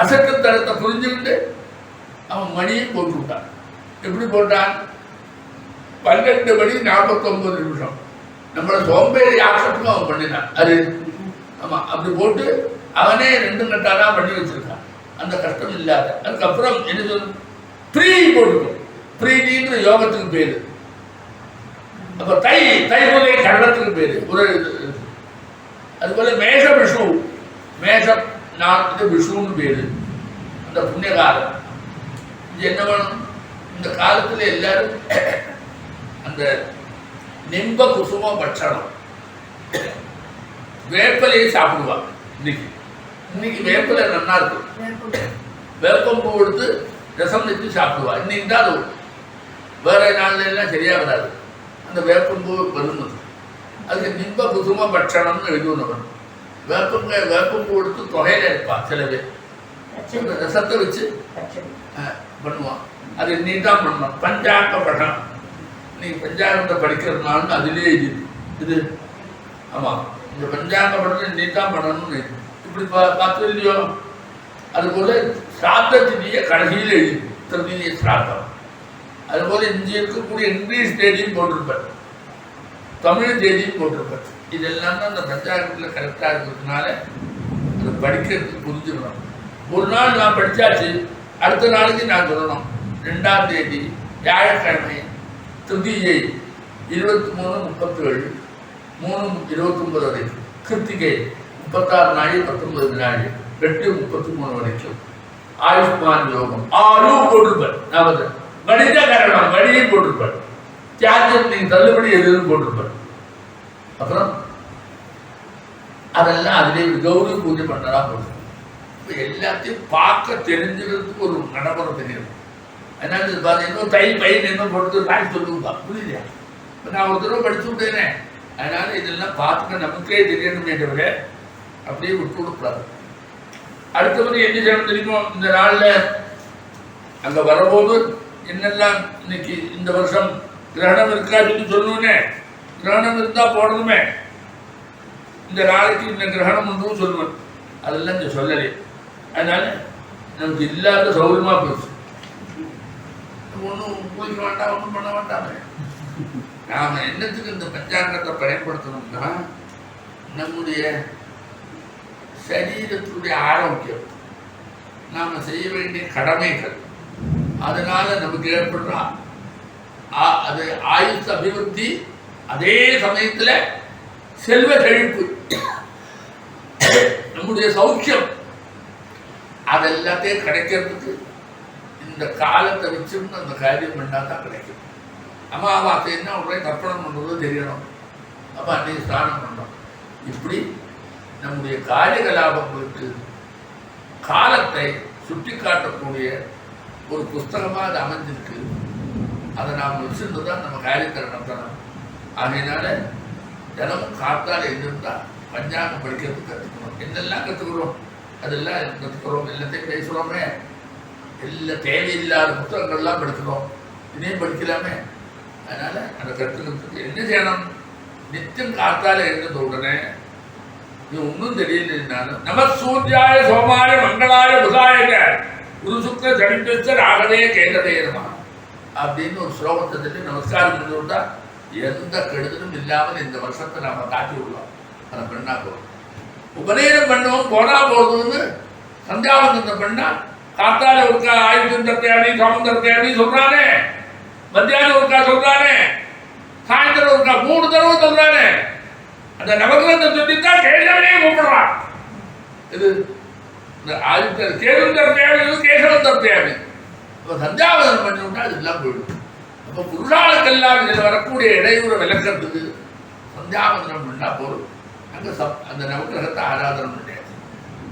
அசட்டு தரத்தை புரிஞ்சுக்கிட்டு அவன் மணியை போட்டு விட்டான். எப்படி போட்டான்? 12 மணி 49 நிமிஷம். நம்மளை சோம்பேறி ஆக்கத்துக்கும் அவன் பண்ணினான். அது ஆமாம், அப்படி போட்டு அவனே 2 கட்டாதான் பண்ணி வச்சிருக்கான். அந்த கஷ்டம் இல்லாத. அதுக்கப்புறம் என்ன சொல்லணும்? ப்ரீ போட்டுக்கும். ப்ரீதின்ற யோகத்துக்கு பேரு. அப்போ தைமுலை கரணத்துக்கு பேரு. ஒரு அதுபோல மேஷ விஷு, மேஷம் 4 விஷுன்னு பேரு. அந்த புண்ணிய காலம் இது என்ன வேணும்? இந்த காலத்தில் எல்லாரும் அந்த நிம்ப குசும பட்சணம் வேப்பலையை சாப்பிடுவாங்க. இன்னைக்கு வேப்பலை நல்லா இருக்கும். வேப்பம்பூ எடுத்து ரசம் வச்சு சாப்பிடுவா. இன்னைக்கு தான் அது. வேற நாள்ல எல்லாம் சரியா வராது. அந்த வேப்பம்பூ வருന്നത്. அதுக்கு நிம்ப குசும பட்சணம்னு எழுதுவவன். வேப்பம்பூ எடுத்து தொகையில இருப்பான் சில பேர். ரசத்தை வச்சு பண்ணுவான். அது நீ தான் பண்ணணும். பஞ்சாங்க படம் நீ பஞ்சாங்கத்தை படிக்கிறதுனாலும் அதிலே இது ஆமாம், இந்த பஞ்சாங்க படத்தை நீ தான் பண்ணணும்னு இப்படி பார்த்து இல்லையோ. அதுபோல சாத்த திதியை கடைசியில் எழுதி திருதியை சாத்தம். அதுபோல இங்கே இருக்கக்கூடிய இங்கிலீஷ் தேதியும் போட்டிருப்பார், தமிழ் தேதியும் போட்டிருப்பார். இதெல்லாம் தான் அந்த பஞ்சாங்கத்தில் கரெக்டாக இருக்கிறதுனால அதை படிக்கிறதுக்கு புரிஞ்சுக்கணும். ஒரு நாள் நான் படித்தாச்சு, அடுத்த நாளைக்கு நான் சொல்லணும். 2ஆம் தேதி வியாழக்கிழமை திருதியை 23 37 3 29 வரைக்கும், கிருத்திகை 36 நாள் 19 நாள் 8 33 வரைக்கும், ஆயுஷ்மான் யோகம் 6 போட்டிருப்பார். அதாவது கணித கரணம் கணியை போட்டிருப்பார். தியாகம் நீங்க தள்ளுபடி எதுவும் போட்டிருப்பார். அப்புறம் அதெல்லாம் அதிலே கௌரி பூஜை பண்ணதா போட்டு எல்லாத்தையும் பார்க்க தெரிஞ்சுக்கிறதுக்கு ஒரு நடைமுறை தெரியும். அதனால இன்னும் தை பையன் என்ன போட்டு நான் சொல்லுவா, புரியுதா? இப்போ நான் ஒரு தடவை படிச்சு விட்டேனே, அதனால இதெல்லாம் பார்த்துக்க நமக்கே தெரியணுமே தவிர அப்படியே விட்டு கொடுக்கூடாது. அடுத்தபடி என்ன செய்யணும் தெரியுமோ? இந்த நாளில் அங்கே வரும்போது என்னெல்லாம் இன்னைக்கு இந்த வருஷம் கிரகணம் இருக்கா சொல்லி சொல்லணுன்னே, கிரகணம் இருந்தால் போடணுமே, இந்த நாளைக்கு இந்த கிரகணம் ஒன்றும் சொல்லுவேன். அதெல்லாம் இங்கே சொல்லலை. அதனால நமக்கு இல்லாத சௌகரியமாக போச்சு. ஒன்றும் குளிக்க வேண்டாம், ஒன்றும் பண்ண வேண்டாமே. நாம் என்னத்துக்கு இந்த பஞ்சாங்கத்தை பயன்படுத்தணும்னா நம்முடைய சரீரத்துடைய ஆரோக்கியம், நாம் செய்ய வேண்டிய கடமைகள், அதனால நமக்கு ஏற்படுற அது ஆயுஷ் அபிவிருத்தி, அதே சமயத்தில் செல்வ செழிப்பு, நம்முடைய சௌக்கியம், அதெல்லாத்தையும் கிடைக்கிறதுக்கு இந்த காலத்தை வச்சுருந்து அந்த காரியம் பண்ணால் தான் கிடைக்கும். அமாவாசைன்னா உடனே தர்ப்பணம் பண்ணுறது தெரியணும், அப்போ அன்னைக்கு ஸ்நானம் பண்ணணும். இப்படி நம்முடைய காரியகலாபங்களுக்கு காலத்தை சுட்டி காட்டக்கூடிய ஒரு புஸ்தகமாக அது அமைஞ்சிருக்கு. அதை நாம் வச்சிருந்து தான் நம்ம காரியத்தை நடத்தணும். ஆகையினால தினமும் காத்தால் எழுந்திருந்தால் பஞ்சாங்கம் படிக்கிறதுக்கு கற்றுக்கணும். என்னெல்லாம் கற்றுக்கிறோம் அதெல்லாம் கற்றுக்கிறோம், எல்லாத்தையும் பேசுகிறோமே, எல்லாம் தேவையில்லாத புத்தகங்கள்லாம் படிக்கிறோம், இதையும் படிக்கலாமே. அதனால் அந்த கற்றுக்கிறதுக்கு என்ன செய்யணும்? நித்தியம் காத்தால் எழுந்த உடனே இது ஒன்றும் தெரியலனாலும் நம சூர்யாய சோமாய மங்களாய புதாயக குரு சுக்க ஜடிப்பிச்ச ராகவே கேட்டதேனமா அப்படின்னு ஒரு ஸ்லோகத்தை சொல்லி நமஸ்காரம் பண்ணி விட்டா எந்த கெடுதலும் இல்லாமல் இந்த வருஷத்தை நாம காட்டி விடலாம். அதை பண்ணா போதும். உபநயனம் பண்ணுவோம் போனா போதும்னு சந்தியாவந்தனம் பண்ணா காத்தால ஒருக்கா ஆயுதம் தர்த்தியாமி சோமம் தர்த்தியாமி சொல்றானே, மத்தியானம் ஒருக்கா சொல்றானே, சாயந்தரம் ஒருக்கா 3 தடவை சொல்றானே. அந்த நவகிரகத்தை சொல்லித்தான் கேசவனே கூப்பிடுறான். இது இந்த ஆதித்த கேதும் தர்த்தியாமி, கேசவம் தர்த்தியாமி. அப்போ சந்தியாவந்தனம் பண்ணிவிட்டா இதெல்லாம் போயிடும். அப்போ புருஷாளுக்கெல்லாம் இதில் வரக்கூடிய இடையூறு விளக்கிறதுக்கு சந்தியாவந்தனம் பண்ணா போதும். அங்கே அந்த நவகிரகத்தை ஆராதனை பண்ணியாச்சு.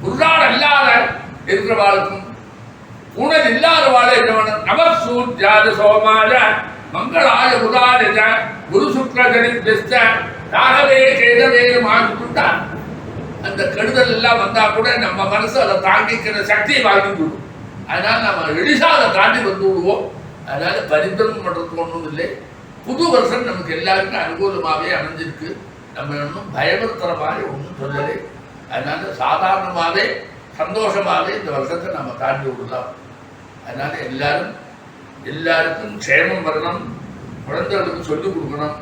புருஷால் அல்லாத இருக்கிறவாளுக்கும் உணல் இல்லாத வாழ என்ன வேணும்? நமசூர்யாத சோமாஜ மங்களாய புதாஜ குரு சுக்ரஜனி பெஸ்ட ராகவே கேதவேனு மாறிவிட்டா அந்த கெடுதல் எல்லாம் வந்தா கூட நம்ம மனசு அதை தாங்கிக்கிற சக்தியை வாங்கி விடும். அதனால நம்ம எளிசா அதை தாண்டி வந்து விடுவோம். அதனால பரிந்தம் பண்றதுக்கு ஒன்றும் இல்லை. புது வருஷம் நமக்கு எல்லாருக்கும் அனுகூலமாகவே அமைஞ்சிருக்கு. நம்ம இன்னும் பயமுறுத்துற மாதிரி ஒன்றும் சொல்லலை. அதனால சாதாரணமாகவே சந்தோஷமாகவே இந்த வருஷத்தை நம்ம தாண்டி விடலாம். அதனால எல்லாருக்கும் க்ஷேமம் வரணும், குழந்தைகளுக்கு சொல்லிக் கொடுக்கணும்,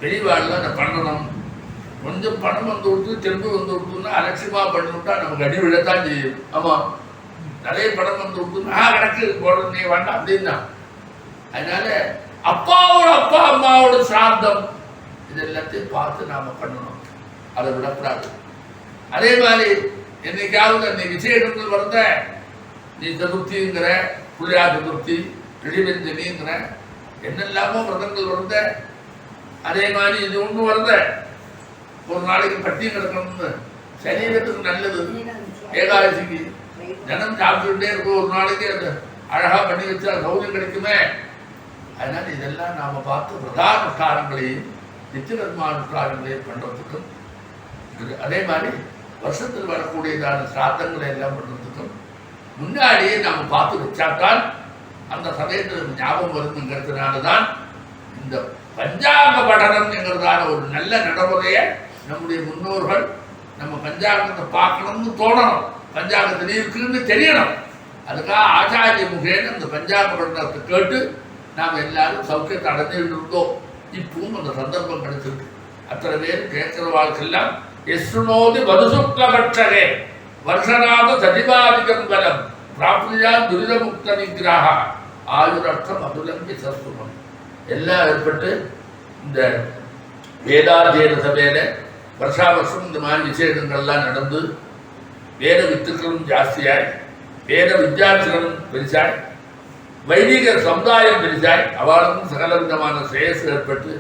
பெரியவாள்லாம் அதை பண்ணணும். கொஞ்சம் பணம் வந்து கொடுத்து திரும்பி வந்து கொடுத்தோம்னா அலட்சியமா பண்ணிவிட்டா நமக்கு அடி விழத்தான் செய்யும். ஆமாம், நிறைய பணம் வந்து கொடுத்தோம்னா கணக்கு போடுறது நீ வேண்டாம் அப்படின்னா. அதனால அப்பா அம்மாவோட சார்ந்தம் இது எல்லாத்தையும் பார்த்து நாம பண்ணணும், அதை விடக்கூடாது. அதே மாதிரி என்னைக்காவது அந்த விசேஷங்கள் வந்த நீ சதுர்த்திங்கிற, புள்ளியா சதுர்த்தி, இடிவெஞ்சனிங்கிற, என்னெல்லாமோ விரதங்கள் வருந்த. அதே மாதிரி இது ஒன்று வருந்த, ஒரு நாளைக்கு பட்டியும் கிடக்கணும்னு சரீரத்துக்கு நல்லது. ஏகாதசிக்கு தினம் சாப்பிட்டுட்டே இருக்கும், ஒரு நாளைக்கு அது அழகா பண்ணி வச்சா சௌரியம் கிடைக்குமே. அதனால இதெல்லாம் நாம பார்த்து பிரதானுஷ்டானங்களையும் நித்தியகர்மானுஷ்டானங்களையும் பண்றதுக்கும், அதே மாதிரி வருஷத்தில் வரக்கூடியதான சிராத்தங்களை எல்லாம் பண்றதுக்கும் முன்னாடியே நாம் பார்த்து வச்சாத்தான் அந்த சமயத்தில் ஞாபகம் வருதுங்கிறதுனால தான் இந்த பஞ்சாங்க படனம்ங்கிறதான ஒரு நல்ல நடைமுறையை நம்முடைய முன்னோர்கள் நம்ம பஞ்சாங்கத்தை பார்க்கணும்னு தோணணும், பஞ்சாங்கத்தில் இருக்குன்னு தெரியணும். அதுக்காக ஆச்சாரிய முகேன்னு அந்த பஞ்சாங்க படனத்தை கேட்டு நாம் எல்லாரும் சௌக்கியத்தை அடைஞ்சிட்டு இருந்தோம். இப்பவும் அந்த சந்தர்ப்பம் கிடைச்சிருக்கு. அத்தனை பேர் கேட்கிற வாழ்க்கெல்லாம் எஸ்ருணோதி வதுசுக்லபட்சரே வருஷநாத சதிவாதிகம் பலம் பிராப்தியா துரிதமுக்த நிகிரஹ ஆயுரர்த்தம் அதுலம்பி சஸ்துமம் எல்லாம் ஏற்பட்டு இந்த வேதாத்தியன சபையில வருஷா வருஷம் இந்த மாதிரி விசேஷங்கள்லாம் நடந்து வேத வித்துக்களும் ஜாஸ்தியாய், வேத வித்யார்த்திகளும் பெருசாய், வைதிக சமுதாயம் பெருசாய், அவளுக்கும் சகல விதமான ஸ்ரேயஸ் ஏற்பட்டு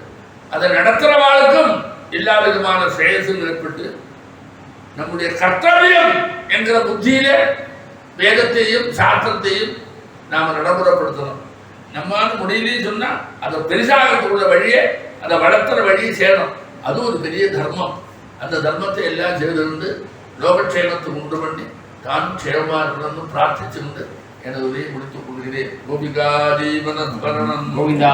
அதை நடத்துகிறவாளுக்கும் எல்லா விதமான ஸ்ரேயஸும் ஏற்பட்டு நம்முடைய கர்த்தவியம் என்கிற புத்தியிலே வேதத்தையும் சாஸ்திரத்தையும் நாம் நடைமுறைப்படுத்தணும். நம்மால முடியலையே சொன்னா அதை பெருசாகத்துக்குள்ள வழியை, அதை வளர்த்துற வழியை செய்யணும். அது ஒரு பெரிய தர்மம். அந்த தர்மத்தை எல்லாம் செய்திருந்து லோகக்ஷேமத்தை உண்டு பண்ணி தானும் க்ஷேமமாக இருக்கணும்னு பிரார்த்திச்சுண்டு எனது உரையை முடித்துக் கொள்கிறேன். கோபிகா ஜீவன ஸ்மரணம் கோவிந்தா.